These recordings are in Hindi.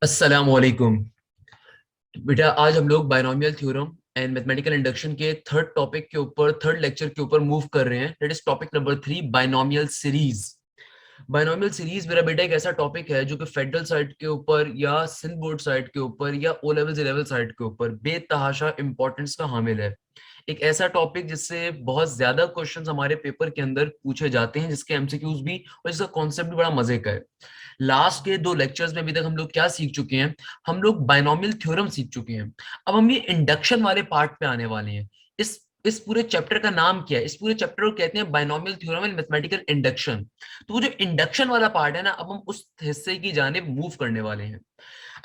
अस्सलामुअलैकुम। बेटा आज हम लोग binomial theorem and mathematical induction के थर्ड टॉपिक के ऊपर थर्ड लेक्चर के ऊपर मूव कर रहे हैं। That is topic number 3, binomial series. Binomial series मेरा बेटा एक ऐसा टॉपिक है जो कि फेडरल साइड के ऊपर या सिंध बोर्ड साइड के ऊपर या ओ लेवल जे लेवल साइड के ऊपर बेतहाशा इंपॉर्टेंस का हामिल है। एक ऐसा टॉपिक जिससे बहुत ज्यादा क्वेश्चंस हमारे पेपर के अंदर पूछे जाते हैं, जिसके एमसीक्यूज भी और जिसका कॉन्सेप्ट भी बड़ा मजे का है। लास्ट के दो लेक्चर्स में अभी तक हम लोग क्या सीख चुके हैं? हम लोग बायनोमियल थ्योरम सीख चुके हैं। अब हम ये इंडक्शन वाले पार्ट पे आने वाले हैं। इस पूरे चैप्टर का नाम क्या है? इस पूरे चैप्टर को कहते हैं binomial theorem and mathematical induction. तो वो जो इंडक्शन वाला पार्ट है ना, अब हम उस हिस्से की जानिब मूव करने वाले हैं।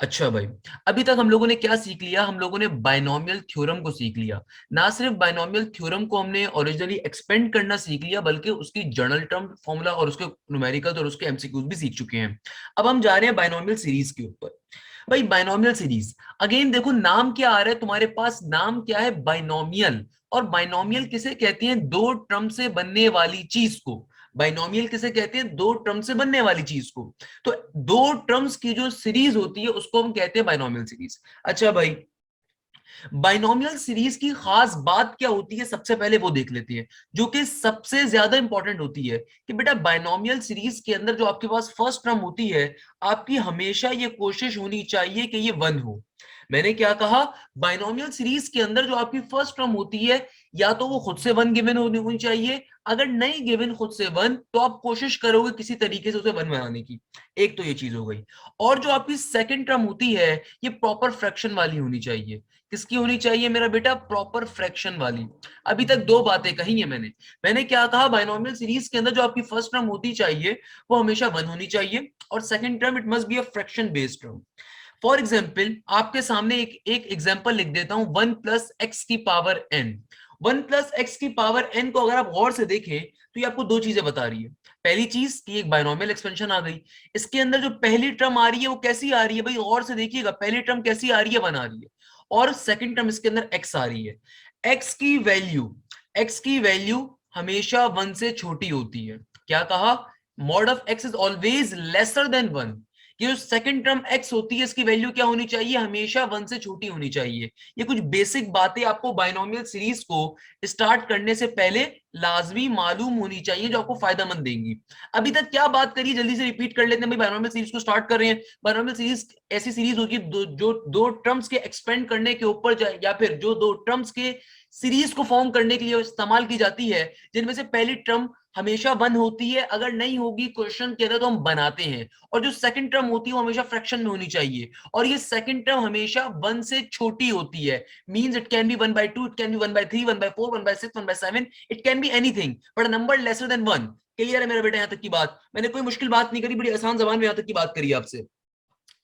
अच्छा भाई, अभी तक हम लोगों ने क्या सीख लिया? हम लोगों ने बायनोमियल थ्योरम को सीख लिया। ना सिर्फ बायनोमियल थ्योरम को हमने ओरिजिनली एक्सपेंड करना सीख लिया, बल्कि उसकी जनरल टर्म फॉर्मूला और उसके न्यूमेरिकल्स और उसके एमसीक्यूज भी सीख चुके हैं। अब हम जा रहे हैं बायनोमियल सीरीज के ऊपर। भाई बायनोमियल सीरीज, अगेन देखो नाम क्या आ रहा है तुम्हारे पास? नाम क्या है? बायनोमियल। और बायनोमियल किसे कहते हैं? दो टर्म से बनने वाली चीज को। बायनोमियल किसे कहते हैं? दो टर्म से बनने वाली चीज को। तो दो टर्म्स की जो सीरीज होती है उसको हम कहते हैं बायनोमियल सीरीज। अच्छा भाई, बाइनोमियल सीरीज की खास बात क्या होती है, सबसे पहले वो देख लेते हैं, जो कि सबसे ज्यादा इंपॉर्टेंट होती है। कि बेटा बाइनोमियल सीरीज के अंदर जो आपके पास फर्स्ट टर्म होती है, आपकी हमेशा ये कोशिश होनी चाहिए कि ये वन हो। मैंने क्या कहा? बाइनोमियल सीरीज के अंदर जो आपकी फर्स्ट टर्म होती है, या तो वो खुद से वन गिवन होनी चाहिए। अगर नहीं गिवन खुद से वन, तो आप कोशिश करोगे किसी तरीके से उसे वन बनाने की। एक तो ये चीज हो गई। और जो आपकी सेकंड टर्म होती है, ये प्रॉपर फ्रैक्शन वाली होनी चाहिए। किसकी होनी चाहिए मेरा बेटा? प्रॉपर फ्रैक्शन वाली। अभी तक दो बातें कही है मैंने। मैंने क्या कहा? बाइनोमियल सीरीज के अंदर जो आपकी फर्स्ट टर्म होती चाहिए, वो हमेशा वन होनी चाहिए। और second term it must be a fraction based term. For example आपके सामने एक एक एग्जाम्पल लिख देता हूं, वन प्लस एक्स की power n. One plus x की पावर एन को अगर आप गौर से देखें, तो ये आपको दो चीजें बता रही है। पहली चीज कि एक बाइनोमियल एक्सपेंशन आ गई। इसके अंदर जो पहली टर्म आ रही है वो कैसी आ रही है भाई? गौर से देखिएगा, पहली टर्म कैसी आ रही है? वन आ रही है। और सेकंड टर्म इसके अंदर एक्स आ रही है। एक्स की वैल्यू एक्स की वैल्यू हमेशा वन से छोटी होती है। क्या कहा? Mod of x is always lesser than one. ये जो सेकंड टर्म एक्स होती है, इसकी वैल्यू क्या होनी चाहिए? हमेशा वन से छोटी होनी चाहिए। ये कुछ बेसिक बातें आपको बाइनोमियल सीरीज को स्टार्ट करने से पहले लाजमी मालूम होनी चाहिए, जो आपको फायदामंद देंगी। अभी तक क्या बात करी, जल्दी से रिपीट कर लेते हैं भाई। बाइनोमियल सीरीज को स्टार्ट कर रहे हैं। बाइनोमियल सीरीज ऐसी सीरीज होगी जो दो टर्म्स के एक्सपेंड करने के ऊपर या फिर जो दो टर्म्स के सीरीज को फॉर्म करने के लिए इस्तेमाल की जाती है, जिनमें से पहली टर्म हमेशा वन होती है। अगर नहीं होगी क्वेश्चन के अंदर तो हम बनाते हैं। और जो सेकंड टर्म होती है वो हमेशा फ्रैक्शन में होनी चाहिए। और ये सेकंड टर्म हमेशा वन से छोटी होती है। Means it can be one by two, it can be one by three, one by four, one by six, one by seven. It can be anything but a number lesser than one. Clear है मेरा बेटा? यहां तक की बात मैंने कोई मुश्किल बात नहीं करी, बड़ी आसान जबान में यहां तक की बात करी आपसे।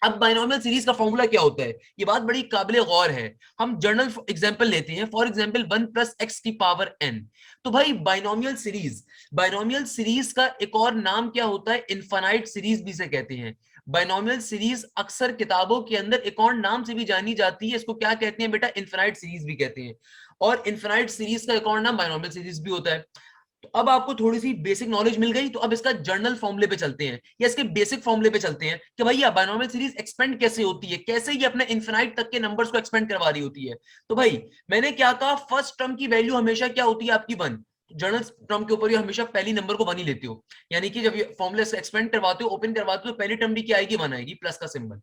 अब बाइनोमियल सीरीज का फॉर्मूला क्या होता है, ये बात बड़ी काबिल गौर है। हम जनरल एग्जांपल लेते हैं। For example one plus x की पावर एन। तो भाई बाइनोमियल सीरीज का एक और नाम क्या होता है? इनफाइनाइट सीरीज भी से कहते हैं। बाइनोमियल सीरीज अक्सर किताबों के अंदर एक और नाम से भी जानी जाती है। इसको क्या कहते हैं बेटा? इनफाइनाइट सीरीज भी कहते हैं। और इनफाइनाइट सीरीज का एक और नाम बाइनोमियल सीरीज भी होता है। तो अब आपको थोड़ी सी बेसिक नॉलेज मिल गई, तो अब इसका जर्नल फॉर्मूले पे चलते हैं, या इसके बेसिक फॉर्मूले पे चलते हैं कि भैया बाइनोमियल सीरीज एक्सपेंड कैसे होती है, कैसे ये अपने इनफिनाइट तक के नंबर्स को एक्सपेंड करवा रही होती है। तो भाई मैंने क्या कहा? फर्स्ट टर्म की वैल्यू हमेशा क्या होती है आपकी? वन। जर्नल टर्म के ऊपर ये हमेशा पहली नंबर को वन ही लेते हो। यानी कि जब ये फॉर्मूले से एक्सपेंड करवाते हो, ओपन करवाते हो, तो पहली टर्म भी क्या आएगी? वन आएगी, प्लस का सिंबल।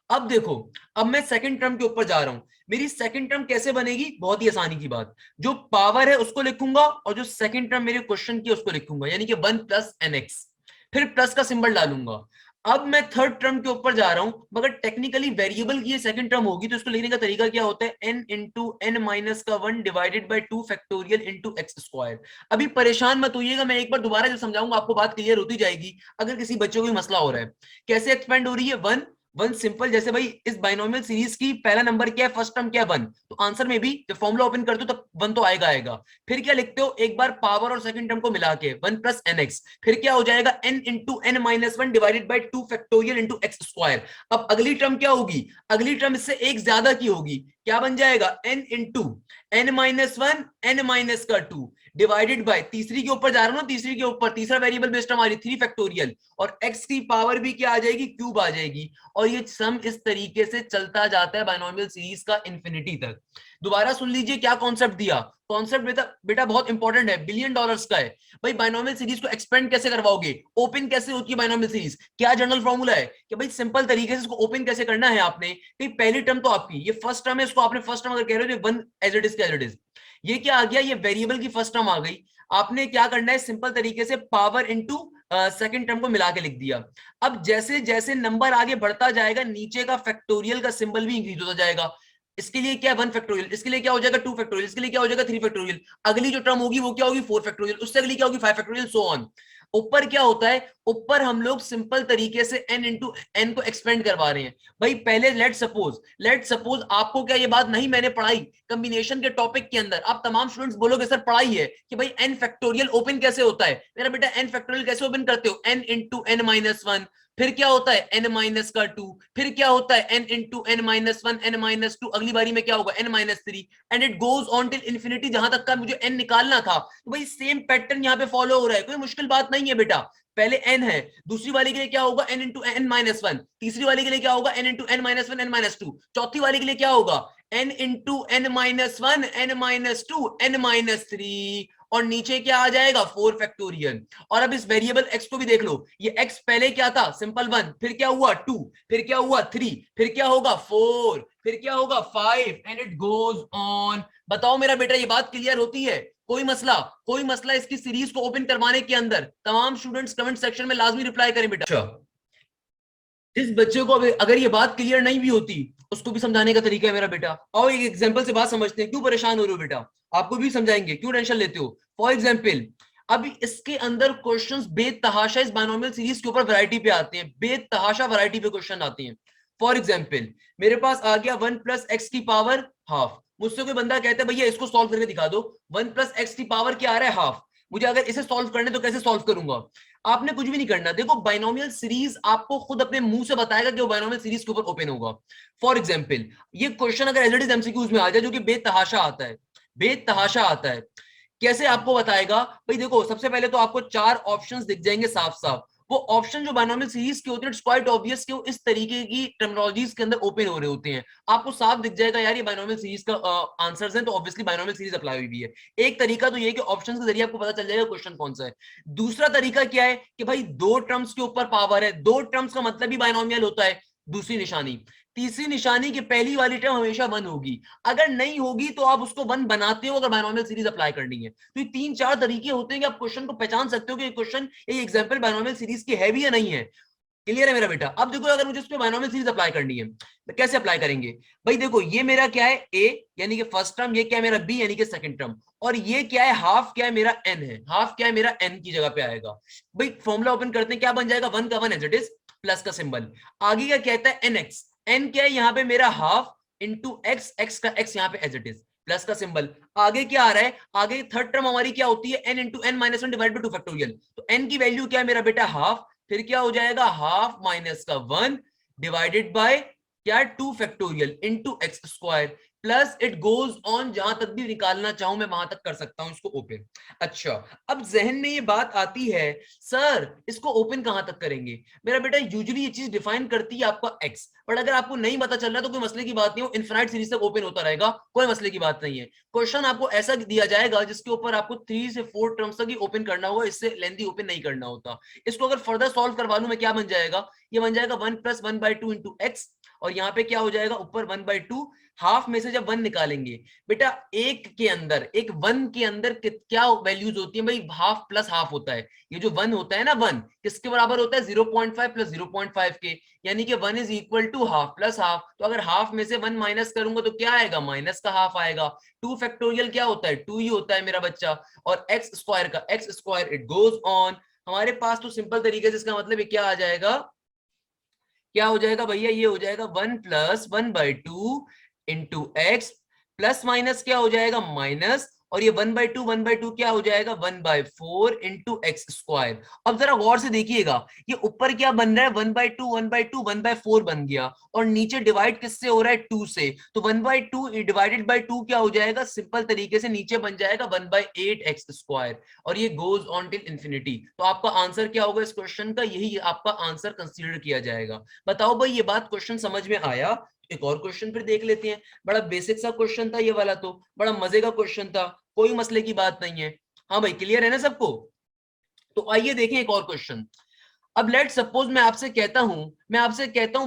अब देखो, अब मैं सेकंड टर्म के ऊपर जा रहा हूं। मेरी सेकंड टर्म कैसे बनेगी? बहुत ही आसानी की बात। जो पावर है उसको लिखूंगा, और जो सेकंड टर्म मेरे क्वेश्चन की उसको लिखूंगा, यानी कि वन प्लस एन एक्स। फिर प्लस का सिंबल डालूंगा। अब मैं थर्ड टर्म के ऊपर जा रहा हूं, मगर टेक्निकली वेरिएबल की ये सेकंड टर्म होगी, तो इसको लिखने का तरीका क्या होता है? एन इंटू एन माइनस का one divided by two factorial into x square. अभी परेशान मत होइएगा, मैं एक बार दोबारा जब समझाऊंगा आपको बात क्लियर होती जाएगी। अगर किसी बच्चे को भी मसला हो रहा है, कैसे एक्सपेंड हो रही है? One one simple. जैसे भाई इस बाइनोमियल सीरीज की पहला नंबर क्या है? फर्स्ट टर्म क्या है? वन। तो आंसर में भी जब फॉर्मूला ओपन करते हो तब वन तो आएगा। फिर क्या लिखते हो? एक बार पावर और सेकंड टर्म को मिला के वन प्लस एन एक्स। फिर क्या हो जाएगा? N into n minus one divided by two factorial into x square. अब अगली टर्म क्या होगी? अगली टर्म इससे एक ज्यादा की होगी। क्या बन जाएगा? N into n minus one n minus का टू डिवाइडेड बाय तीसरी के ऊपर जा रहा हूं ना, तीसरी के ऊपर तीसरा वेरिएबल बेस्ड हमारी 3 फैक्टोरियल, और x की पावर भी क्या आ जाएगी, क्यूब आ जाएगी। और ये सम इस तरीके से चलता जाता है बायनोमियल सीरीज का इंफिनिटी तक। दोबारा सुन लीजिए क्या कॉन्सेप्ट दिया। कॉन्सेप्ट बेटा बेटा बहुत इंपॉर्टेंट है, $1 बिलियन का है। भाई बायनोमियल सीरीज को एक्सपेंड कैसे करवाओगे, ओपन कैसे होती है बायनोमियल सीरीज, क्या जनरल फॉर्मूला है कि भाई सिंपल तरीके से इसको ओपन कैसे करना है आपने, कि पहली टर्म तो आपकी ये फर्स्ट टर्म है, इसको आपने फर्स्ट टर्म अगर कह रहे हो one as it is as it is, ये क्या आ गया, ये वेरिएबल की फर्स्ट टर्म आ गई। आपने क्या करना है, सिंपल तरीके से पावर इनटू सेकंड टर्म को मिला के लिख दिया। अब जैसे जैसे नंबर आगे बढ़ता जाएगा, नीचे का फैक्टोरियल का सिंबल भी इंक्रीज होता जाएगा। इसके लिए क्या है 1 फैक्टोरियल, इसके लिए क्या हो जाएगा 2 फैक्टोरियल, इसके लिए क्या हो जाएगा 3 फैक्टोरियल, अगली जो टर्म होगी वो क्या होगी 4 फैक्टोरियल, उससे अगली क्या होगी 5 फैक्टोरियल, सो ऑन। ऊपर क्या होता है, ऊपर हम लोग सिंपल तरीके से n इंटू एन को एक्सपेंड करवा रहे हैं। भाई पहले लेट सपोज आपको क्या ये बात नहीं मैंने पढ़ाई कॉम्बिनेशन के टॉपिक के अंदर, आप तमाम स्टूडेंट्स बोलोगे सर पढ़ाई है कि भाई n फैक्टोरियल ओपन कैसे होता है, मेरा बेटा n फैक्टोरियल कैसे ओपन करते हो, n into n minus one, फिर क्या होता है n माइनस का 2, फिर क्या होता है n into n minus one, n minus 2, अगली बारी में क्या होगा n minus 3, and it goes on till infinity, जहां तक का मुझे n निकालना था। तो भाई सेम पैटर्न यहाँ पे फॉलो हो रहा है, कोई मुश्किल बात नहीं है बेटा। पहले n है, दूसरी वाली के लिए क्या होगा n into n minus one, तीसरी वाली के लिए क्या होगा n into n minus one, n minus two, चौथी वाली के लिए क्या होगा n into n minus one, n minus two, n minus three, और नीचे क्या आ जाएगा 4 फैक्टोरियल। और अब इस वेरिएबल x को भी देख लो, ये x पहले क्या था सिंपल 1, फिर क्या हुआ 2, फिर क्या हुआ 3, फिर क्या होगा 4, फिर क्या होगा 5, एंड इट गोज ऑन। बताओ मेरा बेटा ये बात क्लियर होती है, कोई मसला इसकी सीरीज को ओपन करवाने के अंदर? तमाम स्टूडेंट्स कमेंट सेक्शन में लाजमी रिप्लाई करें बेटा। अच्छा, जिस बच्चे को अगर ये बात क्लियर नहीं भी होती, उसको भी समझाने का तरीका है मेरा बेटा। और एक एग्जांपल से बात समझते हैं, क्यों परेशान हो रहे हो बेटा, आपको भी समझाएंगे, क्यों टेंशन लेते हो। फॉर एग्जाम्पल अभी इसके अंदर क्वेश्चंस बेतहाशा इस बायनोमियल सीरीज के ऊपर वैरायटी पे आते हैं, बेतहाशा वैरायटी पे क्वेश्चन आते हैं। फॉर एग्जाम्पल मेरे पास आ गया 1 प्लस एक्स की पावर हाफ, मुझसे कोई बंदा कहता है भैया इसको सॉल्व करके दिखा दो, 1 प्लस एक्स की पावर क्या आ रहा है हाफ, मुझे अगर इसे सॉल्व करने तो कैसे सॉल्व करूंगा। आपने कुछ भी नहीं करना, देखो बाइनोमियल सीरीज आपको खुद अपने मुंह से बताएगा कि वो बाइनोमियल सीरीज के ऊपर ओपन होगा। फॉर एग्जांपल ये क्वेश्चन अगर एज इट इज एमसीक्यूज में आ जाए, जो कि बेतहाशा आता है, बेतहाशा आता है, कैसे आपको बताएगा भाई, देखो सबसे पहले तो आपको 4 ऑप्शंस दिख जाएंगे साफ साफ, वो ऑप्शन जो बाइनोमियल सीरीज के होते हैं इट्स क्वाइट ऑब्वियस कि वो इस तरीके की टर्मिनोलॉजीज के अंदर ओपन हो रहे होते हैं। आपको साफ दिख जाएगा यार ये बाइनोमियल सीरीज का आंसर्स हैं, तो ऑब्वियसली बाइनोमियल सीरीज अप्लाई हुई भी है। एक तरीका तो ये है कि ऑप्शंस के जरिए आपको पता चल जाएगा क्वेश्चन कौन सा है। दूसरा तरीका क्या है कि भाई दो टर्म्स के ऊपर पावर है, दो टर्म्स का मतलब भी बाइनोमियल होता है। दूसरी निशानी, तीसरी निशानी की पहली वाली टर्म हमेशा 1 होगी, अगर नहीं होगी तो आप उसको 1 बनाते हो अगर बाइनोमियल सीरीज अप्लाई करनी है। तो ये 3-4 तरीके होते हैं कि आप क्वेश्चन को पहचान सकते हो कि ये क्वेश्चन ये एग्जांपल बाइनोमियल सीरीज की है भी या नहीं है। क्लियर है मेरा बेटा। अब देखो अगर मुझे इस पे बाइनोमियल सीरीज अप्लाई करनी है तो कैसे अप्लाई करेंगे। भाई देखो ये मेरा क्या है a यानी कि फर्स्ट टर्म, ये क्या है मेरा b यानी कि सेकंड टर्म, और ये क्या है हाफ, क्या है मेरा n है, हाफ क्या है मेरा n की जगह पे आएगा। भाई फॉर्मूला ओपन करते हैं, क्या बन जाएगा 1 का 1 एज इट इज, प्लस का सिंबल, आगे क्या कहता है nx, n क्या है यहाँ पे मेरा हाफ इंटू एक्स, एक्स का x यहाँ पे एज इट इज, प्लस का सिंबल, आगे क्या आ रहा है, आगे थर्ड टर्म हमारी क्या होती है n into n minus one divide by 2 factorial, तो n की वैल्यू क्या है मेरा बेटा हाफ, फिर क्या हो जाएगा हाफ माइनस का 1 डिवाइडेड बाय क्या 2 factorial into x square, plus it goes on, जहां तक भी निकालना चाहूं मैं वहां तक कर सकता हूं इसको ओपन। अच्छा, अब जहन में ये बात आती है सर इसको ओपन कहां तक करेंगे। मेरा बेटा यूजुअली ये चीज डिफाइन करती है आपका एक्स, बट अगर आपको नहीं पता चल रहा तो कोई मसले की बात नहीं, वो इनफिनाइट सीरीज तक ओपन होता रहेगा, कोई मसले की बात नहीं है। क्वेश्चन आपको ऐसा दिया जाएगा जिसके ऊपर आपको 3 से 4 टर्म्स तक ही ओपन करना होगा, इससे लेंथी ओपन नहीं करना होता। इसको अगर फर्दर सॉल्व करवा लूं मैं, क्या बन जाएगा, ये बन जाएगा 1 प्लस 1 बाई 2 इंटू एक्स, और यहाँ पे क्या हो जाएगा ऊपर 1 बाई 2, हाफ में से जब 1 निकालेंगे बेटा, एक के अंदर, एक 1 के अंदर क्या वैल्यूज होती है भाई, हाफ प्लस हाफ होता है। ये जो 1 होता है ना, 1 किसके बराबर होता है 0.5 प्लस 0.5 के, यानी कि 1 is equal to half plus half, तो अगर हाफ में से 1 माइनस करूंगा तो क्या आएगा, माइनस का हाफ आएगा। 2 फैक्टोरियल क्या होता है 2 ही होता है मेरा बच्चा, और एक्स स्क्वायर का x square, it goes on. हमारे पास तो सिंपल तरीके से इसका मतलब क्या आ जाएगा, क्या हो जाएगा भैया, ये हो जाएगा 1 plus 1 by 2 into x, plus minus क्या हो जाएगा माइनस, और ये 1/2 क्या हो जाएगा 1/4 इंटू एक्स स्क्वायर। अब जरा गौर से देखिएगा, ये ऊपर क्या बन रहा है 1/2 बन गया, और नीचे डिवाइड किससे हो रहा है 2 से, तो 1/2 डिवाइडेड बाय 2 क्या हो जाएगा, सिंपल तरीके से नीचे बन जाएगा 1/8 एक्स स्क्वायर, और ये गोज ऑन टिल इंफिनिटी। तो आपका आंसर क्या होगा इस क्वेश्चन का, यही आपका आंसर कंसीडर किया जाएगा। बताओ भाई ये बात क्वेश्चन समझ में आया? एक और क्वेश्चन फिर देख लेते हैं। बड़ा बेसिक सा क्वेश्चन था ये वाला, तो बड़ा मजे का क्वेश्चन था, कोई मसले की बात नहीं है। हाँ भाई क्लियर है ना सबको? तो आइए देखें एक और क्वेश्चन। अब लेट सपोज मैं आपसे कहता हूं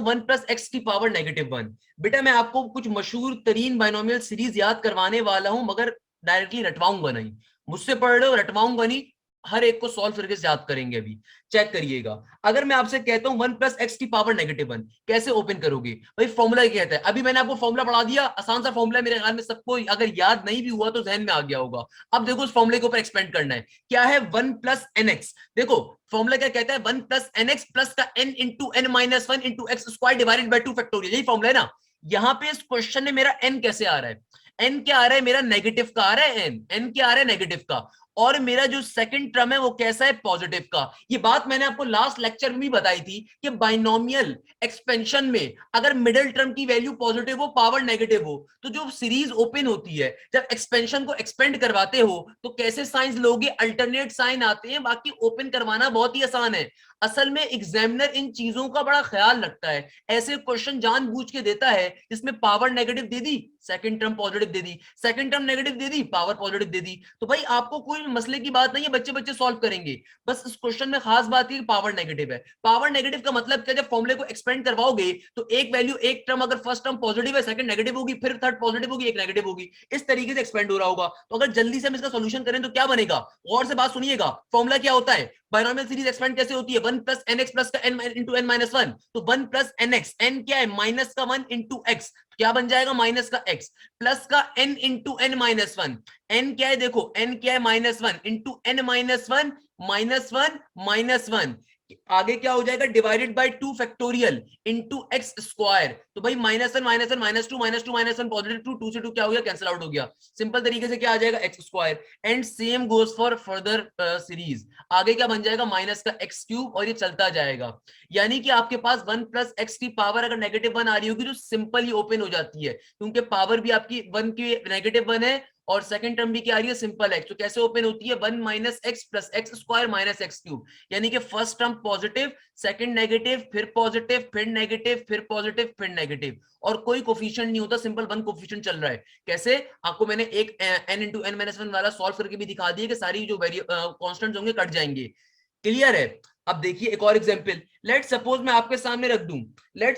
1 + x⁻⁻1। बेटा मैं आपको कुछ मशहूर तरीन बाइनोमियल सीरीज याद करवाने वाला हूं, मगर डायरेक्टली रटवाऊंगा नहीं, मुझसे पढ़ रहे हो रटवाऊंगा नहीं, हर एक को सॉल्व करके याद करेंगे। अभी चेक करिएगा, अगर मैं आपसे कहता हूं 1 + x⁻⁻1 कैसे ओपन करोगे? भाई फॉर्मूला क्या कहता है? अभी मैंने आपको फॉर्मूला पढ़ा दिया, आसान सा फॉर्मूला, मेरे ख्याल में सबको अगर याद नहीं भी हुआ तो जहन में आ गया होगा। अब देखो उस फॉर्मूले के ऊपर एक्सपेंड करना है। क्या है 1 + nx। देखो फॉर्मूला क्या कहता है 1 + nx प्लस का n into n minus 1 into x square divided by 2 factorial, यही फॉर्मूला है ना। यहाँ पे इस क्वेश्चन में मेरा n कैसे आ रहा है? n क्या आ रहा है मेरा? नेगेटिव का आ रहा है। n क्या आ रहा है? नेगेटिव का। और मेरा जो सेकंड टर्म है वो कैसा है? पॉजिटिव का। ये बात मैंने आपको लास्ट लेक्चर में भी बताई थी कि बाइनोमियल एक्सपेंशन में अगर मिडिल टर्म की वैल्यू पॉजिटिव हो, पावर नेगेटिव हो, तो जो सीरीज ओपन होती है, जब एक्सपेंशन को एक्सपेंड करवाते हो तो कैसे साइंस लोगे? अल्टरनेट साइन आते हैं। बाकी ओपन करवाना बहुत ही आसान है। असल में एग्जामिनर इन चीजों का बड़ा ख्याल रखता है, ऐसे क्वेश्चन जानबूझ के देता है जिसमें पावर नेगेटिव दे दी, सेकंड टर्म पॉजिटिव दे दी, सेकंड टर्म नेगेटिव दे दी, पावर पॉजिटिव दे दी। तो भाई आपको कोई मसले की बात नहीं है, बच्चे बच्चे सॉल्व करेंगे। बस इस क्वेश्चन में खास बात है कि पावर नेगेटिव है। पावर नेगेटिव का मतलब क्या? जब फॉर्मूले को एक्सपेंड करवाओगे तो एक वैल्यू, एक टर्म अगर फर्स्ट टर्म पॉजिटिव है, सेकंड नेगेटिव होगी, फिर थर्ड पॉजिटिव होगी, एक नेगेटिव होगी, इस तरीके से एक्सपेंड हो रहा होगा। तो अगर जल्दी से हम इसका सोल्यूशन करें तो क्या बनेगा? गौर से बात सुनिएगा। फॉर्मूला क्या होता है? बाइनोमियल सीरीज एक्सपेंड कैसे होती है? 1 + nx प्लस का n इंटू n माइनस 1। तो 1 + nx, n क्या है? माइनस का 1 इंटू एक्स, क्या बन जाएगा? माइनस का x प्लस का n into n minus 1। n क्या है? देखो n क्या है? -1 इंटू n माइनस 1 -1 -1। आगे क्या हो जाएगा? Divided by 2 factorial into x square. तो भाई -1 -1 -2 -2 -1 पॉजिटिव 2, 2 से 2 क्या हो गया? कैंसिल आउट हो गया। सिंपल तरीके से क्या आ जाएगा? X square. And same goes for further series. आगे क्या बन जाएगा? माइनस का x³ और ये चलता जाएगा। यानी कि आपके पास 1 + x की पावर अगर -1 आ रही होगी तो सिंपल ही ओपन हो जाती है, क्योंकि पावर भी आपकी 1 की -1 है और सेकंड टर्म भी क्या आ रही है? Simple x। तो कैसे ओपन होती है? 1 - x plus x square minus x³। यानी कि first term positive, second negative, फिर पॉजिटिव, फिर नेगेटिव, फिर पॉजिटिव, फिर नेगेटिव, और कोई कोफिशिएंट नहीं होता, सिंपल 1 कोफिशिएंट चल रहा है। कैसे? आपको मैंने एक n इंटू n माइनस 1 वाला सॉल्व करके भी दिखा दिया कि सारी जो कॉन्स्टेंट्स होंगे कट जाएंगे। क्लियर है? अब देखिए एक और एग्जांपल। लेट सपोज मैं आपके सामने रख दूं 1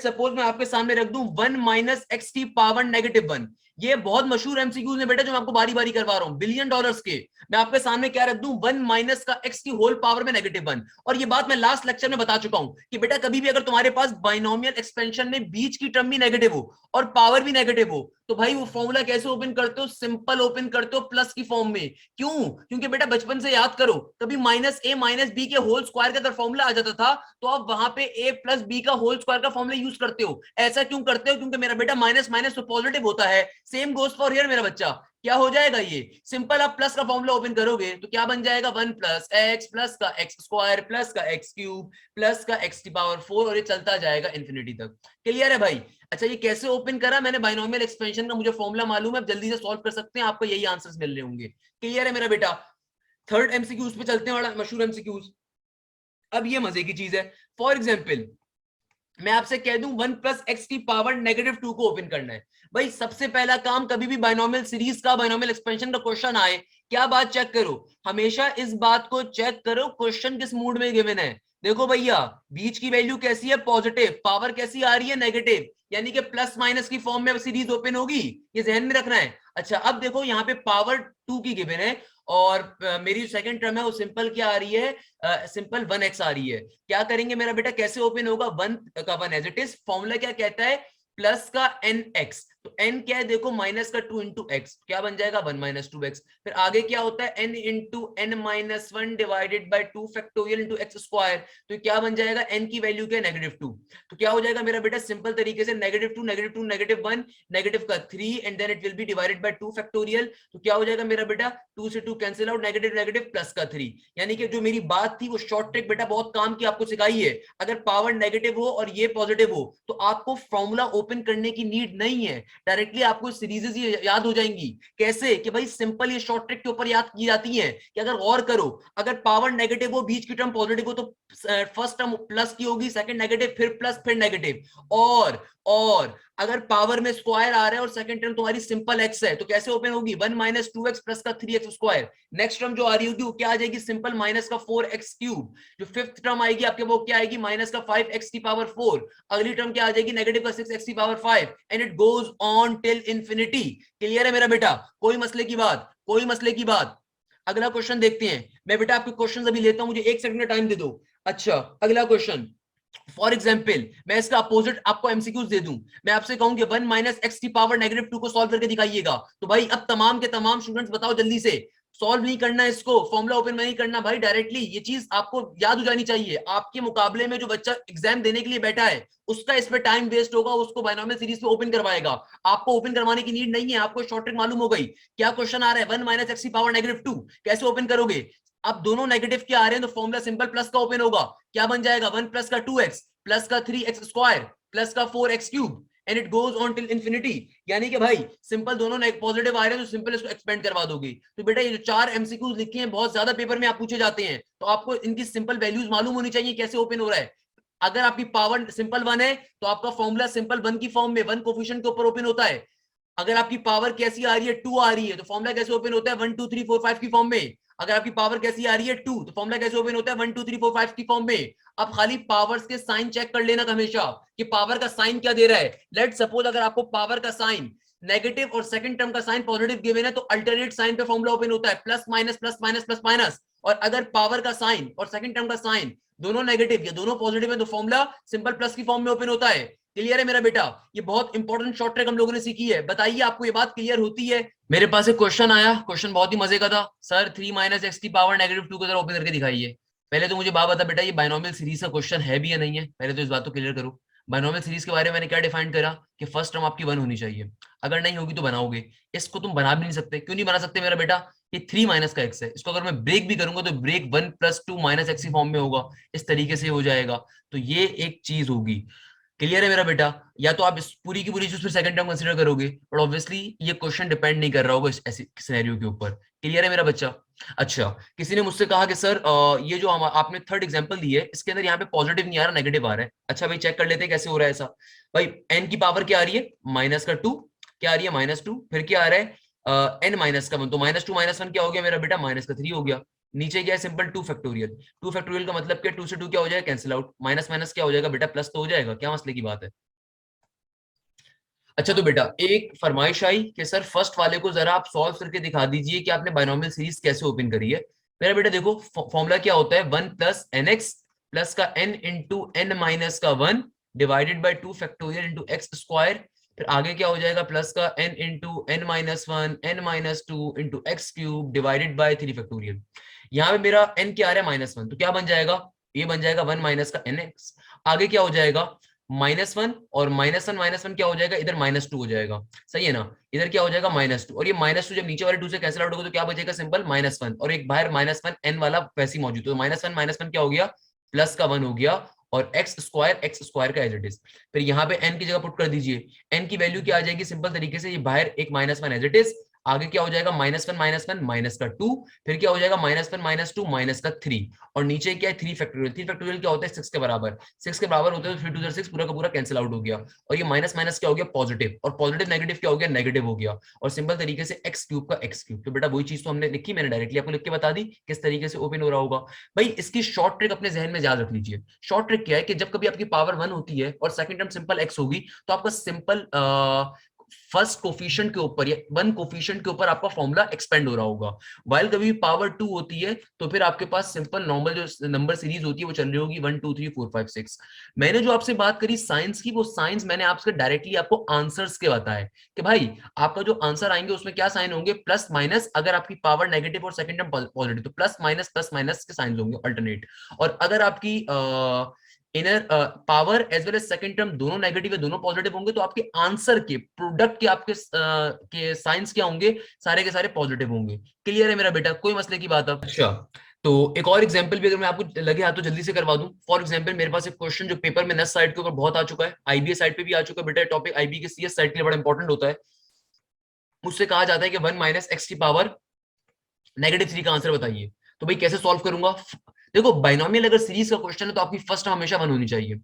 - x की पावर -1। ये बहुत मशहूर एमसीक्यूज में बेटा जो मैं आपको बारी बारी करवा रहा हूं, बिलियन डॉलर्स के। मैं आपके सामने क्या रख दूं? 1 माइनस का x की होल पावर में -1। और ये बात मैं लास्ट लेक्चर में बता चुका हूं कि बेटा कभी भी अगर तुम्हारे पास बाइनोमियल एक्सपेंशन में बीच की टर्म भी नेगेटिव हो और पावर भी नेगेटिव हो, तो भाई वो फॉर्मूला कैसे ओपन करते हो? सिंपल ओपन करते हो प्लस की फॉर्म में। क्यों? क्योंकि बेटा बचपन से याद करो, कभी -a - b के होल स्क्वायर का अगर फॉर्मूला आ जाता था तो आप वहां पे a + b का होल स्क्वायर का फॉर्मूला यूज करते हो। ऐसा क्यों करते हो? क्योंकि मेरा बेटा माइनस माइनस तो पॉजिटिव होता है। सेम गोज फॉर हियर मेरा बच्चा। क्या हो जाएगा? ये सिंपल आप प्लस का फॉर्मूला ओपन करोगे तो क्या बन जाएगा? 1 + x प्लस का एक्स स्क्वायर प्लस का x³ प्लस का x⁴, और ये चलता जाएगा इंफिनिटी तक। क्लियर है भाई? अच्छा ये कैसे ओपन करा मैंने? बाइनोमियल एक्सपेंशन का मुझे फॉर्मूला मालूम है, आप जल्दी से सॉल्व कर सकते हैं, आपको यही आंसर्स मिल रहे होंगे। क्लियर है मेरा बेटा? थर्ड एमसीक्यूज पे चलते हैं, बड़ा मशहूर एमसीक्यूज। अब ये मजे की चीज है। फॉर एग्जाम्पल मैं आपसे कह दूं 1 + x की पावर -2 को ओपन करना है। भाई सबसे पहला काम, कभी भी बाइनोमियल सीरीज का, बाइनोमियल एक्सपेंशन का क्वेश्चन आए, क्या बात चेक करो? हमेशा इस बात को चेक करो क्वेश्चन किस मूड में गिवन है। देखो भैया बीच की वैल्यू कैसी है? पॉजिटिव। पावर कैसी आ रही है? नेगेटिव। यानी कि प्लस माइनस की फॉर्म में सीरीज ओपन होगी, ये ध्यान में रखना है। अच्छा अब देखो यहाँ पे पावर 2 की गिवन है और मेरी सेकंड टर्म है वो सिंपल क्या आ रही है? सिंपल 1x आ रही है। क्या करेंगे मेरा बेटा? कैसे ओपन होगा? 1 का 1 एज इट इज। फॉर्मूला क्या कहता है? प्लस का nx तो n क्या है देखो, माइनस का 2 इंटू एक्स, क्या बन जाएगा 1 माइनस 2x। फिर आगे क्या होता है n into n minus 1 divided by 2 factorial into x square. तो क्या बन जाएगा, n की वैल्यू क्या है -2। तो क्या हो जाएगा मेरा बेटा सिंपल तरीके से -2 -2 -1 नेगेटिव का 3 and then it will be divided by 2 factorial. तो क्या हो जाएगा मेरा बेटा 2 से 2 cancel out, negative negative plus का 3। यानी कि जो मेरी बात थी वो शॉर्ट ट्रिक बेटा बहुत काम की आपको सिखाई है। अगर पावर नेगेटिव हो और ये पॉजिटिव हो तो आपको फॉर्मूला ओपन करने की नीड नहीं है, डायरेक्टली आपको सीरीजेस याद हो जाएंगी। कैसे कि भाई सिंपल ये शॉर्ट ट्रिक के ऊपर याद की जाती है कि अगर गौर करो, अगर पावर नेगेटिव हो, बीच की टर्म पॉजिटिव हो, तो फर्स्ट टर्म प्लस की होगी, सेकंड नेगेटिव, फिर प्लस, फिर नेगेटिव। और अगर पावर में स्क्वायर आ रहा है और सेकंड टर्म तुम्हारी सिंपल एक्स है तो कैसे ओपन होगी, 1 माइनस 2x प्लस का 3x स्क्वायर। नेक्स्ट टर्म जो आ रही होगी वो क्या आ जाएगी, सिंपल माइनस का 4x क्यूब। जो फिफ्थ टर्म आएगी आपके वो क्या आएगी, माइनस का 5x की पावर 4। अगली टर्म क्या आ जाएगी, नेगेटिव का 6x की power 5 and it goes on till infinity. Clear है मेरा बेटा, कोई मसले की बात, कोई मसले की बात। अगला क्वेश्चन देखते हैं। मैं बेटा आपके क्वेश्चन अभी लेता हूं, मुझे 1 सेकंड का टाइम दे दो। अच्छा अगला क्वेश्चन, फॉर एग्जाम्पल मैं इसका अपोजिट आपको एमसीक्यूज दे दूं, मैं आपसे कहूं कि 1 माइनस एक्स की पावर -2 को सॉल्व करके दिखाइएगा, तो भाई अब तमाम के तमाम स्टूडेंट्स बताओ जल्दी से। सॉल्व नहीं करना है इसको, फॉर्मूला ओपन नहीं करना भाई, डायरेक्टली ये चीज आपको याद हो जानी चाहिए। आपके मुकाबले में जो बच्चा एग्जाम देने के लिए बैठा है उसका इस पे टाइम वेस्ट होगा, उसको बायनॉमियल सीरीज पे ओपन करवाएगा। आपको ओपन करवाने की नीड नहीं है, आपको शॉर्ट ट्रिक मालूम हो गई। क्या क्वेश्चन आ रहा है, 1 माइनस एक्स की पावर -2 कैसे ओपन करोगे। अब दोनों नेगेटिव के आ रहे हैं तो फॉर्मूला सिंपल प्लस का ओपन होगा। क्या बन जाएगा, 1 प्लस का 2x प्लस का 3x स्क्वायर प्लस का 4x cube and it goes on till infinity. यानी कि भाई सिंपल दोनों पॉजिटिव आ रहे हैं तो सिंपल इसको एक्सपेंड करवा दोगे। तो बेटा ये जो 4 एमसीक्यूज लिखे हैं बहुत ज्यादा पेपर में आप पूछे जाते हैं, तो आपको इनकी सिंपल वैल्यूज मालूम होनी चाहिए कैसे ओपन हो रहा है। अगर आपकी पावर सिंपल 1 है तो आपका फॉर्मूला सिंपल 1 की फॉर्म में 1 कोफिशिएंट के ऊपर ओपन होता है। अगर आपकी पावर कैसी आ रही है, 2 आ रही है, तो फॉर्मूला कैसे ओपन होता है, 1 2 3 4 5 की फॉर्म में। अगर आपकी पावर कैसी आ रही है 2, तो फॉर्मूला कैसे ओपन होता है, 1 2 3 4 5 की फॉर्म में। अब खाली पावर्स के साइन चेक कर लेना हमेशा कि पावर का साइन क्या दे रहा है। लेट सपोज अगर आपको पावर का साइन नेगेटिव और सेकंड टर्म का साइन पॉजिटिव गिवन है तो अल्टरनेट साइन पे फॉर्मूला ओपन होता है, plus minus plus minus plus minus. और अगर पावर का साइन और सेकंड टर्म का साइन दोनों नेगेटिव या दोनों पॉजिटिव है तो फॉर्मूला सिंपल प्लस की फॉर्म में ओपन होता है। क्लियर है मेरा बेटा, ये बहुत इंपॉर्टेंट शॉर्ट ट्रिक हम लोगों ने सीखी है। बताइए आपको ये बात क्लियर होती है। मेरे पास एक क्वेश्चन आया, क्वेश्चन बहुत ही मजे का था। सर 3 माइनस एक्स की पावर -2 को जरा ओपन करके दिखाइए। पहले तो मुझे बात बता बेटा, ये बायनॉमियल सीरीज का क्वेश्चन है भी या नहीं है, पहले तो इस बात को क्लियर करो। बायनॉमियल सीरीज के बारे में मैंने क्या डिफाइन करा कि फर्स्ट टर्म आपकी 1 होनी चाहिए, अगर नहीं होगी तो बनाओगे। इसको तुम बना भी नहीं सकते, क्यों नहीं बना सकते मेरा बेटा, ये 3 माइनस का एक्स है, इसको अगर मैं ब्रेक भी करूंगा तो ब्रेक 1 प्लस 2 माइनस एक्स की फॉर्म में होगा, इस तरीके से हो जाएगा। तो ये एक चीज होगी। क्लियर है मेरा बेटा, या तो आप इस पूरी की पूरी चीज फिर सेकंड टर्म कंसीडर करोगे, बट ऑब्वियसली ये क्वेश्चन डिपेंड नहीं कर रहा होगा इस ऐसे सिनेरियो के ऊपर। क्लियर है मेरा बच्चा। अच्छा किसी ने मुझसे कहा कि सर ये जो आपने थर्ड एग्जांपल दी है इसके अंदर यहाँ पे पॉजिटिव नहीं आ रहा, नेगेटिव आ रहा है। अच्छा भाई चेक कर लेते हैं कैसे हो रहा है ऐसा। भाई एन की पावर क्या आ रही है, माइनस का 2, क्या आ रही है -2, फिर क्या आ रहा है एन माइनस का 1, तो -2 -1 क्या हो गया मेरा बेटा, -3 हो गया। नीचे क्या है, सिंपल 2 फैक्टोरियल। 2 फैक्टोरियल का मतलब क्या, 2 से 2 क्या हो जाएगा, कैंसिल आउट, माइनस माइनस क्या हो जाएगा बेटा, प्लस तो हो जाएगा, क्या मसले की बात है। अच्छा तो बेटा एक फरमाइश आई कि सर फर्स्ट वाले को जरा आप सॉल्व करके दिखा दीजिए कि आपने बायनॉमियल सीरीज कैसे ओपन करी है। मेरा बेटा देखो फॉर्मूला क्या होता है, 1 प्लस एन एक्स प्लस का एन इंटू एन माइनस का 1 divided by 2 factorial into x square. फिर आगे क्या हो जाएगा, प्लस का n into n minus 1 n minus 2 into x cube divided by 3 factorial. यहाँ पे मेरा एन क्या आ रहा है -1, तो क्या बन जाएगा, ये बन जाएगा 1 माइनस का एन एक्स। आगे क्या हो जाएगा, -1 और -1 क्या हो जाएगा, इधर -2 हो जाएगा, सही है ना। इधर क्या हो जाएगा -2, और ये -2 जब नीचे वाले 2 से कैंसिल आउट होगा तो क्या बचेगा, सिंपल -1, और एक बाहर -1 एन वाला वैसे ही मौजूद, तो -1 क्या हो गया, प्लस का 1 हो गया, और एक्स स्क्वायर का एज इट इज। फिर यहाँ पे एन की जगह पुट कर दीजिए, एन की वैल्यू क्या आ जाएगी, सिंपल तरीके से ये बाहर एक -1 एज इट इज, आगे क्या हो जाएगा, -1 माइनस का 2, फिर क्या हो जाएगा, -1 -2 माइनस का 3, और नीचे क्या है 3 फैक्टोरियल। 3 फैक्टोरियल क्या होता है, 6 के बराबर, 6 के बराबर होता है तो 3 2 6 पूरा का पूरा कैंसिल आउट हो गया, और ये माइनस माइनस क्या हो गया, पॉजिटिव, और पॉजिटिव नेगेटिव क्या हो गया, नेगेटिव हो गया, और सिंपल तरीके से एक्स क्यूब का एक्स क्यूब। तो बेटा वही चीज तो हमने लिखी, मैंने डायरेक्टली आपको लिख के बता दी किस तरीके से ओपन हो रहा होगा। भाई इसकी शॉर्ट ट्रिक अपने जहन में याद रख लीजिए। शॉर्ट ट्रिक क्या है कि जब कभी आपकी पावर 1 होती है और सेकंड टर्म सिंपल एक्स होगी तो आपका सिंपल फर्स्ट कोफिशिएंट के ऊपर या वन कोफिशिएंट के ऊपर आपका फॉर्मूला एक्सपेंड हो रहा होगा। वाइल कभी पावर 2 होती है तो फिर आपके पास सिंपल नॉर्मल जो नंबर सीरीज होती है वो चल रही होगी 1 2 3 4 5 6। मैंने जो आपसे बात करी साइंस की, वो साइंस मैंने आपसे डायरेक्टली आपको आंसर्स के बताया कि भाई आपका जो आंसर आएंगे उसमें क्या साइन होंगे, प्लस माइनस, अगर आपकी पावर नेगेटिव और सेकंड टर्म पॉजिटिव तो प्लस माइनस के साइन होंगे अल्टरनेट, और अगर आपकी inner power as well as second term दोनों नेगेटिव है दोनों पॉजिटिव होंगे तो आपके आंसर के प्रोडक्ट के आपके के साइंस क्या होंगे, सारे के सारे पॉजिटिव होंगे। क्लियर है मेरा बेटा, कोई मसले की बात अब? अच्छा, तो एक और एग्जांपल भी अगर मैं आपको लगे हाथ तो जल्दी से करवा दूं। फॉर एग्जांपल मेरे पास एक क्वेश्चन जो पेपर में नेक्स्ट साइड के ऊपर बहुत आ चुका है, आईबीए साइड पे भी आ चुका है बेटा, टॉपिक आईबी के सीएस साइड के लिए बड़ा इंपॉर्टेंट होता है। मुझसे कहा जाता है कि 1 माइनस एक्स की पावर -3 का आंसर बताइए। तो भाई कैसे सॉल्व करूंगा? देखो बाइनोमियल अगर सीरीज का क्वेश्चन है तो आपकी फर्स्ट टर्म हमेशा 1 होनी चाहिए,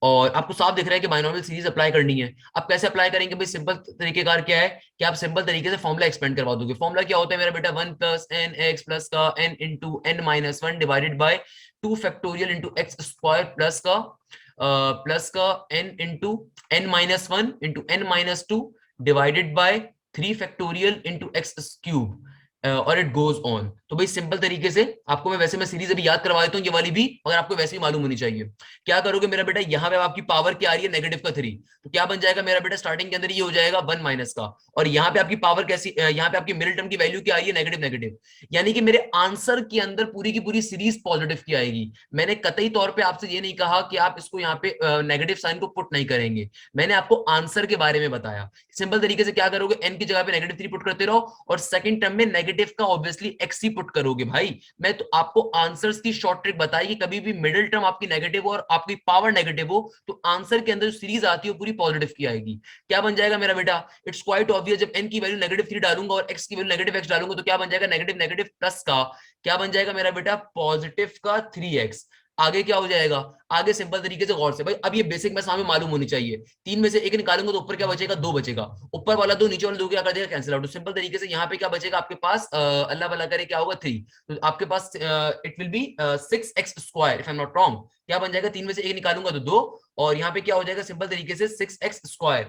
और आपको साफ दिख रहा है कि बाइनोमियल सीरीज अप्लाई करनी है। आप कैसे अप्लाई करेंगे भाई? सिंपल तरीकेकार क्या है कि आप सिंपल तरीके से फॉर्मुला एक्सपेंड करवा दोगे। फॉर्मुला क्या होता है मेरा बेटा? 1 प्लस एन एक्स प्लस का n into n minus one divided by 2 factorial into x square plus का n into n minus one into n minus two divided by 3 factorial into x cube, और इट गोज ऑन। तो भाई सिंपल तरीके से आपको मैं सीरीज अभी याद करवा देता हूँ ये वाली भी, अगर आपको वैसे ही मालूम होनी चाहिए। क्या करोगे मेरा बेटा? यहाँ पे आपकी पावर क्या आ रही है? -3। तो क्या बन जाएगा मेरा बेटा? स्टार्टिंग के अंदर ये हो जाएगा 1 माइनस का, और यहाँ पे आपकी पावर कैसी, यहाँ पे आपकी मिडिल टर्म की वैल्यू क्या आ रही है? Negative negative. यानी कि मेरे आंसर के अंदर पूरी की पूरी सीरीज पॉजिटिव की आएगी। मैंने कतई तौर पर आपसे ये नहीं कहा कि आप इसको यहाँ पे नेगेटिव साइन को पुट नहीं करेंगे, मैंने आपको आंसर के बारे में बताया। सिंपल तरीके से क्या करोगे? एन की जगह पे -3 पुट करते रहो, और सेकंड टर्म में नेगेटिव का ऑब्वियसली एक्स ही पुट करोगे भाई। मैं तो आपको आंसर्स की शॉर्ट ट्रिक बताई कि कभी भी मिडिल टर्म आपकी नेगेटिव हो और आपकी पावर नेगेटिव हो तो आंसर के अंदर जो सीरीज आती है वो पूरी पॉजिटिव की आएगी। क्या बन जाएगा मेरा बेटा? इट्स क्वाइट ऑब्वियस, जब एन की वैल्यू -3 डालूंगा और एक्स की वैल्यू नेगेटिव एक्स डालूंगा तो क्या बन जाएगा? नेगेटिव नेगेटिव प्लस का क्या बन जाएगा मेरा बेटा? पॉजिटिव का 3x। आगे क्या हो जाएगा? आगे सिंपल तरीके से गौर से भाई, अब ये बेसिक मैथ्स हमें मालूम होनी चाहिए। 3 में से 1 निकालूंगा तो ऊपर क्या बचेगा? 2 बचेगा। ऊपर वाला 2 नीचे वाला 2 क्या कर देगा? Cancel out. तो सिंपल तरीके से यहाँ पे क्या बचेगा आपके पास? अल्लाह भला करे क्या होगा? 3। तो आपके पास it will be 6x² if I am not wrong. क्या बन जाएगा? 3 में से 1 निकालूंगा तो 2, और यहाँ पे क्या हो जाएगा? सिंपल तरीके से 6x²।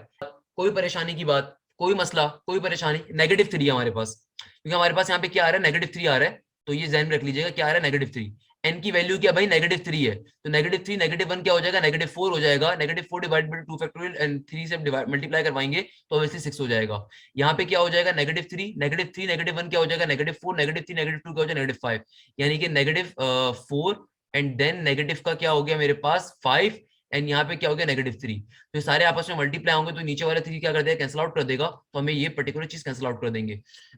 कोई परेशानी की बात, कोई मसला, कोई परेशानी? -3 है हमारे पास, क्योंकि हमारे पास यहाँ पे क्या आ रहा है? -3 आ रहा है। तो ये ध्यान में रख लीजिएगा क्या आ रहा है? -3। एन की वैल्यू क्या भाई? -3 है, तो -3 -1 क्या हो जाएगा? -4 हो जाएगा। -4 डिवाइड बाय 2 फैक्टोरियल एंड 3 से मल्टीप्लाई करवाएंगे तो ऑब्वियसली 6 हो जाएगा। यहाँ पे क्या हो जाएगा? -3 -3 -1 क्या हो जाएगा? -4 -3 -2 क्या हो जाएगा? -5। यानी कि -4 एंड देन नेगेटिव का क्या हो गया मेरे पास? 5, एंड यहाँ पे क्या हो गया? -3। तो सारे आपस में मल्टीप्लाई होंगे तो नीचे वाला 3 क्या कर देगा? कैंसिल आउट कर देगा, तो हमें ये पर्टिकुलर चीज कैंसिल आउट कर देंगे।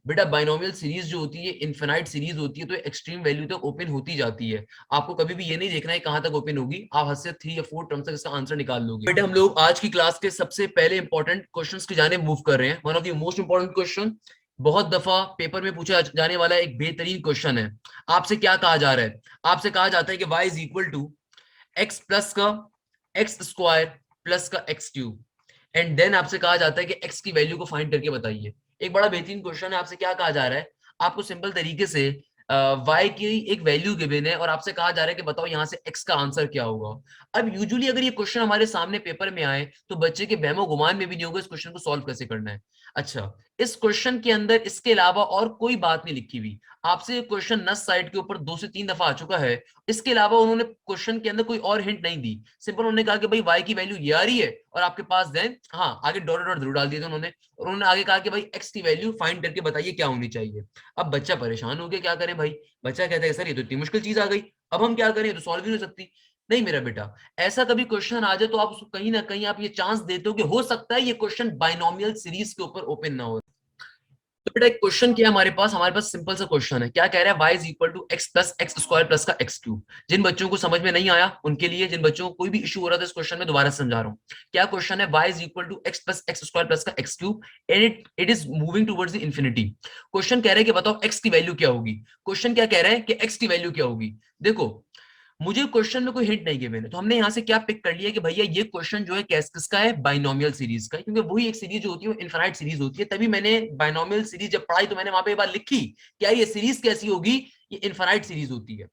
बेटा बाइनोमियल सीरीज जो होती है इनफिनाइट सीरीज होती है, तो एक्सट्रीम वैल्यू तक ओपन होती जाती है। आपको कभी भी ये नहीं देखना है कहां तक ओपन होगी, आप हद से 3 या 4 टर्म्स तक इसका आंसर निकाल लोगे। बेटा हम लोग आज की क्लास के सबसे पहले इंपॉर्टेंट क्वेश्चंस की जाने मूव कर रहे हैं। One of the most important question, बहुत दफा पेपर में पूछा जाने वाला एक बेहतरीन क्वेश्चन है। आपसे क्या कहा जा रहा है? आपसे कहा जाता है कि y is equal to x plus का x² प्लस का x³ एंड देन आपसे कहा जाता है कि x की वैल्यू को फाइंड करके बताइए। एक बड़ा बेहतरीन क्वेश्चन है। आपसे क्या कहा जा रहा है? आपको सिंपल तरीके से y की एक वैल्यू गिवन है और आपसे कहा जा रहा है कि बताओ यहाँ से x का आंसर क्या होगा। अब यूजुअली अगर ये क्वेश्चन हमारे सामने पेपर में आए तो बच्चे के बहमो गुमान में भी नहीं होगा इस क्वेश्चन को सॉल्व कैसे करना है। अच्छा, इस क्वेश्चन के अंदर इसके अलावा और कोई बात नहीं लिखी हुई। आपसे क्वेश्चन नस साइड के ऊपर 2 से 3 दफा आ चुका है। इसके अलावा उन्होंने क्वेश्चन के अंदर कोई और हिंट नहीं दी। सिंपल उन्होंने कहा कि भाई y की वैल्यू ये आ रही है और आपके पास देन हाँ आगे डॉट डॉट जरूर डाल दिया था उन्होंने, और उन्होंने आगे कहा कि भाई x की वैल्यू फाइंड करके बताइए क्या होनी चाहिए। अब बच्चा परेशान हो गया, क्या करें भाई? बच्चा कहता है सर ये तो इतनी मुश्किल चीज आ गई, अब हम क्या करें? तो सॉल्व ही नहीं हो सकती। नहीं मेरा बेटा, ऐसा कभी क्वेश्चन आ जाए तो आप उसको कहीं ना कहीं आप ये चांस देते हो कि हो सकता है ये क्वेश्चन बाइनोमियल सीरीज के ऊपर ओपन ना हो। तो बेटा एक क्वेश्चन क्या है हमारे पास सिंपल सा क्वेश्चन है। क्या कह रहा है? y is equal to x plus x² plus का x³। जिन बच्चों को समझ में नहीं आया उनके लिए, जिन बच्चों को कोई भी इशू हो रहा था इस क्वेश्चन में, दोबारा समझा रहा हूँ। क्या क्वेश्चन है? y is equal to x plus x² plus का x³ and it is moving towards the infinity. Question कह रहा है कि बताओ x की वैल्यू क्या होगी। क्वेश्चन क्या कह रहा है कि x की वैल्यू क्या होगी। देखो मुझे क्वेश्चन में कोई हिंट नहीं गिवन है, तो हमने यहाँ से क्या पिक कर लिया कि भैया ये क्वेश्चन जो है किसका है? बाइनोमियल सीरीज का, क्योंकि वही एक सीरीज जो होती है वो इनफिनाइट सीरीज होती है। तभी मैंने बाइनोमियल सीरीज जब पढ़ाई तो मैंने वहां पे एक बार लिखी क्या ये सीरीज कैसी होगी, ये इनफिनाइट सीरीज होती है।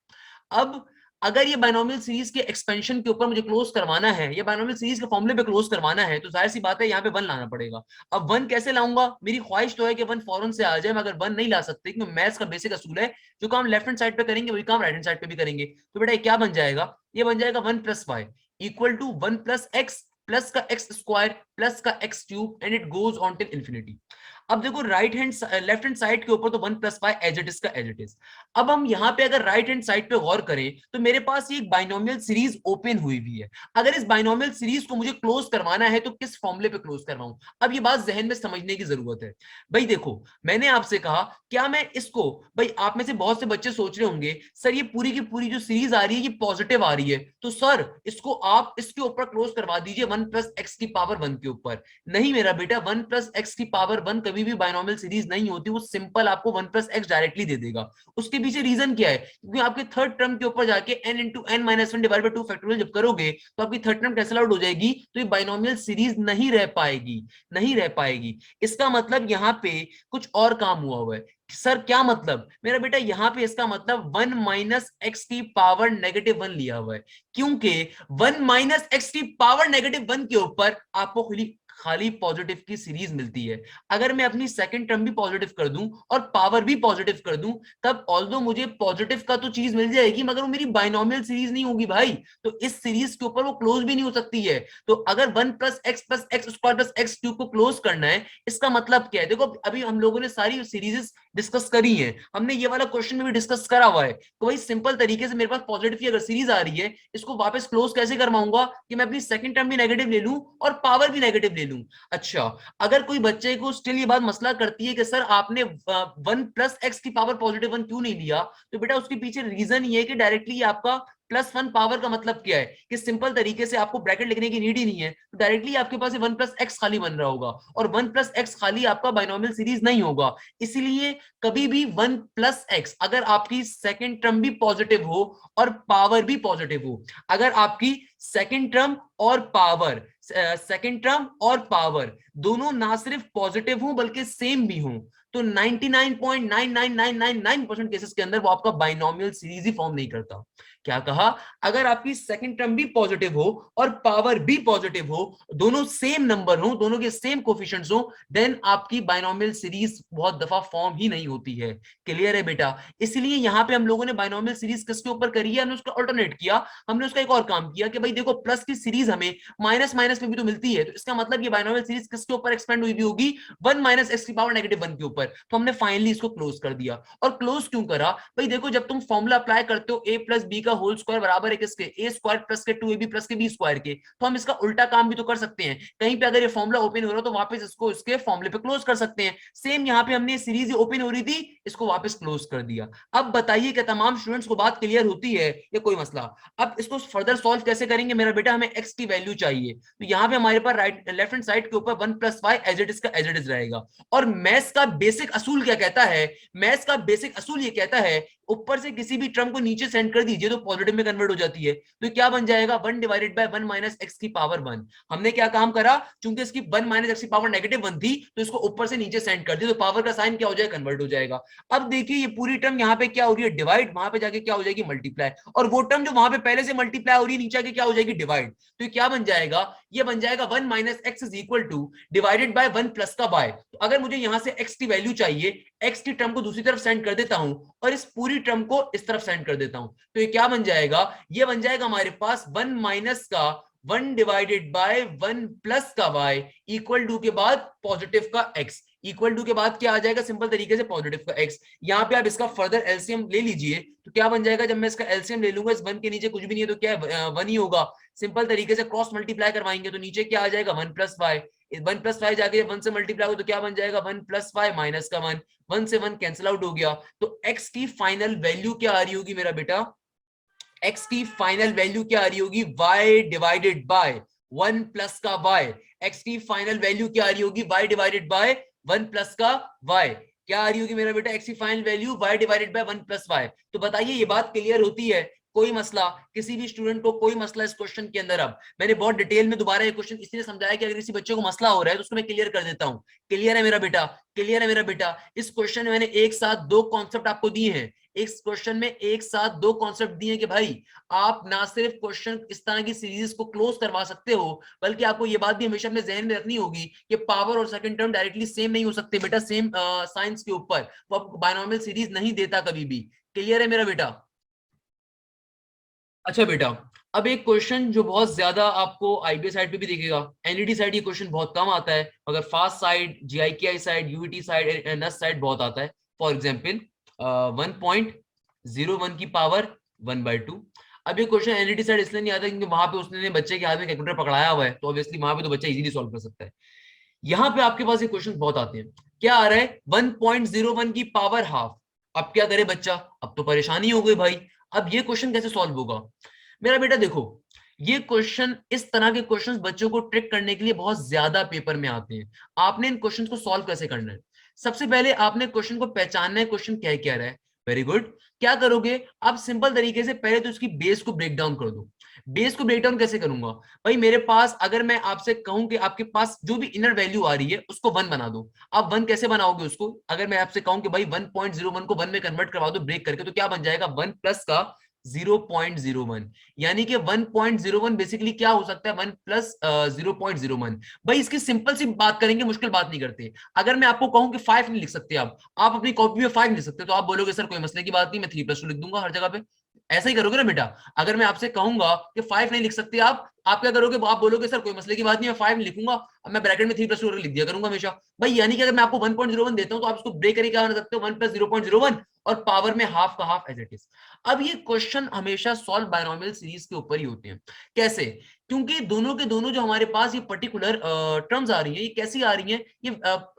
अब अगर ये बायनोमियल सीरीज के एक्सपेंशन के ऊपर मुझे क्लोज करवाना है, या बायनोमियल सीरीज के फॉर्मूले पे क्लोज करवाना है, तो जाहिर सी बात है यहाँ पे वन लाना पड़ेगा। अब वन कैसे लाऊंगा? मेरी ख्वाहिश तो है कि वन फौरन से आ जाए, मगर वन नहीं ला सकते, क्योंकि मैथ्स का बेसिक असूल है, जो काम लेफ्ट हैंड साइड पे करेंगे वही काम राइट हैंड साइड पे भी करेंगे। तो बेटा क्या बन जाएगा? ये बन जाएगा one plus y equal to one plus x plus का एक्स स्क्वायर प्लस का x cube and it goes on till infinity. अब देखो right hand left hand side के ऊपर तो one plus y as it is का एज इट इज। अब हम यहाँ पे अगर राइट हैंड साइड पे गौर करें तो मेरे पास ये एक बाइनोमियल सीरीज ओपन हुई हुई है। अगर इस बाइनोमियल सीरीज को मुझे क्लोज करवाना है तो किस फॉर्मूले पे क्लोज करवाऊं? अब ये बात जहन में समझने की जरूरत है। भाई देखो, मैंने आपसे कहा क्या मैं इसको, भाई आप में से बहुत से बच्चे सोच रहे होंगे सर ये पूरी की पूरी जो सीरीज आ रही है ये पॉजिटिव आ रही है, तो सर इसको आप इसके ऊपर क्लोज करवा दीजिए वन प्लस एक्स की पावर वन के ऊपर। नहीं मेरा बेटा, वन प्लस एक्स की पावर वन कभी भी बाइनोमियल सीरीज नहीं होती, वो सिंपल आपको वन प्लस एक्स डायरेक्टली दे देगा। उसके पीछे रीजन क्या है? क्योंकि आपके थर्ड टर्म के ऊपर जाके n into n minus one divide by two factorial जब करोगे तो आपकी थर्ड टर्म कैंसिल आउट हो जाएगी, तो ये बाइनोमियल सीरीज नहीं रह पाएगी, नहीं रह पाएगी। इसका मतलब यहाँ पे कुछ और काम हुआ है। सर क्या मतलब? मेरा बेटा यहाँ पे इसका मतलब वन माइनस एक्स की पावर नेगेटिव वन लिया हुआ है, क्योंकि वन माइनस एक्स की पावर नेगेटिव वन के ऊपर आपको खाली पॉजिटिव की सीरीज मिलती है। अगर मैं अपनी सेकंड टर्म भी पॉजिटिव कर दूं और पावर भी पॉजिटिव कर दूं, तब ऑल्दो मुझे पॉजिटिव का तो चीज मिल जाएगी, मगर वो मेरी बाइनोमियल सीरीज नहीं होगी भाई। तो इस सीरीज के ऊपर वो क्लोज भी नहीं हो सकती है। तो अगर one plus x square plus x cube को क्लोज करना है, इसका मतलब क्या है? देखो अभी हम लोगों ने सारी सीरीज डिस्कस करी है, हमने ये वाला क्वेश्चन में भी डिस्कस करा हुआ है। तो भाई सिंपल तरीके से मेरे पास पॉजिटिव की अगर सीरीज आ रही है, इसको वापस क्लोज कैसे करवाऊंगा कि मैं अपनी सेकंड टर्म भी नेगेटिव ले लूं और पावर भी नेगेटिव ले लूं। अच्छा, अगर कोई बच्चे को स्टिल ये बात मसला करती है कि सर आपने वन प्लस एक्स की पावर पॉजिटिव वन क्यों नहीं लिया, तो बेटा उसके पीछे रीजन ये है कि डायरेक्टली आपका प्लस वन पावर का मतलब क्या है कि सिंपल तरीके से आपको ब्रैकेट लिखने की नीड ही नहीं है, तो डायरेक्टली आपके पास वन प्लस एक्स खाली बन रहा होगा, और वन प्लस एक्स खाली आपका बाइनोमियल सीरीज नहीं होगा। इसलिए कभी भी वन प्लस एक्स अगर आपकी सेकेंड टर्म भी पॉजिटिव हो और पावर भी पॉजिटिव हो, अगर आपकी सेकेंड टर्म और पावर दोनों ना सिर्फ पॉजिटिव हो बल्कि सेम भी हो, तो 99.99999% केसेस के अंदर वो आपका बाइनोमियल सीरीज ही फॉर्म नहीं करता। क्या कहा? अगर आपकी सेकंड टर्म भी पॉजिटिव हो और पावर भी पॉजिटिव हो, दोनों सेम नंबर हो, दोनों के सेम कोफिशिएंट्स हो, देन आपकी बाइनोमियल सीरीज बहुत दफा फॉर्म ही नहीं होती है। क्लियर है बेटा? इसलिए यहां पे हम लोगों ने बाइनोमियल सीरीज किसके ऊपर करी है? हमने उसका अल्टरनेट किया, हमने उसका एक और काम किया कि भाई देखो प्लस की सीरीज हमें माइनस माइनस में भी तो मिलती है, तो इसका मतलब ये बाइनोमियल सीरीज किसके ऊपर एक्सपेंड हुई भी होगी? वन माइनस एक्स की पावर नेगेटिव वन के ऊपर। तो हमने फाइनली इसको क्लोज कर दिया। और क्लोज क्यों करा? भाई देखो जब तुम फॉर्मूला अप्लाई करते हो ए प्लस बी का होल स्क्वायर बराबर है किसके? ए स्क्वायर प्लस के टू ए बी प्लस के बी स्क्वायर के, तो हम इसका उल्टा काम भी तो कर सकते हैं। कहीं पे अगर ये फॉर्मूला ओपन हो रहा हो तो वापस इसको इसके फॉर्मूले पे क्लोज कर सकते हैं। सेम यहाँ पे हमने सीरीज ओपन हो रही थी, इसको वापस क्लोज कर दिया। अब बताइए कि तमाम स्टूडेंट्स को बात क्लियर होती है या कोई मसला? अब इसको फर्दर सॉल्व कैसे करेंगे मेरा बेटा? हमें एक्स की वैल्यू चाहिए, तो यहाँ पे हमारे पास राइट लेफ्ट हैंड साइड के ऊपर one plus y as it is का एज इट इज रहेगा। और मैथ्स का बेसिक असूल क्या कहता है? मैथ्स का बेसिक असूल ये कहता है ऊपर से किसी भी टर्म को नीचे सेंड कर दीजिए तो पॉजिटिव में कन्वर्ट हो जाती है। तो क्या बन जाएगा? One divided by one minus x की पावर वन। हमने क्या काम करा? चूंकि इसकी वन माइनस एक्स की पावर नेगेटिव वन थी, तो इसको ऊपर से नीचे सेंड कर दिया, तो पावर का साइन क्या हो जाएगा? कन्वर्ट हो जाएगा। अब देखिए ये पूरी टर्म यहाँ पे क्या हो रही है? डिवाइड। वहां पे जाके क्या हो जाएगी? मल्टीप्लाई। और वो टर्म जो वहां पे पहले से मल्टीप्लाई हो रही है नीचे आके क्या हो जाएगी? डिवाइड। तो ये क्या बन जाएगा? ये बन जाएगा one minus x is equal to divided by one plus का वाई। तो अगर मुझे यहां से एक्स की वैल्यू चाहिए, एक्स की टर्म को दूसरी तरफ सेंड कर देता हूं और इस पूरी टर्म को इस तरफ सेंड कर देता हूं, तो ये क्या बन जाएगा? ये बन जाएगा हमारे पास वन माइनस का one divided by one plus का वाई इक्वल टू के बाद पॉजिटिव का एक्स, इक्वल टू के बाद क्या आ जाएगा? सिंपल तरीके से पॉजिटिव का एक्स। यहां पे आप इसका फर्दर एलसीएम ले लीजिए, तो क्या बन जाएगा? जब मैं इसका एलसीएम ले लूंगा, इस वन के नीचे कुछ भी नहीं है तो क्या है? वन ही होगा। सिंपल तरीके से क्रॉस मल्टीप्लाई करवाएंगे तो नीचे क्या आ जाएगा? One plus y. One plus y जाके वन से मल्टीप्लाई हो तो क्या बन जाएगा? वन प्लस वाई माइनस का वन। वन से वन कैंसिल आउट हो गया, तो एक्स की फाइनल वैल्यू क्या आ रही होगी मेरा बेटा? एक्स की फाइनल वैल्यू क्या आ रही होगी? y divided by one plus का y। एक्स की फाइनल वैल्यू क्या आ रही होगी? y divided by one plus का y। क्या आ रही होगी मेरा बेटा? एक्स की final value y divided by one plus y। तो बताइए ये बात क्लियर होती है? कोई मसला, किसी भी स्टूडेंट को कोई मसला इस क्वेश्चन के अंदर? अब मैंने बहुत डिटेल में दोबारा ये क्वेश्चन इसलिए समझाया कि अगर किसी बच्चे को मसला हो रहा है तो उसको मैं क्लियर कर देता हूँ। क्लियर है मेरा बेटा? क्लियर है मेरा बेटा? इस क्वेश्चन में मैंने एक साथ दो कॉन्सेप्ट आपको दिए हैं, इस क्वेश्चन में एक साथ दो कॉन्सेप्ट दिए हैं कि भाई आप ना सिर्फ क्वेश्चन इस तरह की सीरीज को क्लोज करवा सकते हो, बल्कि आपको ये बात भी हमेशा अपने जहन में रखनी होगी कि पावर और सेकंड टर्म डायरेक्टली सेम नहीं हो सकते बेटा, सेम साइंस के ऊपर वो आपको बायनॉमियल सीरीज नहीं देता कभी भी। क्लियर है मेरा बेटा? अच्छा बेटा, अब एक क्वेश्चन जो बहुत ज्यादा आपको आईबीएस साइड पे भी दिखेगा, एनईटी साइड ये क्वेश्चन बहुत कम आता है, मगर FAST side, GIKI side, UET side, NS side बहुत आता है। फॉर एग्जांपल 1.01 की पावर 1/2। अब ये क्वेश्चन एनईटी साइड इसलिए नहीं आता क्योंकि वहां पे उसने बच्चे के हाथ में कैलकुलेटर पकड़ाया हुआ है, तो ऑब्वियसली वहां पे तो बच्चा इजीली सॉल्व कर सकता है। यहाँ पे आपके पास ये क्वेश्चन बहुत आते हैं। क्या आ रहा है? 1.01 की पावर हाफ। अब क्या करे बच्चा? अब तो परेशानी हो गई भाई, अब ये क्वेश्चन कैसे सॉल्व होगा? मेरा बेटा देखो, ये क्वेश्चन, इस तरह के क्वेश्चंस बच्चों को ट्रिक करने के लिए बहुत ज्यादा पेपर में आते हैं। आपने इन क्वेश्चंस को सॉल्व कैसे करना है? सबसे पहले आपने क्वेश्चन को पहचानना है, क्वेश्चन क्या क्या रहा है। Very good. क्या करोगे आप? सिंपल तरीके से पहले तो उसकी बेस को ब्रेक डाउन कर दो। बेस को ब्रेक डाउन कैसे करूंगा भाई? मेरे पास, अगर मैं आपसे कहूं कि आपके पास जो भी इनर वैल्यू आ रही है उसको 1 बना दो, आप 1 कैसे बनाओगे उसको? अगर मैं आपसे कहूं कि भाई 1.01 को 1 में कन्वर्ट करवा दो ब्रेक करके, तो क्या बन जाएगा? 1 प्लस का 0.01, यानी कि 1.01 बेसिकली क्या हो सकता है? 1 प्लस 0.01। भाई इसकी सिंपल सी बात करेंगे, मुश्किल बात नहीं करते। अगर मैं आपको कहूं कि 5 नहीं लिख सकते आप अपनी कॉपी में 5 लिख सकते, तो आप बोलोगे सर कोई मसले की बात नहीं, मैं 3+2 लिख दूंगा हर जगह पे। ऐसा ही करोगे ना बेटा? अगर मैं आपसे कहूंगा कि 5 नहीं लिख सकते आप क्या करोगे? आप बोलोगे सर कोई मसले की बात नहीं, मैं 5 लिखूंगा, अब मैं ब्रैकेट में 3+2 लिख दिया करूंगा हमेशा। भाई यानी कि अगर मैं आपको 1.01 देता हूं तो आप इसको ब्रेक करके क्या बना सकते हो? 1 प्लस 0.01 और पावर में हाफ का हाफ एज इट इज। अब ये क्वेश्चन हमेशा सॉल्व बायनॉमियल सीरीज के ऊपर ही होते हैं। कैसे? क्योंकि दोनों के दोनों जो हमारे पास ये पर्टिकुलर टर्म्स आ रही हैं, ये कैसी आ रही हैं? ये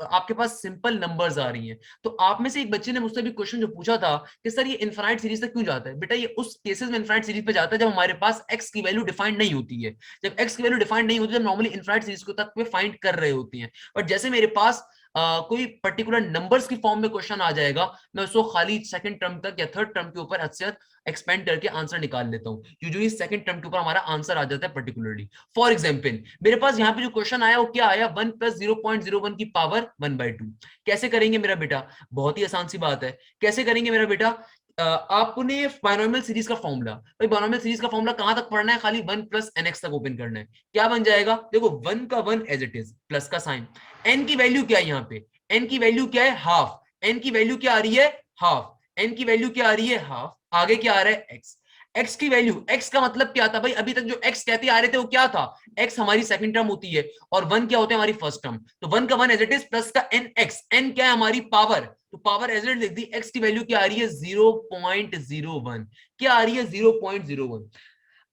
आपके पास सिंपल नंबर्स आ रही हैं। तो आप में से एक बच्चे ने मुझसे भी क्वेश्चन जो पूछा था कि सर ये इनफाइनाइट सीरीज तक क्यों जाता है? बेटा ये उस केसेस में इनफाइनाइट सीरीज पे जाता है जब हमारे पास एक्स की वैल्यू डिफाइंड नहीं होती है। जब एक्स की वैल्यू डिफाइंड नहीं होती, जब नॉर्मली इनफाइनाइट सीरीज को तक फाइंड कर रहे होती हैं। बट जैसे मेरे पास कोई पर्टिकुलर नंबर्स की फॉर्म में क्वेश्चन आ जाएगा, मैं उसको खाली सेकंड टर्म तक या थर्ड टर्म के ऊपर हद एक्सपेंड करके आंसर निकाल लेता हूं। यूजुअली सेकंड टर्म के ऊपर हमारा आंसर आ जाता है पर्टिकुलरली। फॉर एग्जांपल मेरे पास यहाँ पे जो क्वेश्चन आया वो क्या आया? 1 प्लस 0.01 की पावर 1/2। कैसे करेंगे मेरा बेटा? बहुत ही आसान सी बात है। कैसे करेंगे मेरा बेटा? आपने बायनॉमियल सीरीज का फॉर्मूला, भाई बायनॉमियल सीरीज का फॉर्मूला कहां तक पढ़ना है? खाली 1 प्लस nx तक ओपन करना है। क्या बन जाएगा? देखो 1 का 1 एज इट इज, प्लस का साइन। n की वैल्यू क्या है यहाँ पे? n की वैल्यू क्या है? हाफ। n की वैल्यू क्या आ रही है? हाफ। n की वैल्यू क्या आ रही है? हाफ। आगे क्या आ रहा है? x। x की वैल्यू, x का मतलब क्या था भाई? अभी तक जो x कहते आ रहे थे वो क्या था? x हमारी सेकंड टर्म होती है और 1 क्या होता है? हमारी फर्स्ट टर्म। तो 1 का 1 एज इट इज, प्लस का nx, n क्या है? हमारी पावर। तो पावर एज इट लिख दी। x की वैल्यू क्या आ रही है? 0.01। क्या आ रही है? 0.01।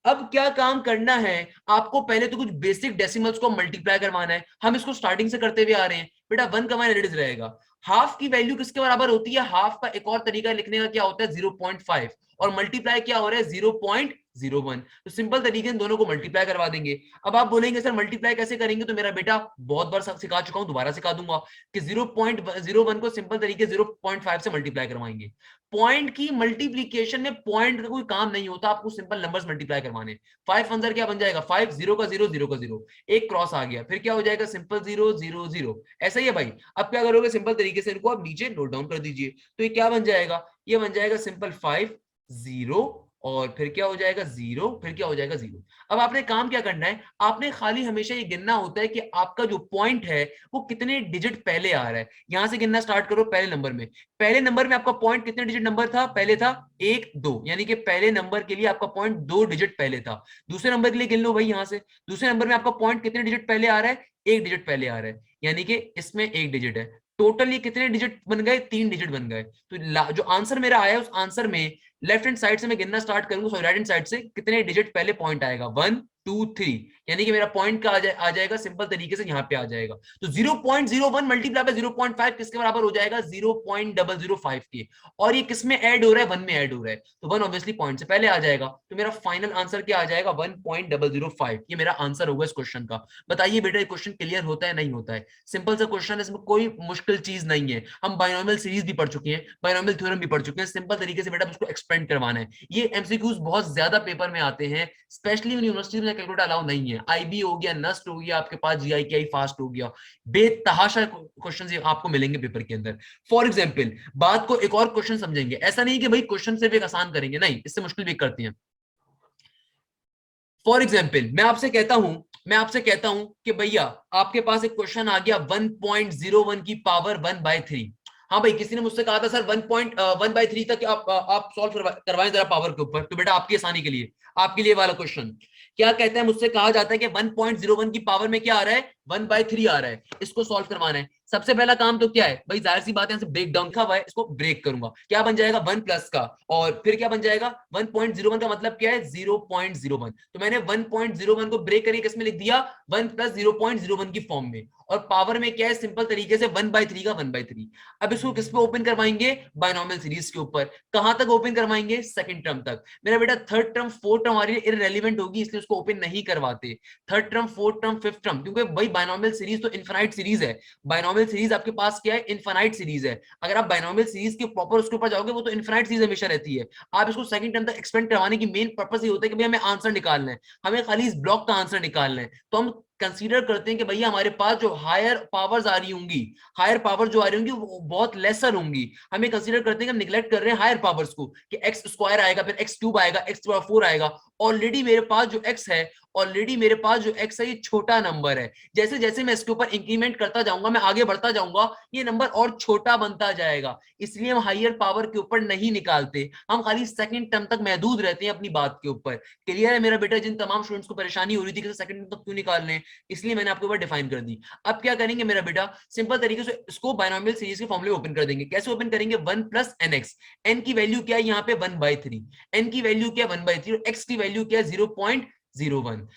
अब क्या काम करना है आपको? पहले तो कुछ बेसिक डेसिमल्स को मल्टीप्लाई करवाना है। हम इसको स्टार्टिंग से करते हुए आ रहे हैं बेटा। 1 का 1 एडिड रहेगा। हाफ की वैल्यू किसके बराबर होती है? हाफ का एक और तरीका लिखने का क्या होता है? 0.5। और मल्टीप्लाई क्या हो रहा है? 0.01। तो सिंपल तरीके से दोनों को मल्टीप्लाई करवा देंगे। अब आप बोलेंगे सर मल्टीप्लाई कैसे करेंगे? तो मेरा बेटा बहुत बार सिखा चुका हूं, दोबारा सिखा दूंगा कि 0.01 को सिंपल तरीके 0.5 से मल्टीप्लाई करवाएंगे। पॉइंट की मल्टीप्लीकेशन में पॉइंट का कोई काम नहीं होता, आपको सिंपल नंबर्स मल्टीप्लाई करवाने। 5 अंदर क्या बन जाएगा? 5, 0 का 0, 0 का 0, एक क्रॉस आ गया, फिर क्या हो जाएगा? सिंपल 0, 0, 0। ऐसा ही है भाई। अब क्या करोगे? सिंपल तरीके से इनको आप नीचे नोट डाउन कर दीजिए। तो ये क्या बन जाएगा? ये बन जाएगा सिंपल 5, 0 और फिर क्या हो जाएगा? 0, फिर क्या हो जाएगा? 0। अब आपने काम क्या करना है? आपने खाली हमेशा ये गिनना होता है कि आपका जो पॉइंट है वो कितने डिजिट पहले आ रहा है। यहां से गिनना स्टार्ट करो पहले नंबर में। पहले नंबर में आपका पॉइंट कितने डिजिट नंबर था? पहले था 1, 2, यानी कि पहले नंबर के लिए आपका पॉइंट 2 डिजिट पहले था। दूसरे नंबर के लिए गिन लो भाई यहां से। दूसरे नंबर में आपका पॉइंट कितने डिजिट पहले आ रहा है? 1 डिजिट पहले आ रहा है, यानी कि इसमें 1 डिजिट है। टोटल ये कितने डिजिट बन गए? 3 डिजिट बन गए। तो जो आंसर मेरा आया उस आंसर में लेफ्ट हैंड साइड से मैं गिनना स्टार्ट करूंगा, सॉरी राइट हैंड साइड से, कितने डिजिट पहले पॉइंट आएगा? 1, 2, 3, यानी कि मेरा पॉइंट का आ जाएगा सिंपल तरीके से यहाँ पे आ जाएगा। तो 0.01 मल्टीप्लाई बाय 0.5 किसके बराबर हो जाएगा? 0.005 के। और ये किस में ऐड हो रहा है? 1 में ऐड हो रहा है, तो 1 ऑब्वियसली पॉइंट से पहले आ जाएगा। तो मेरा फाइनल आंसर क्या आ जाएगा? 1.005। ये मेरा आंसर होगा इस क्वेश्चन का। बताइए बेटा ये क्वेश्चन क्लियर होता है नहीं होता है? सिंपल सा क्वेश्चन है, इसमें कोई मुश्किल चीज नहीं है। हम बायनॉमियल सीरीज भी पढ़ चुके हैं, बायनॉमियल थ्योरम भी पढ़ चुके हैं। सिंपल तरीके से बेटा उसको एक्सपेंड एक्सपेंड करवाना है। ये एमसीक्यूज बहुत ज्यादा पेपर में आते हैं, स्पेशली यूनिवर्सिटी में कैलकुलेटर अलाउ नहीं है। आईबी हो गया, नस्ट हो गया, आपके पास जीआईकेआई फास्ट हो गया, बेतहाशा क्वेश्चन आपको मिलेंगे पेपर के अंदर। फॉर एग्जाम्पल, बात को एक और क्वेश्चन समझेंगे, ऐसा नहीं कि भाई क्वेश्चन सिर्फ एक आसान करेंगे, नहीं, इससे मुश्किल भी करते हैं। फॉर एग्जाम्पल, मैं आपसे कहता हूं कि भैया आपके पास एक क्वेश्चन आ गया 1.01 की पावर 1/3। हाँ भाई, किसी ने मुझसे कहा था सर 1.1/3 तक आप सॉल्व करवाएं जरा पावर के ऊपर, तो बेटा आपकी आसानी के लिए, आपके लिए वाला क्वेश्चन क्या कहता है, मुझसे कहा जाता है कि 1.01 की पावर में क्या आ रहा है, 1/3 आ रहा है, इसको सॉल्व करवाना है। सबसे पहला काम तो क्या है भाई, जाहिर सी बात है, ब्रेक डाउन लिखा हुआ है, इसको ब्रेक करूंगा, क्या बन जाएगा 1 प्लस का, और फिर क्या बन जाएगा 1.01 का मतलब क्या है 0.01। तो मैंने 1.01 को ब्रेक करके किसमें लिख दिया, 1 प्लस 0.01 की फॉर्म में, और पावर में क्या है, सिंपल तरीके से 1/3 का 1/3। अब इसको किस पे ओपन करवाएंगे, बायनॉमियल सीरीज के ऊपर। कहां तक ओपन करवाएंगे, सेकंड टर्म तक। मेरा बेटा थर्ड टर्म फोर्थ टर्म हमारी इररिलेवेंट होगी, इसलिए उसको ओपन नहीं करवाते। Third term, fourth term, fifth term, क्योंकि भाई बायनॉमियल सीरीज तो इनफाइनाइट सीरीज है। बायनॉमियल सीरीज आपके पास क्या है, इनफाइनाइट सीरीज है। अगर आप बायनॉमियल सीरीज के प्रॉपर उसके ऊपर जाओगे, वो तो इनफाइनाइट सीरीज हमेशा रहती है। आप इसको सेकंड टर्म तक एक्सपेंड करवाने की मेन पर्पस ये होता है कि भाई हमें आंसर निकालना है, हमें खाली इस ब्लॉक का आंसर निकालना है। तो हम कंसीडर करते हैं कि भैया हमारे पास जो हायर पावर्स आ रही होंगी, हायर पावर जो आ रही होंगी वो बहुत लेसर होंगी। हमें कंसीडर करते हैं कि हम निगलेक्ट कर रहे हैं हायर पावर्स को, कि एक्स स्क्वायर आएगा, फिर एक्स क्यूब आएगा, एक्स पावर 4 आएगा। ऑलरेडी मेरे पास जो एक्स है, ऑलरेडी मेरे पास जो एक्स है, ये छोटा नंबर है। जैसे जैसे मैं इसके ऊपर इंक्रीमेंट करता जाऊंगा, मैं आगे बढ़ता जाऊंगा, ये नंबर और छोटा बनता जाएगा। इसलिए हम हायर पावर के ऊपर नहीं निकालते, हम खाली सेकंड टर्म तक महदूद रहते हैं अपनी बात के ऊपर। क्लियर है मेरा बेटा? जिन तमाम स्टूडेंट्स को परेशानी हो रही थी कि सेकंड टर्म तक क्यों निकाल लें, इसलिए मैंने आपके ऊपर डिफाइन कर दी। अब क्या करेंगे मेरा बेटा, सिंपल तरीके से इसको बायनॉमियल सीरीज के फॉर्मूले ओपन कर देंगे। कैसे ओपन करेंगे, 1 प्लस एन एक्स। एन की वैल्यू क्या है यहाँ पे 1/3, एन की वैल्यू क्या है 1/3, और एक्स की वैल्यू क्या है 0.01।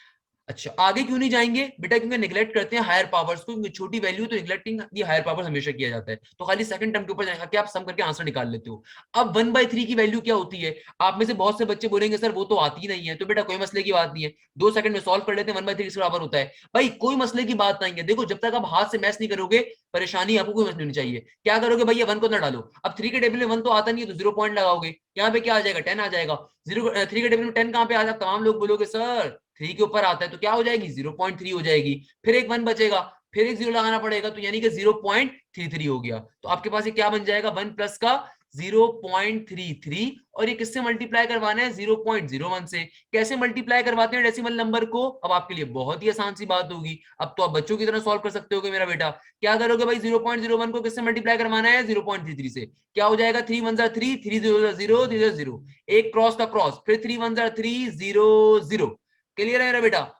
अच्छा, आगे क्यों नहीं जाएंगे बेटा, क्योंकि निगलेक्ट करते हैं हायर पावर्स को, क्योंकि छोटी वैल्यू तो निगलेक्टिंग दी हायर पावर्स हमेशा किया जाता है। तो खाली सेकंड टर्म के ऊपर जाके आप सम करके आंसर निकाल लेते हो। अब 1/3 की वैल्यू क्या होती है, आप में से बहुत से बच्चे बोलेंगे सर वो तो आती ही नहीं है। तो बेटा कोई मसले की बात नहीं है, 2 सेकंड में सॉल्व कर लेते हैं, 1/3 के बराबर होता है। भाई कोई मसले की बात नहीं है। देखो, जब तक आप हाथ से मैच नहीं करोगे, परेशानी आपको कोई मसले नहीं चाहिए। क्या करोगे भैया, 1 को ना डालो। अब 3 के टेबल में 1 तो आता नहीं है, तो 0 पॉइंट लगाओगे, यहाँ पे क्या आ जाएगा 10 आ जाएगा। 3 के टेबल में 10 कहां पे आ जाएगा, तमाम लोग बोलोगे सर 3 के ऊपर आता है, तो क्या हो जाएगी 0.3 हो जाएगी। फिर एक 1 बचेगा, फिर एक 0 लगाना पड़ेगा, तो यानी कि 0.33 हो गया। तो आपके पास ये क्या बन जाएगा, 1 प्लस का 0.33, और ये किससे मल्टीप्लाई करवाना है, 0.01 से। कैसे मल्टीप्लाई करवाते हैं डेसिमल नंबर को, अब आपके लिए बहुत ही आसान सी बात होगी। अब तो आप बच्चों की तरह सॉल्व कर सकते हो मेरा बेटा। क्या करोगे भाई, 0.01 को किससे मल्टीप्लाई करवाना है, 0.33 से। क्या हो जाएगा, 3 1 3, 3 0 0, 0 0, एक क्रॉस का क्रॉस, फिर 3 1 3, 0 0। क्लियर है मेरा बेटा?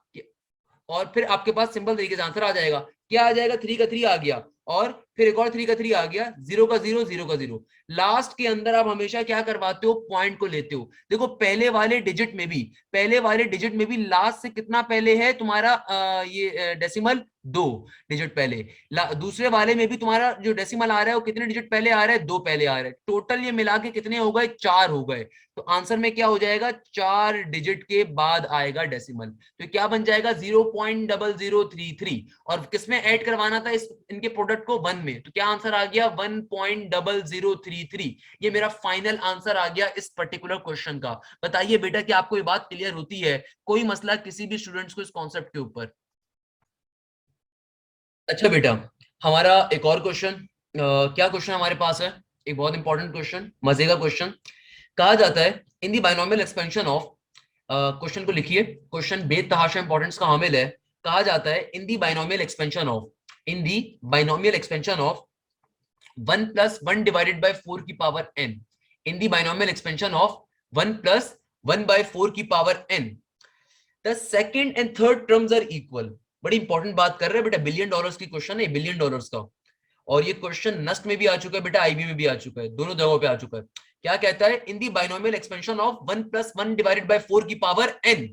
और फिर आपके पास सिंपल तरीके से आंसर आ जाएगा। क्या आ जाएगा, 3 का 3 आ गया, और फिर एक और 3 का 3 आ गया, 0 का 0, 0 का 0। लास्ट के अंदर आप हमेशा क्या करवाते हो, पॉइंट को लेते हो। देखो पहले वाले डिजिट में भी, लास्ट से कितना पहले है तुम्हारा ये डेसिमल, 2 डिजिट पहले। दूसरे वाले में भी तुम्हारा जो डेसिमल आ रहा है वो कितने डिजिट पहले आ रहा है, 2 पहले आ रहा है। टोटल ये मिला के कितने हो गए, 4 हो गए। तो आंसर में क्या हो जाएगा, 4 डिजिट के बाद आएगा डेसिमल। तो क्या बन जाएगा, 0.0033। और किसमें ऐड करवाना था इनके प्रोडक्ट को, 1 में। तो क्या आंसर आ गया, 1.0033। ये मेरा फाइनल आंसर आ गया इस पर्टिकुलर क्वेश्चन का। बताइए बेटा कि आपको ये बात क्लियर होती है, कोई मसला किसी भी स्टूडेंट्स को इस कॉन्सेप्ट के ऊपर? अच्छा बेटा, हमारा एक और क्वेश्चन, क्या क्वेश्चन हमारे पास है, एक बहुत इंपॉर्टेंट क्वेश्चन, मजे का क्वेश्चन। कहा जाता है in the binomial expansion of, question को लिखिए, क्वेश्चन बेतहाशा इंपॉर्टेंस का हामिल है। कहा जाता है in the binomial expansion of, in the binomial expansion of 1 plus 1 divided by 4 की power n, in the binomial expansion of 1 plus 1 by 4 की power n, the second and third terms are equal. बड़ी इंपॉर्टेंट बात कर रहे हैं बेटा, बिलियन डॉलर्स की क्वेश्चन है, बिलियन डॉलर्स का। और ये क्वेश्चन नस्ट में भी आ चुका है बेटा, आईबी में भी आ चुका है, दोनों जगहों पे आ चुका है। क्या कहता है, in the binomial expansion of 1 plus 1 divided by 4 की power n,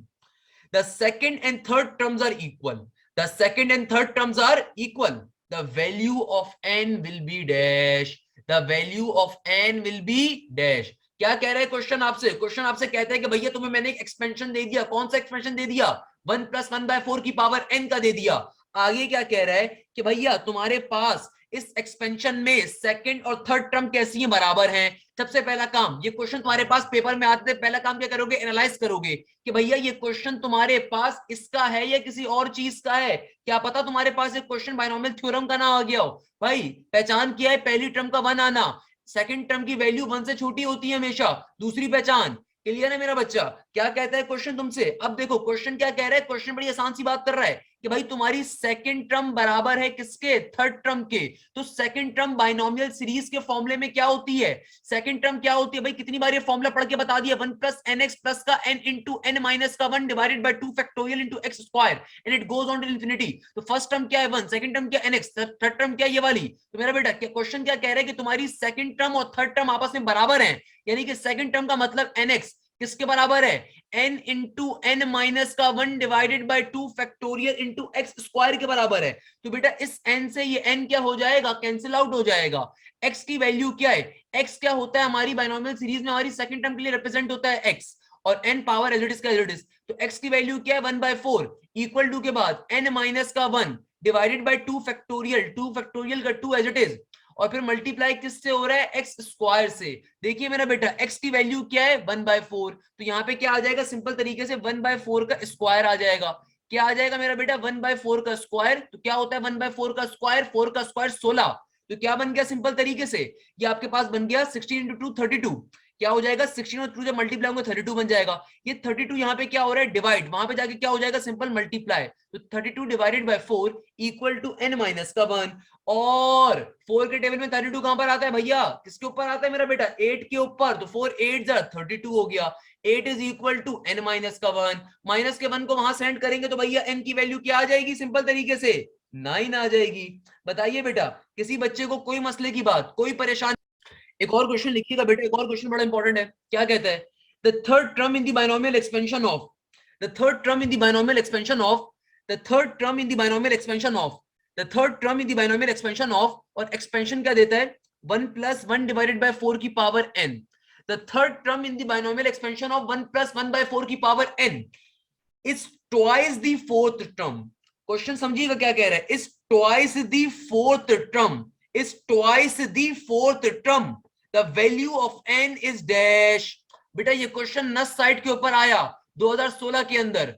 the second and third terms are equal, the second and third terms are equal, the value of n will be dash, the value of n will be dash. क्या कह रहा है क्वेश्चन आपसे, क्वेश्चन आपसे कहता है कि भैया तुम्हें मैंने एक एक्सपेंशन दे दिया, कौन सा एक्सपेंशन दे दिया, 1 प्लस 1 बाय 4 की पावर n का दे दिया। आगे क्या कह रहा है कि भैया तुम्हारे पास इस एक्सपेंशन में सेकंड और थर्ड टर्म कैसी है, बराबर हैं। सबसे पहला काम, ये क्वेश्चन तुम्हारे पास पेपर में आते थे, पहला काम क्या करोगे, एनालाइज करोगे कि भैया ये क्वेश्चन तुम्हारे पास इसका है या किसी और चीज का है। क्या पता तुम्हारे पास एक क्वेश्चन बाइनोमियल थ्योरम का ना आ गया हो। भाई पहचान किया है, पहली टर्म का 1 आना, सेकंड टर्म की वैल्यू 1 से छोटी होती है हमेशा। दूसरी पहचान, क्लियर है मेरा बच्चा। क्या कहता है क्वेश्चन तुमसे, अब देखो क्वेश्चन क्या कह रहा है, क्वेश्चन बड़ी आसान सी बात कर रहा है कि भाई तुम्हारी सेकंड टर्म बराबर है किसके, थर्ड टर्म के। तो सेकंड टर्म बाइनोमियल सीरीज के फॉर्मूले में क्या होती है, सेकंड टर्म क्या होती है भाई, कितनी बार ये फॉर्मूला पढ़ के बता दिया, 1 प्लस एन एक्स प्लस का एन इंटू एन माइनस का 1 divided by 2 factorial into x square and it goes on to infinity. तो फर्स्ट टर्म क्या है 1, सेकंड टर्म क्या एन एक्स, थर्ड टर्म क्या ये वाली। तो मेरा बेटा क्वेश्चन क्या कह रहा है कि तुम्हारी सेकंड टर्म और थर्ड टर्म आपस में बराबर है, यानी कि सेकंड टर्म का मतलब एन एक्स किसके बराबर है, n इंटू एन माइनस का 1 divided by 2 factorial into x square के बराबर है। तो बेटा इस n से ये n क्या हो जाएगा, कैंसिल आउट हो जाएगा। x की वैल्यू क्या है, x क्या होता है हमारी बाइनोमियल सीरीज में, हमारी सेकंड टर्म के लिए रिप्रेजेंट होता है x, और n power as it is का एज इट इज। तो x की वैल्यू क्या है 1/4 इक्वल टू के बाद n माइनस का 1 डिवाइडेड बाय 2 फैक्टोरियल, 2 फैक्टोरियल का 2 एज इट इज, और फिर मल्टीप्लाई किससे हो रहा है, एक्स स्क्वायर से। देखिए मेरा बेटा x की वैल्यू क्या है 1/4, तो यहाँ पे क्या आ जाएगा, सिंपल तरीके से 1/4 का स्क्वायर आ जाएगा। क्या आ जाएगा मेरा बेटा 1/4 का स्क्वायर, तो क्या होता है 1/4 का स्क्वायर, 4 का स्क्वायर 16, तो क्या बन गया सिंपल तरीके से, ये आपके पास बन गया 16 इंटू 2 32। क्या हो जाएगा 16 और 2 जब मल्टीप्लाई होंगे 32 बन जाएगा। ये 32 यहाँ पे क्या हो रहा है डिवाइड, वहां पे जाके क्या हो जाएगा सिंपल मल्टीप्लाई। तो 32 divided by 4 equal to n minus का 1, और 4 के टेबल में 32 कहां पर आता है भैया, किसके ऊपर आता है मेरा बेटा, 8 के ऊपर। तो 4 8 जा 32 हो गया, 8 is equal to n minus का 1, माइनस के 1 को वहां सेंड करेंगे तो भैया n की वैल्यू क्या आ जाएगी, सिंपल तरीके से 9 आ जाएगी। बताइए बेटा, किसी बच्चे को कोई मसले की बात, कोई परेशानी। एक और क्वेश्चन लिखिएगा बेटा, एक और क्वेश्चन बड़ा इंपॉर्टेंट है, क्या कहता है, the third term in the binomial expansion of, the third term in the binomial expansion of, the third term in the binomial expansion of, the third term in the binomial expansion of, और एक्सपेंशन क्या देता है 1 प्लस 1 डिवाइडेड बाय 4 की power n। The third term in the binomial expansion of 1 plus 1 by 4 की power n is twice the fourth term. Question समझिएगा क्या कह रहा है, is twice the fourth term, is twice the fourth term, the value of n is dash। बेटा ये क्वेश्चन नस साइट के ऊपर आया 2016 के अंदर।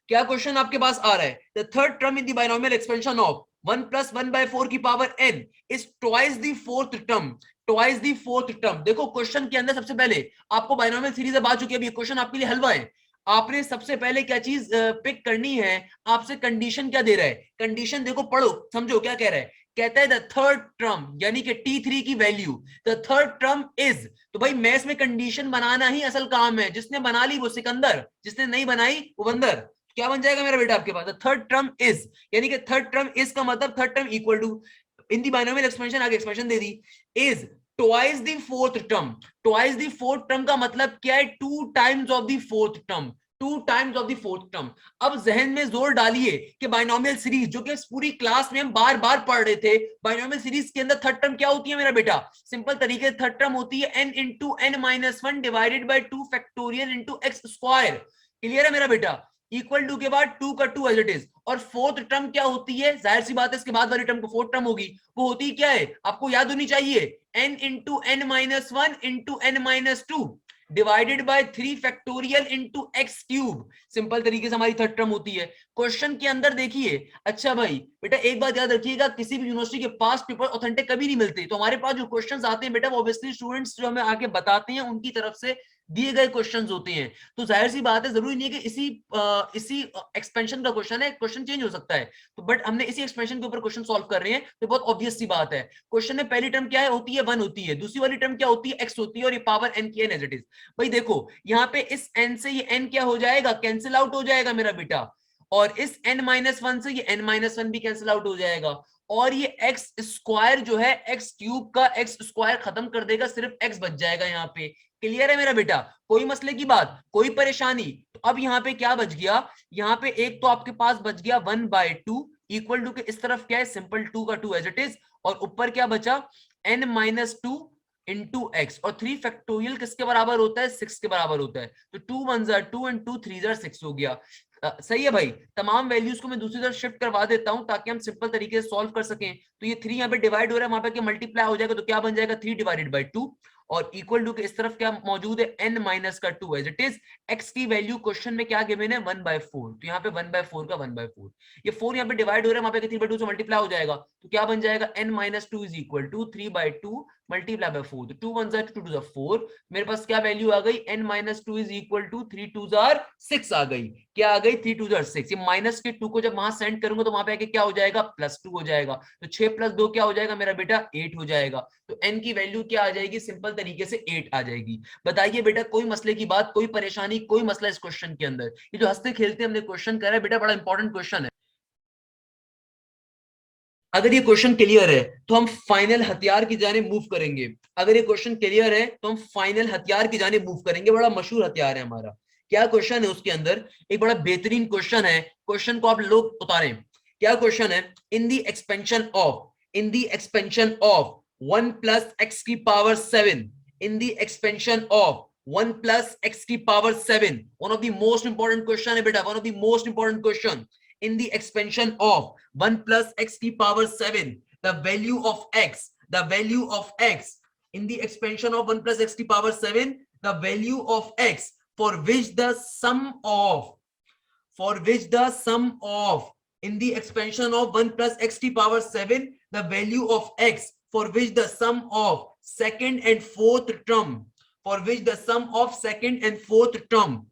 क्या क्वेश्चन आपके पास आ रहा है, the third term in the binomial expansion of 1 plus 1/4 की power n is twice the fourth term, twice the fourth term. देखो क्वेश्चन के अंदर सबसे पहले आपको बाइनोमियल सीरीज अब आ चुकी है, अब ये क्वेश्चन आपके लिए हलवा है। आपने सबसे पहले क्या चीज पिक करनी है, आपसे कंडीशन क्या दे रहा है, कंडीशन देखो पढ़ो समझो क्या कह रहा है, कहता है द थर्ड टर्म यानी कि T3 की value, the third term is, तो भाई मैथ्स में कंडीशन बनाना ही असल काम है, जिसने बना ली वो सिकंदर, जिसने नहीं बनाई वो बंदर। क्या बन जाएगा मेरा बेटा आपके पास, द थर्ड टर्म इज, यानी कि थर्ड टर्म इज का मतलब third term equal to, in the binomial expansion आगे एक्सपेंशन दे दी, is twice the fourth term. Twice the fourth term का मतलब क्या है, 2 times of the fourth term, 2 times of the fourth term. अब जहन में जोर डालिए कि बाइनोमियल सीरीज जो कि पूरी क्लास में हम बार बार पढ़ रहे थे, बाइनोमियल सीरीज के अंदर थर्ड टर्म क्या होती है मेरा बेटा, सिंपल तरीके से थर्ड टर्म होती है n into n minus 1 divided by 2 factorial into x square. Clear है मेरा बेटा, इक्वल टू के बाद 2 का 2 एज इट इज। और फोर्थ टर्म क्या होती है, जाहिर सी बात है इसके बाद वाली टर्म को फोर्थ टर्म होगी, वो होती क्या है आपको याद होनी चाहिए, n into n minus 1 into n minus 2 divided by 3 factorial into x cube. Simple तरीके से हमारी थर्ड टर्म होती है। क्वेश्चन के अंदर देखिए, अच्छा भाई बेटा एक बात याद रखिएगा, किसी भी यूनिवर्सिटी के पास पेपर ऑथेंटिक कभी नहीं मिलते, तो हमारे पास जो क्वेश्चंस आते हैं बेटा वो ऑब्वियसली स्टूडेंट्स जो हमें आके बताते हैं उनकी तरफ से दिए गए क्वेश्चंस होते हैं। तो जाहिर सी बात है, जरूरी नहीं है कि इसी एक्सपेंशन का क्वेश्चन है, क्वेश्चन चेंज हो सकता है, तो बट हमने इसी एक्सपेंशन के ऊपर क्वेश्चन सॉल्व कर रहे हैं, तो बहुत ऑब्वियस सी बात है। क्वेश्चन में पहली टर्म क्या है होती है 1 होती है, दूसरी वाली टर्म क्या होती है x होती है, और ये पावर n की n एज इट इज। भाई देखो यहाँ पे इस n से ये n क्या हो जाएगा, कैंसिल आउट हो जाएगा मेरा बेटा, और इस n माइनस 1 से ये n माइनस 1 भी कैंसिल आउट हो जाएगा, और ये एक्स स्क्वायर जो है एक्स क्यूब का एक्स स्क्वायर खत्म कर देगा, सिर्फ एक्स बच जाएगा यहाँ पे। क्लियर है मेरा बेटा, कोई मसले की बात, कोई परेशानी। तो अब यहाँ पे क्या बच गया, यहाँ पे एक तो आपके पास बच गया 1/2 इक्वल टू के इस तरफ क्या है सिंपल 2 का 2 एज इट इज, और ऊपर क्या बचा n माइनस 2 इंटू एक्स, और 3 फैक्टोरियल किसके बराबर होता है 6 के बराबर होता है, तो 2 1 2 एंड 2 3 6 हो गया। सही है भाई, तमाम वैल्यूज को मैं दूसरी तरफ शिफ्ट करवा देता हूं ताकि हम सिंपल तरीके से सॉल्व कर सकें। तो ये 3 यहाँ पे डिवाइड हो रहा है, वहां पे मल्टीप्लाई हो जाएगा, तो क्या बन जाएगा 3 डिवाइडेड बाई 2, और इक्वल टू के इस तरफ क्या मौजूद है n माइनस का 2 एज इट इज। x की वैल्यू क्वेश्चन में क्या गिवन है 1/4, तो यहाँ पे 1/4 का 1/4, ये 4 यहाँ पे डिवाइड हो रहा है, वहां पे 3/2 से मल्टीप्लाई हो जाएगा, तो क्या बन जाएगा n minus 2 is equal to 3/2 multiply by 4, तो 2 1 जार 2 2 4, मेरे पास क्या वैल्यू आ गई n minus 2 is equal to 3 2 जार 6 आ गई। क्या आ गई 3 2 जार 6। ये माइनस के 2 को जब वहां सेंड करूंगा तो वहां पे आके क्या हो जाएगा +2 हो जाएगा, तो 6 + 2 क्या हो जाएगा मेरा बेटा 8 हो जाएगा। तो n की वैल्यू क्या आ जाएगी सिंपल तरीके से 8 आ जाएगी। बताइए बेटा कोई मसले की बात, कोई परेशानी, कोई मसला इस क्वेश्चन के अंदर? ये जो हंसते खेलते हमने क्वेश्चन करा है बेटा, बड़ा इंपॉर्टेंट क्वेश्चन है। अगर ये क्वेश्चन क्लियर है तो हम फाइनल हथियार की जाने मूव करेंगे। अगर ये क्वेश्चन क्लियर है तो हम फाइनल हथियार की जाने मूव करेंगे। बड़ा मशहूर हथियार है हमारा। क्या क्वेश्चन है उसके अंदर? एक बड़ा बेहतरीन क्वेश्चन है, क्वेश्चन को आप लोग उतारें। क्या क्वेश्चन है? In the expansion of 1 plus x की power 7, in the expansion of 1 plus x की power 7, one of the most important question है बेटा, one of the most important question. In the expansion of 1 plus x की power 7, the value of x in the expansion of 1 plus x की power 7, the value of x for which the sum of in the expansion of 1 plus x की power 7, the value of x for which the sum of second and fourth term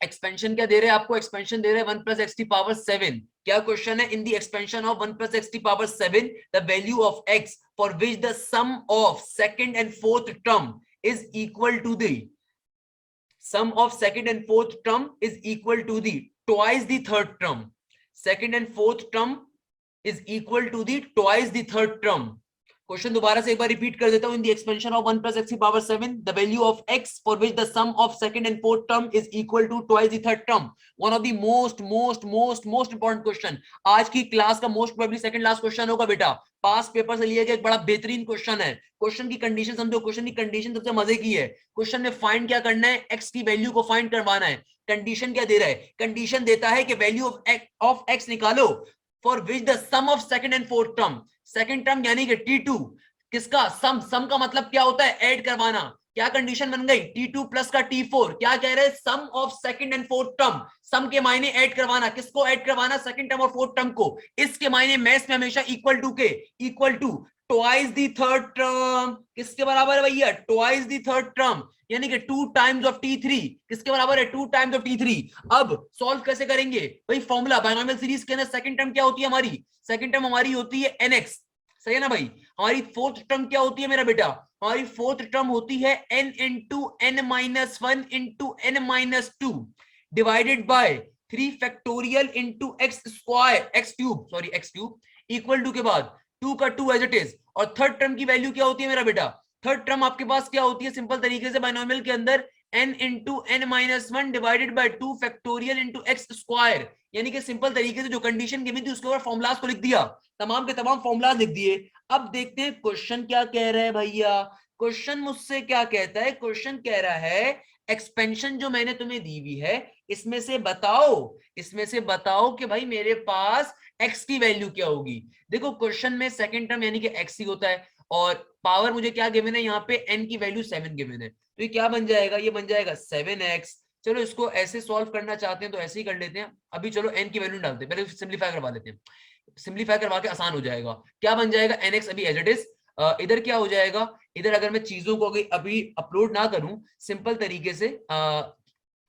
expansion क्या दे रहे हैं आपको? एक्सपेंशन दे रहे हैं 1 प्लस एक्स की पावर 7। क्या क्वेश्चन है? In the expansion of 1 plus x की power 7, the value of x for which the sum of second and fourth term is equal to the sum of second and fourth term is equal to the twice the third term. Second and fourth term is equal to the twice the third term. Question दोबारा से एक बार रिपीट कर देता हूं। In the expansion of 1 plus x की power 7, the value of x for which the sum of second and fourth term is equal to twice the third term. One of the most important question, आज की क्लास का most probably second last question होगा बेटा। पास पेपर से लिया गया एक बड़ा बेहतरीन क्वेश्चन है। क्वेश्चन की कंडीशन समझो, क्वेश्चन की कंडीशन सबसे मजे की है। क्वेश्चन में फाइंड क्या करना है? एक्स की वैल्यू को फाइंड करवाना है। कंडीशन क्या दे रहा है? कंडीशन देता है कि वैल्यू ऑफ एक्स निकालो for which the sum of second and fourth term. Second term यानी कि T2, किसका? सम का मतलब क्या होता है? ऐड करवाना। क्या कंडीशन बन गई? T2 प्लस का T4। क्या कह रहे हैं? Sum of second and fourth term. Sum के मायने ऐड करवाना। किसको ऐड करवाना? सेकंड टर्म और फोर्थ टर्म को। इसके मायने मैथ्स में हमेशा equal to twice the third term. किसके बराबर है भैया? ट्वाइस दी थर्ड टर्म, यानी कि 2 टाइम्स ऑफ T3। किसके बराबर है? 2 टाइम्स ऑफ T3। अब सॉल्व कैसे करेंगे भाई? फॉर्मूला बायनोमियल सीरीज के अंदर सेकंड टर्म क्या होती है हमारी? सेकंड टर्म हमारी होती है nx, सही है ना भाई? हमारी फोर्थ टर्म क्या होती है मेरा बेटा? हमारी फोर्थ टर्म होती है n into n minus 1 into n minus 2 divided by 3 factorial into x square, x cube equal to के बाद 2 का 2 एज इट इज। और थर्ड टर्म की वैल्यू क्या होती है मेरा बेटा? थर्ड टर्म आपके पास क्या होती है सिंपल तरीके से बायनोमियल के अंदर? n into n minus 1 divided by 2 factorial into x square. यानी कि सिंपल तरीके से जो कंडीशन गिवन थी उसके ऊपर फॉर्मुलाज को लिख दिया, तमाम के तमाम फॉर्मुलाज लिख दिए। अब देखते हैं क्वेश्चन क्या कह रहा है भैया। क्वेश्चन मुझसे क्या कहता है? क्वेश्चन कह रहा है एक्सपेंशन जो मैंने तुम्हें दी हुई है इसमें से बताओ कि भाई मेरे पास x की वैल्यू क्या होगी। देखो क्वेश्चन में सेकंड टर्म यानी कि x ही होता है, और पावर मुझे क्या गिवन है यहाँ पे? n की वैल्यू 7 गिवन है, तो ये क्या बन जाएगा? ये बन जाएगा 7x। चलो इसको ऐसे सॉल्व करना चाहते हैं तो ऐसे ही कर लेते हैं। अभी चलो n की वैल्यू डालते हैं, पहले सिंपलीफाई करवा लेते हैं। सिंपलीफाई करवा के आसान हो जाएगा। क्या बन जाएगा? nx अभी एज इट इज। इधर क्या हो जाएगा? इधर अगर मैं चीजों को अभी अपलोड ना करूं सिंपल तरीके से,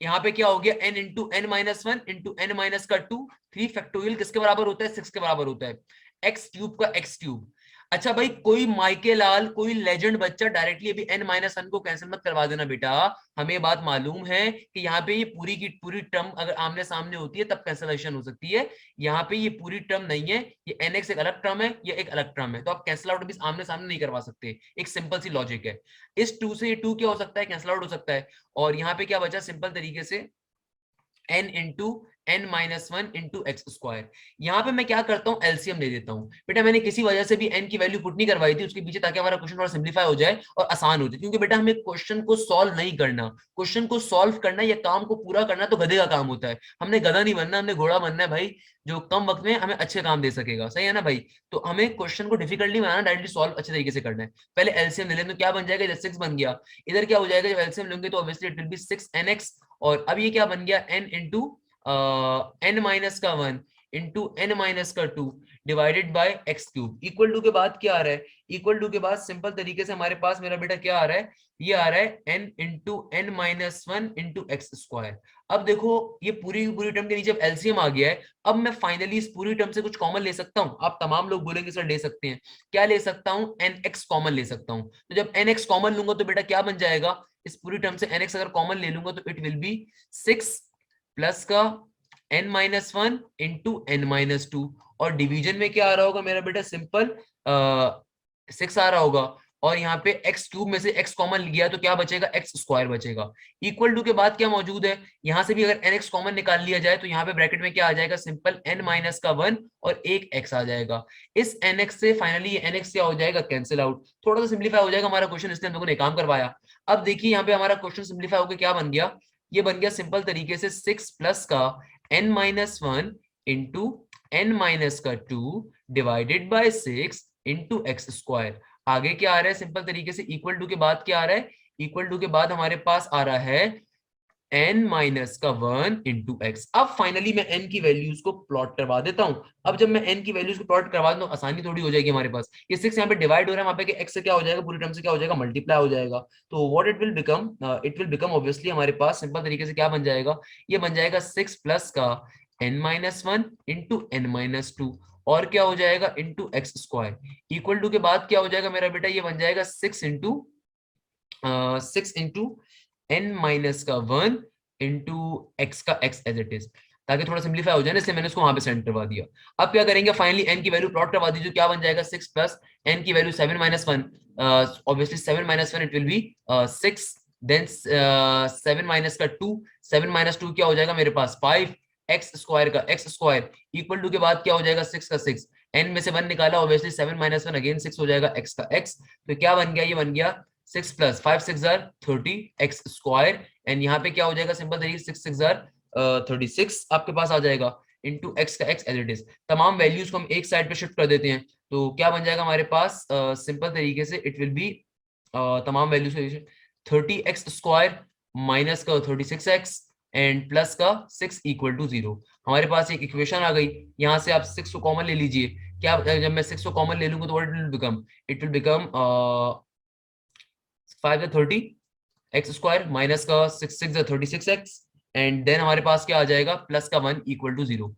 यहाँ पे क्या हो गया? n into n minus 1 into n minus का 2, 3 फैक्टोरियल किसके बराबर होता है? 6 के बराबर होता है। एक्स क्यूब का एक्स क्यूब। अच्छा भाई कोई माइके लाल, कोई लेजेंड बच्चा डायरेक्टली अभी n माइनस 1 को कैंसिल मत करवा देना बेटा। हमें बात मालूम है कि यहाँ पे ये पूरी की पूरी टर्म अगर आमने सामने होती है तब कैंसिलेशन हो सकती है। यहाँ पे ये पूरी टर्म नहीं है, ये nx एक अलग टर्म है, ये एक अलग टर्म है, तो आप कैंसिल आउट भी आमने सामने नहीं करवा सकते। एक सिंपल सी लॉजिक है। इस 2 से ये 2 क्या हो सकता है? कैंसिल आउट हो सकता है। और यहाँ पे क्या बचा? सिंपल तरीके से n into n minus one into x square. यहाँ पे मैं क्या करता हूँ, एलसीएम ले लेता हूँ। बेटा मैंने किसी वजह से भी n की वैल्यू पुट नहीं करवाई थी उसके पीछे, ताकि हमारा क्वेश्चन थोड़ा सिंप्लीफाई हो जाए और आसान हो जाए। क्योंकि बेटा हमें क्वेश्चन को सॉल्व नहीं करना, क्वेश्चन को सॉल्व करना या काम को पूरा करना तो गधे का काम होता है। हमने गधा नहीं बनना, हमने घोड़ा बनना है भाई, जो कम वक्त में हमें अच्छे काम दे सकेगा। सही है ना भाई? तो हमें क्वेश्चन को डिफिकल्ट नहीं बनाना, डायरेक्टली सॉल्व अच्छे तरीके से करना है। पहले एलसीएम ले लें तो क्या बन जाएगा, जब 6 बन गया, इधर क्या हो जाएगा जब एलसीएम लेंगे तो obviously it will B 6nx, और अब ये क्या बन गया, n इंटू n माइनस का 1 इंटू n माइनस का 2 divided by x cube. Equal to के बाद क्या आ रहा है, इक्वल टू के बाद सिंपल तरीके से हमारे पास मेरा बेटा क्या आ रहा है, ये आ रहा है n into n minus one into x square. अब देखो ये पूरी पूरी टर्म के नीचे एलसीएम आ गया है। अब मैं फाइनली इस पूरी टर्म से कुछ कॉमन ले सकता हूँ। आप तमाम लोग बोलेंगे सर ले सकते हैं, क्या ले सकता हूँ, nx कॉमन ले सकता हूँ। तो जब nx कॉमन लूंगा तो बेटा क्या बन जाएगा, इस पूरी टर्म से nx अगर कॉमन ले लूंगा तो इट विल बी 6 प्लस का n minus one into n minus two, और डिवीजन में क्या आ रहा होगा मेरा बेटा, सिंपल 6 आ रहा होगा, और यहाँ पे x क्यूब में से x कॉमन गया तो क्या बचेगा, x स्क्वायर बचेगा। इक्वल टू के बाद क्या मौजूद है, यहां से भी अगर nx कॉमन निकाल लिया जाए तो यहाँ पे ब्रैकेट में क्या आ जाएगा, सिंपल n माइनस का 1 और एक x आ जाएगा। इस nx से फाइनली ये nx क्या हो जाएगा, कैंसिल आउट। थोड़ा सा सिंप्लीफाई हो जाएगा हमारा क्वेश्चन, इसलिए हम लोगों ने काम करवाया। अब देखिए यहाँ पे हमारा क्वेश्चन सिंप्लीफाई होकर क्या बन गया, ये बन गया सिंपल तरीके से 6 प्लस का n minus one into n minus का 2 divided bye 6 into x square. आगे क्या आ रहा है, सिंपल तरीके से इक्वल टू के बाद क्या आ रहा है, इक्वल टू के बाद हमारे पास आ रहा है n माइनस का 1 इंटू एक्स। अब फाइनली मैं n की वैल्यूज को प्लॉट करवा देता हूं। अब जब मैं n की वैल्यूज को प्लॉट करवा दूं आसानी थोड़ी हो जाएगी हमारे पास। ये 6 यहाँ पे डिवाइड हो रहा है, वहां पे x से क्या हो जाएगा, पूरी टर्म से क्या हो जाएगा, मल्टीप्लाई हो जाएगा। तो what it will become obviously हमारे पास सिंपल तरीके से क्या बन जाएगा, ये बन जाएगा 6 प्लस का n minus one into n minus two, और क्या हो जाएगा, into x square. Equal to के बाद क्या हो जाएगा मेरा बेटा, ये बन जाएगा 6 इंटू n माइनस का 1 इंटू एक्स का x एज इट इज, ताकि थोड़ा सिंप्लीफाई हो जाए ना, इसलिए मैंने इसको वहां पे सेंड करवा दिया। अब क्या करेंगे, फाइनली n की वैल्यू प्लॉट करवा दीजिए, क्या बन जाएगा, 6 प्लस n की value 7 minus one, obviously 7 minus one it will be 6, then 7 minus का 2, 7 माइनस 2 क्या हो जाएगा मेरे पास 5, एक्स स्क्वायर का एक्स स्क्वायर, इक्वल टू के बाद क्या हो जाएगा 6 का 6, n में से 1 निकाला, ऑब्वियसली 7 माइनस वन अगेन 6 हो जाएगा x का x। तो क्या बन गया, ये बन गया 6 plus 5 6 jar 30 x square, and यहाँ पे क्या हो जाएगा, सिंपल तरीके 6 6 जार 36 आपके पास आ जाएगा इंटू एक्स का एक्स एज इट इज। तमाम वैल्यूज को हम एक साइड पे शिफ्ट कर देते हैं, तो क्या बन जाएगा हमारे पास, सिंपल तरीके से इट विल बी तमाम वैल्यूज 30 एक्स स्क्वायर माइनस का 36 एक्स एंड प्लस का 6 इक्वल टू 0। हमारे पास एक इक्वेशन आ गई, यहाँ से आप 6 को कॉमन ले लीजिए। क्या जब मैं 6 को कॉमन ले लूंगा तो what it will become 5 30 x square minus का 6 6 36 एक्स, एंड देन हमारे पास क्या आ जाएगा, प्लस का 1 इक्वल टू 0।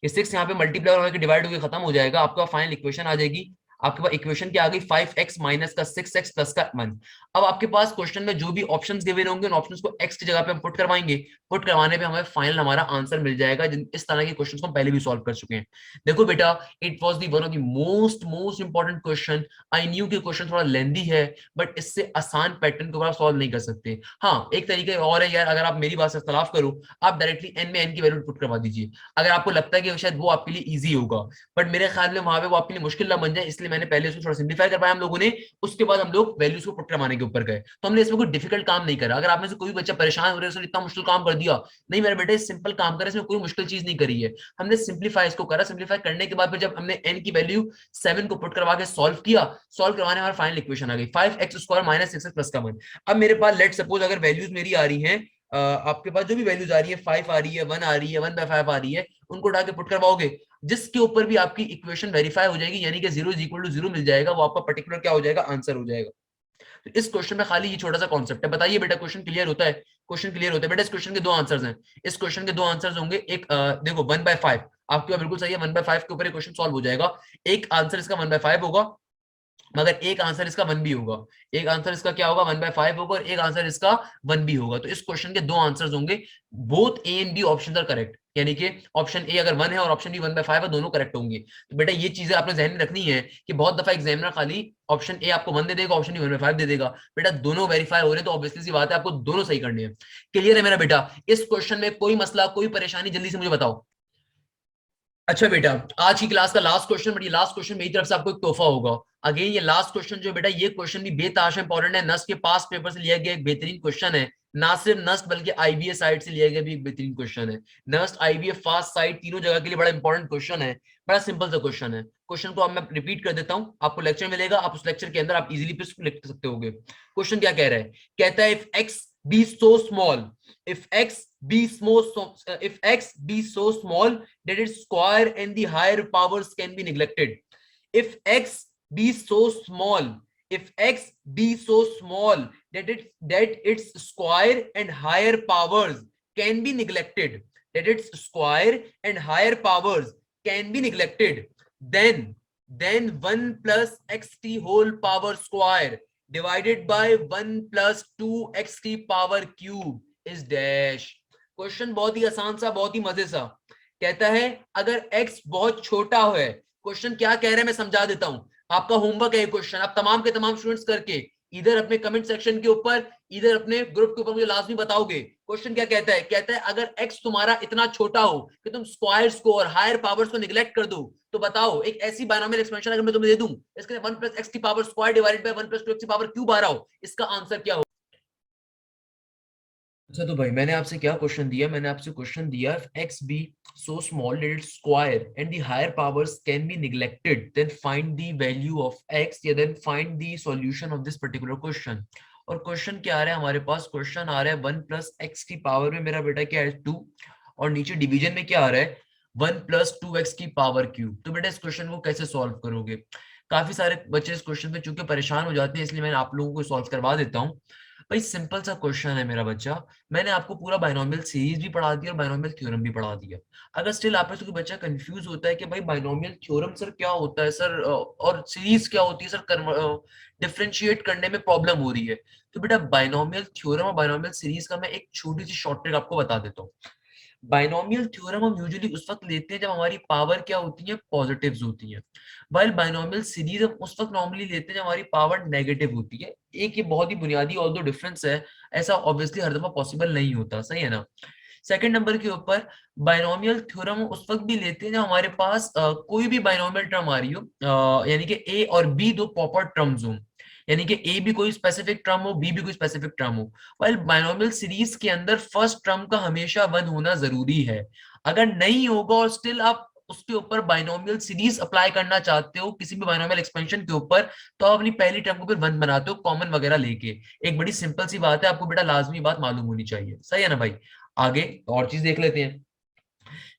ये 6 यहाँ पे मल्टीप्लाई होकर डिवाइड होकर खत्म हो जाएगा, आपका फाइनल इक्वेशन आ जाएगी। आपके पास इक्वेशन क्या आ गई, 5x माइनस का 6x प्लस का 1। अब आपके पास क्वेश्चन में जो भी ऑप्शंस गिवन होंगे उन ऑप्शंस को x की जगह पे हम पुट करवाएंगे। पुट करवाने पे हमें फाइनल हमारा आंसर मिल जाएगा। इस तरह के क्वेश्चंस को हम पहले भी सॉल्व कर चुके हैं। देखो बेटा, it was the one of the most important question. I knew कि क्वेश्चन थोड़ा लेंदी है, बट इससे आसान पैटर्न को आप सॉल्व नहीं कर सकते। हाँ, एक तरीके और है यार, अगर आप मेरी बात से इख्तलाफ करो, आप डायरेक्टली n में n की वैल्यू पुट करवा दीजिए, अगर आपको लगता है कि शायद वो आपके लिए ईजी होगा। बट मेरे ख्याल में वहां पे वो आपके लिए मुश्किल ना बन जाए, इसलिए मैंने पहले उसको थोड़ा सिंप्लीफाई करवाया हम लोगों ने, उसके बाद हम लोग वैल्यूज को पुट करवाने के ऊपर गए। तो हमने इसमें कोई डिफिकल्ट काम नहीं करा। अगर आप में से कोई बच्चा परेशान हो रहा है उसने इतना मुश्किल काम कर दिया, नहीं मेरे बेटे सिंपल काम करें, इसमें कोई मुश्किल चीज नहीं करी है, हमने सिंप्लीफाई इसको करा। सिंप्लीफाई करने के बाद फिर जब हमने n की वैल्यू 7 को पुट करवा के सॉल्व किया, सॉल्व करवाने हमारा फाइनल इक्वेशन आ गई 5x square minus 6x plus का 1। अब मेरे पास लेट सपोज अगर वैल्यूज मेरी आ रही हैं, आपके पास जो भी वैल्यूज आ रही है, 5 आ रही है, 1 आ रही है, 1/5 आ रही है, उनको उठा के पुट करवाओगे, जिसके ऊपर भी आपकी इक्वेशन वेरीफाई हो जाएगी, यानी कि 0 इज इक्वल टू 0 मिल जाएगा, वो आपका पर्टिकुलर क्या हो जाएगा, आंसर हो जाएगा। तो इस क्वेश्चन में खाली ये छोटा सा कॉन्सेप्ट है। बताइए बेटा, क्वेश्चन क्लियर होता है? क्वेश्चन क्लियर होता है बेटा। इस क्वेश्चन के दो आंसर्स हैं, इस क्वेश्चन के दो आंसर्स होंगे। एक देखो 1/5 आपके बिल्कुल सही है, 1/5 के ऊपर क्वेश्चन सॉल्व हो जाएगा। एक आंसर इसका 1/5 होगा मगर एक आंसर इसका 1 भी होगा, एक आंसर इसका क्या होगा 1/5 होगा, और एक आंसर इसका 1 भी होगा। तो इस क्वेश्चन के दो आंसर्स होंगे, both A and B option are correct, यानी कि ऑप्शन ए अगर 1 है और ऑप्शन बी 1/5 है, दोनों करेक्ट होंगे। तो बेटा ये चीजें आपने ध्यान में रखनी है कि बहुत दफा एग्जामिनर खाली ऑप्शन ए आपको 1 दे देगा, ऑप्शन बी 1/5 दे देगा। बेटा दोनों वेरीफाई हो रहे हैं तो ऑब्वियसली सी बात है आपको दोनों सही करने हैं। क्लियर है मेरा बेटा? इस क्वेश्चन में कोई मसला, कोई परेशानी, जल्दी से मुझे बताओ। अच्छा बेटा, आज की क्लास का लास्ट क्वेश्चन, बट ये लास्ट क्वेश्चन मेरी तरफ से आपको एक तोहफा होगा। अगेन ये लास्ट क्वेश्चन जो बेटा, ये क्वेश्चन भी बेताश इंपॉर्टेंट है, नस्ट के पास पेपर से लिया गया एक बेहतरीन क्वेश्चन है। ना सिर्फ नस्ट बल्कि आईबीएस साइड से लिया गया भी एक बेहतरीन क्वेश्चन है। नस्ट, आईबीएस, फास्ट साइड, तीनों जगह के लिए बड़ा इंपॉर्टेंट क्वेश्चन है। बड़ा सिंपल सा क्वेश्चन है। क्वेश्चन को अब मैं रिपीट कर देता हूँ, आपको लेक्चर मिलेगा, आप उस लेक्चर के अंदर आप इजीली लिख सकते होगे। क्वेश्चन क्या कह रहा है? कहता है if x be so small, if x be small, if x be so small that its square and the higher powers can be neglected. If x be so small, if x be so small that its square and higher powers can be neglected, that its square and higher powers can be neglected, then 1 plus xt whole power square divided by 1 plus 2xt power cube is dash. Question बहुत ही आसान सा, बहुत ही मजे सा। कहता है अगर x बहुत छोटा है, क्वेश्चन क्या कह रहा है मैं समझा देता हूं। आपका होमवर्क है क्वेश्चन, आप तमाम के तमाम स्टूडेंट्स करके इधर अपने कमेंट सेक्शन के ऊपर, इधर अपने ग्रुप के ऊपर मुझे लाजमी बताओगे। क्वेश्चन क्या कहता है? कहता है अगर x तुम्हारा इतना छोटा हो कि तुम स्क्वायर्स को और हायर पावर्स को निगलेक्ट कर दो, तो बताओ एक ऐसी बायनोमियल एक्सपेंशन अगर मैं तुम्हें दे दूं, इसके 1 प्लस एक्स की power square divided by 1 plus 2 x की पावर क्यूब आ रहा हो, इसका आंसर क्या हो? अच्छा तो भाई मैंने आपसे क्या क्वेश्चन दिया? मैंने आपसे क्वेश्चन दिया x be so small that its square and the higher powers can be neglected, then find the value of x, या then find the solution of this particular question। और क्वेश्चन क्या आ रहा है हमारे पास? क्वेश्चन आ रहा है 1 प्लस एक्स की पावर में मेरा बेटा क्या है 2, और नीचे डिवीजन में क्या आ रहा है 1 प्लस 2x की पावर क्यूब। तो बेटा इस क्वेश्चन को कैसे सॉल्व करोगे? काफी सारे बच्चे इस क्वेश्चन में चूंकि परेशान हो जाते हैं, इसलिए मैंने आप लोगों को सॉल्व करवा देता हूँ। भाई सिंपल सा क्वेश्चन है मेरा बच्चा, मैंने आपको पूरा बायनोमियल सीरीज भी पढ़ा दिया और बायनोमियल थ्योरम भी पढ़ा दिया। अगर स्टिल आप में से कोई बच्चा कंफ्यूज होता है कि भाई बायनोमियल थ्योरम सर क्या होता है सर, और सीरीज क्या होती है सर, डिफरेंशिएट करने में प्रॉब्लम हो रही है, तो बेटा बायनोमियल थ्योरम और बायनोमियल सीरीज का मैं एक छोटी सी शॉर्ट ट्रिक आपको बता देता हूँ। बायनोमियल थ्योरम हम यूजुअली उस वक्त लेते हैं जब हमारी पावर क्या होती है, पॉजिटिव्स होती है, वाइल बायनोमियल सीरीज हम उस वक्त नॉर्मली लेते हैं जब हमारी पावर नेगेटिव होती है। एक ये बहुत ही बुनियादी और दो डिफरेंस है, ऐसा ऑब्वियसली हर दफा पॉसिबल नहीं होता, सही है ना। सेकंड नंबर के ऊपर बायनोमियल थ्योरम उस वक्त भी लेते हैं जब हमारे पास कोई भी बायनोमियल टर्म आ रही हो, यानी कि ए और बी दो प्रॉपर टर्म्स हो, यानी कि ए भी कोई स्पेसिफिक टर्म हो, बी भी कोई स्पेसिफिक टर्म हो। वाइल बायनोमियल सीरीज के अंदर फर्स्ट टर्म का हमेशा 1 होना जरूरी है। अगर नहीं होगा और स्टिल आप उसके ऊपर बायनोमियल सीरीज अप्लाई करना चाहते हो किसी भी बायनोमियल एक्सपेंशन के ऊपर, तो आप अपनी पहली टर्म को फिर 1 बनाते हो कॉमन वगैरह लेके। एक बड़ी सिंपल सी बात है, आपको बेटा लाजमी बात मालूम होनी चाहिए, सही है ना भाई। आगे और चीज देख लेते हैं।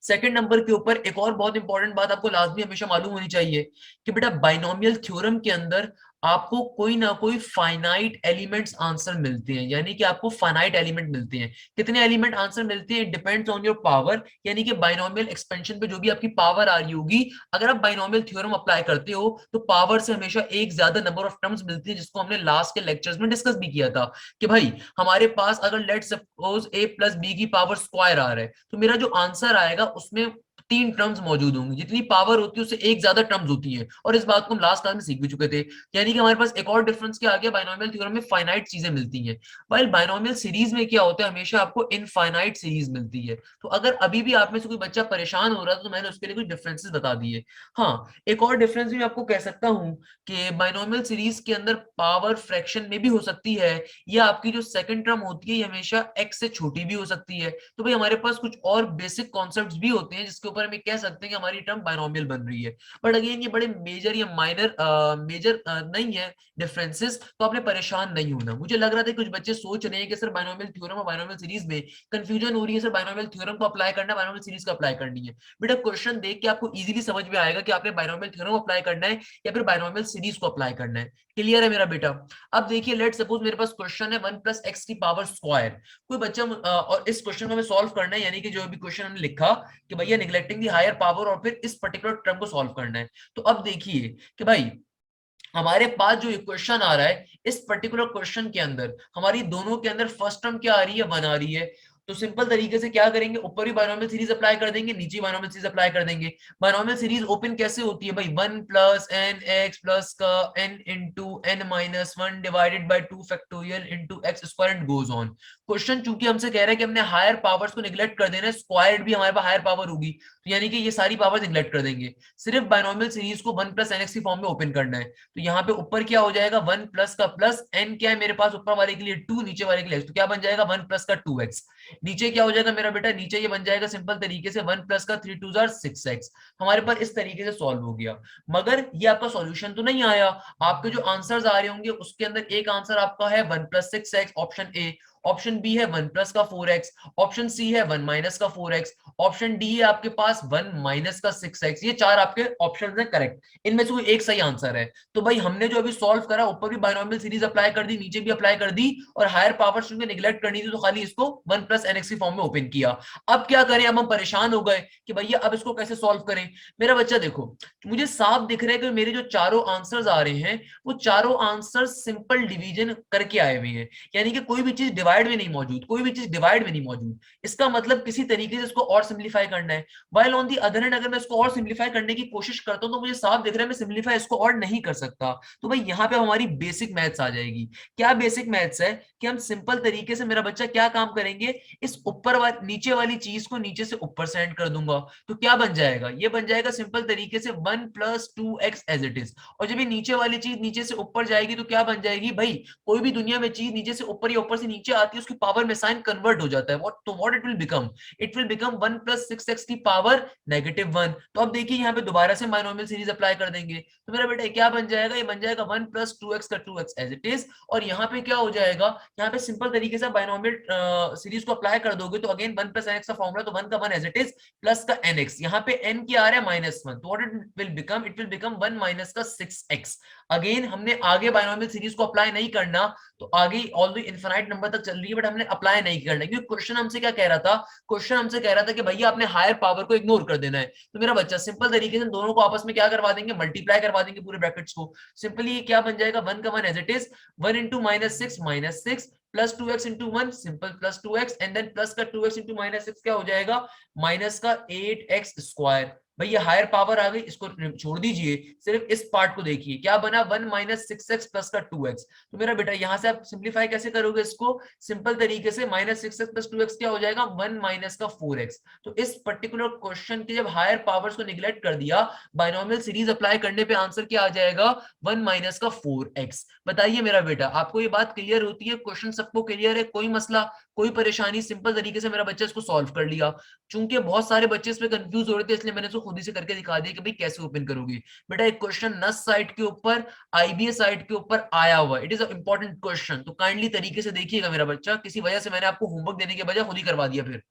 सेकंड नंबर के ऊपर एक और बहुत इंपॉर्टेंट बात आपको लाजमी हमेशा मालूम होनी चाहिए कि बेटा बाइनोमियल थ्योरम के अंदर आपको कोई ना कोई फाइनाइट एलिमेंट्स आंसर मिलते हैं, यानी कि आपको फाइनाइट एलिमेंट मिलते हैं। कितने एलिमेंट आंसर मिलते हैं डिपेंड्स ऑन योर पावर, यानी कि बाइनोमियल एक्सपेंशन पे जो भी आपकी पावर आ रही होगी, अगर आप बाइनोमियल थ्योरम अप्लाई करते हो तो पावर से हमेशा एक ज्यादा नंबर ऑफ टर्म्स मिलती है, जिसको हमने लास्ट के लेक्चर्स में डिस्कस भी किया था कि भाई हमारे पास अगर let's suppose a plus B की पावर स्क्वायर आ रहा है, तो मेरा जो आंसर आएगा उसमें 3 टर्म्स मौजूद होंगी, जितनी पावर होती है उससे एक ज्यादा टर्म्स होती है, और इस बात को हम लास्ट क्लास में सीख भी चुके थे। यानी कि हमारे पास एक और डिफरेंस क्या आ गया, बाइनोमियल थ्योरम में फाइनाइट चीजें मिलती हैं, व्हाइल बाइनोमियल सीरीज में क्या होता है, हमेशा आपको इनफाइनाइट सीरीज मिलती है। तो अगर अभी भी आप में से कोई बच्चा परेशान हो रहा है तो मैंने उसके लिए कुछ डिफरेंसेस बता दिए। हाँ, एक और डिफरेंस भी मैं आपको कह सकता हूँ कि बाइनोमियल सीरीज के अंदर पावर फ्रैक्शन में भी हो सकती है, या आपकी जो सेकंड टर्म होती है ये हमेशा x से छोटी भी हो सकती है। तो भाई हमारे पास कुछ और बेसिक कॉन्सेप्ट्स भी होते हैं जिसके ऊपर हम कह सकते हैं कि हमारी टर्म बाइनोमियल बन रही है। बट अगेन ये बड़े मेजर या माइनर मेजर नहीं है डिफरेंसेस, तो आपने परेशान नहीं होना। मुझे लग रहा था कुछ बच्चे सोच रहे हैं कि सर बाइनोमियल थ्योरम और बाइनोमियल सीरीज में कंफ्यूजन हो रही है, सर बाइनोमियल थ्योरम को अप्लाई करना है, बाइनोमियल सीरीज को अप्लाई करनी है। बेटा क्वेश्चन देख के आपको इजीली समझ में आएगा कि आपने बाइनोमियल थ्योरम अप्लाई करना है या फिर बाइनोमियल सीरीज को अप्लाई करना है। क्लियर है मेरा बेटा? अब देखिए लेट सपोज मेरे पास क्वेश्चन है 1 प्लस एक्स की पावर स्क्वायर। कोई बच्चा और इस क्वेश्चन को हमें सॉल्व करना है, यानी कि जो भी क्वेश्चन हमने लिखा कि भैया निगलेक्टिंग दी हायर पावर, और फिर इस पर्टिकुलर टर्म को सॉल्व करना है। तो अब देखिए कि भाई हमारे पास जो इक्वेशन आ रहा है, इस पर्टिकुलर क्वेश्चन के अंदर हमारी दोनों के अंदर फर्स्ट टर्म क्या आ रही है, 1 आ रही है। तो सिंपल तरीके से क्या करेंगे, ऊपर भी बायनोमियल सीरीज अप्लाई कर देंगे, नीचे बायनोमियल सीरीज अप्लाई कर देंगे। बायनोमियल सीरीज ओपन कैसे होती है भाई, 1 प्लस एन एक्स प्लस का n into n minus one divided by 2 factorial into x square and goes on. Question चूंकि हमसे कह रहा है कि हमने हायर पावर्स को निगलेक्ट कर देना है, स्क्वायर्ड भी हमारे पास हायर पावर होगी, तो यानी कि ये सारी पावर निगलेक्ट कर देंगे, सिर्फ बायनोमियल सीरीज को 1 प्लस एन एक्स की फॉर्म में ओपन करना है। तो यहाँ पे ऊपर क्या हो जाएगा, 1 प्लस का प्लस एन क्या है मेरे पास, ऊपर वाले के लिए 2, नीचे वाले के लिए x, तो क्या बन जाएगा 1 प्लस का 2x। नीचे क्या हो जाएगा मेरा बेटा, नीचे ये बन जाएगा सिंपल तरीके से 1 प्लस का 3 2 6x। हमारे पास इस तरीके से सॉल्व हो गया। मगर ये आपका सॉल्यूशन तो नहीं आया, आपके जो आंसर्स आ रहे होंगे उसके अंदर एक आंसर आपका है 1 plus 6x, option A. Option B है 1 प्लस का 4x, ऑप्शन सी है 1 माइनस का 4x, ऑप्शन डी है आपके पास 1 माइनस का 6x। ये चार आपके ऑप्शन है करेक्ट, इनमें से कोई एक सही आंसर है। तो भाई हमने जो अभी सॉल्व करा, ऊपर भी बायनोमियल सीरीज अप्लाई कर दी, नीचे भी अप्लाई कर दी, और हायर पावर क्योंकि निगलेक्ट करनी थी तो खाली इसको 1 प्लस एनएक्स की फॉर्म में ओपन किया। अब क्या करें, अब हम परेशान हो गए कि भैया अब इसको कैसे सॉल्व करें। मेरा बच्चा देखो, मुझे साफ दिख रहा है कि मेरे जो चारों आंसर्स आ रहे हैं वो चारों आंसर्स सिंपल डिवीजन करके आए हुए हैं, यानी कि कोई भी चीज डिवाइड में नहीं मौजूद, कोई भी चीज डिवाइड में नहीं मौजूद। इसका मतलब किसी तरीके से इसको और सिंप्लीफाई करना है। While on the other hand अगर मैं इसको और सिंप्लीफाई करने की कोशिश करता हूं तो मुझे साफ दिख रहा है मैं सिंप्लीफाई इसको और नहीं कर सकता। तो भाई यहाँ पे हमारी बेसिक मैथ्स आ जाएगी। क्या बेसिक मैथ्स है कि हम सिंपल तरीके से, मेरा बच्चा क्या काम करेंगे, इस ऊपर वाली नीचे वाली चीज को नीचे से ऊपर से एंड कर दूंगा। तो क्या बन जाएगा, ये बन जाएगा सिंपल तरीके से 1 plus 2x as it is. और जब ये नीचे वाली चीज नीचे से ऊपर जाएगी तो क्या बन जाएगी भाई, कोई भी दुनिया में चीज नीचे से ऊपर या ऊपर से नीचे आती है उसकी पावर में साइन कन्वर्ट हो जाता है। What it will become, it will become 1 plus 6x की पावर -1। तो अब देखिए यहाँ पे दोबारा से बायनोमियल सीरीज अप्लाई कर देंगे, तो मेरा बेटा क्या बन जाएगा, ये बन जाएगा 1 प्लस 2x का 2x एज इट इज। और यहाँ पे क्या हो जाएगा, यहाँ पे सिंपल तरीके से बायनोमियल सीरीज को अप्लाई कर दोगे तो अगेन 1 प्लस nx का फॉर्मूला, तो 1 का 1 एज इट इज प्लस का nx, यहाँ पे n क्या आ रहा है -1, तो what it will become, it will become 1 minus का 6x। अगेन हमने आगे बायनोमियल सीरीज को अप्लाई नहीं करना, तो आगे ऑल इनफिनाइट नंबर तक चल रही है, बट हमने अप्लाई नहीं करना क्योंकि क्वेश्चन हमसे क्या कह रहा था, क्वेश्चन हमसे कह रहा था कि भैया आपने हायर पावर को इग्नोर कर देना है। तो मेरा बच्चा सिंपल तरीके से दोनों को आपस में क्या करवा देंगे, मल्टीप्लाई करवा देंगे पूरे ब्रैकेट्स को। सिंपली क्या बन जाएगा, 1 का 1 as it is, 1 into -6 plus 2x into 1 simple plus 2x, and then plus का 2x इंटू -6 क्या हो जाएगा, माइनस का 8x स्क्वायर। भैया हायर पावर आ गई, इसको छोड़ दीजिए, सिर्फ इस पार्ट को देखिए, क्या बना 1 माइनस 6x प्लस का 2x। तो मेरा बेटा यहां से आप सिंप्लीफाई कैसे करोगे इसको, सिंपल तरीके से -6x प्लस 2x क्या हो जाएगा, 1 माइनस का 4x। तो इस पर्टिकुलर क्वेश्चन की जब हायर पावर्स को निगलेक्ट कर दिया, बायनोमियल सीरीज अप्लाई करने पे आंसर क्या आ जाएगा, 1 माइनस का 4x। बताइए मेरा बेटा, आपको ये बात क्लियर होती है, क्वेश्चन सबको क्लियर है, कोई मसला कोई परेशानी, सिंपल तरीके से मेरा बच्चा इसको सॉल्व कर लिया। चूंकि बहुत सारे बच्चे इस पे कंफ्यूज हो रहे थे इसलिए मैंने इसको खुद ही से करके दिखा दिया कि भाई कैसे ओपन करोगे। बेटा एक क्वेश्चन नस साइट के ऊपर, आईबीएस साइट के ऊपर आया हुआ, it is a important question, तो काइंडली तरीके से देखिएगा मेरा बच्चा, किसी वजह से मैंने आपको होमवर्क देने के बजाय खुद ही करवा दिया फिर।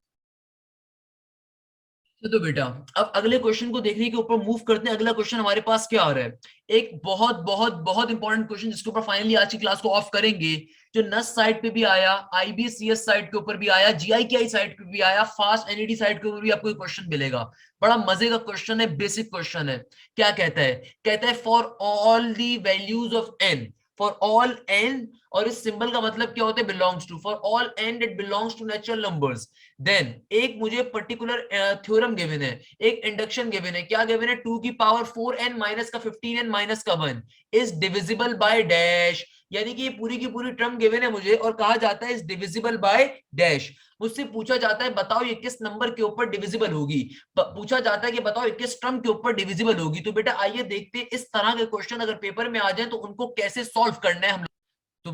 तो बेटा अब अगले क्वेश्चन को देखने के ऊपर मूव करते हैं। अगला क्वेश्चन हमारे पास क्या आ रहा है, एक बहुत बहुत बहुत इंपॉर्टेंट क्वेश्चन जिसके ऊपर फाइनली आज की क्लास को ऑफ करेंगे, जो नस साइट पे भी आया, आईबीसीएस साइट के ऊपर भी आया, जीआईकेआई साइट पे भी आया, फास्ट एनईडी साइट के ऊपर भी आपको क्वेश्चन मिलेगा। बड़ा मजे का क्वेश्चन है, बेसिक क्वेश्चन है। क्या कहता है, कहता है for all the values of n, for all n, और इस सिंबल का मतलब क्या होता है, belongs to, for all n that belongs to natural numbers, then एक मुझे पर्टिकुलर थ्योरम गिवन है, एक इंडक्शन गिवन है, क्या गिवन है, 2 की पावर 4n माइनस का 15n माइनस का 1 इज डिविजिबल बाय डैश। यानी कि ये पूरी की पूरी टर्म गिवन है मुझे और कहा जाता है इज डिविजिबल बाय डैश। मुझसे पूछा जाता है बताओ ये किस नंबर के ऊपर डिविजिबल होगी, पूछा जाता है कि बताओ ये किस टर्म के ऊपर डिविजिबल होगी। तो बेटा आइए देखते हैं इस तरह के क्वेश्चन अगर पेपर में आ जाए तो उनको कैसे सॉल्व करना है हम लोग। तो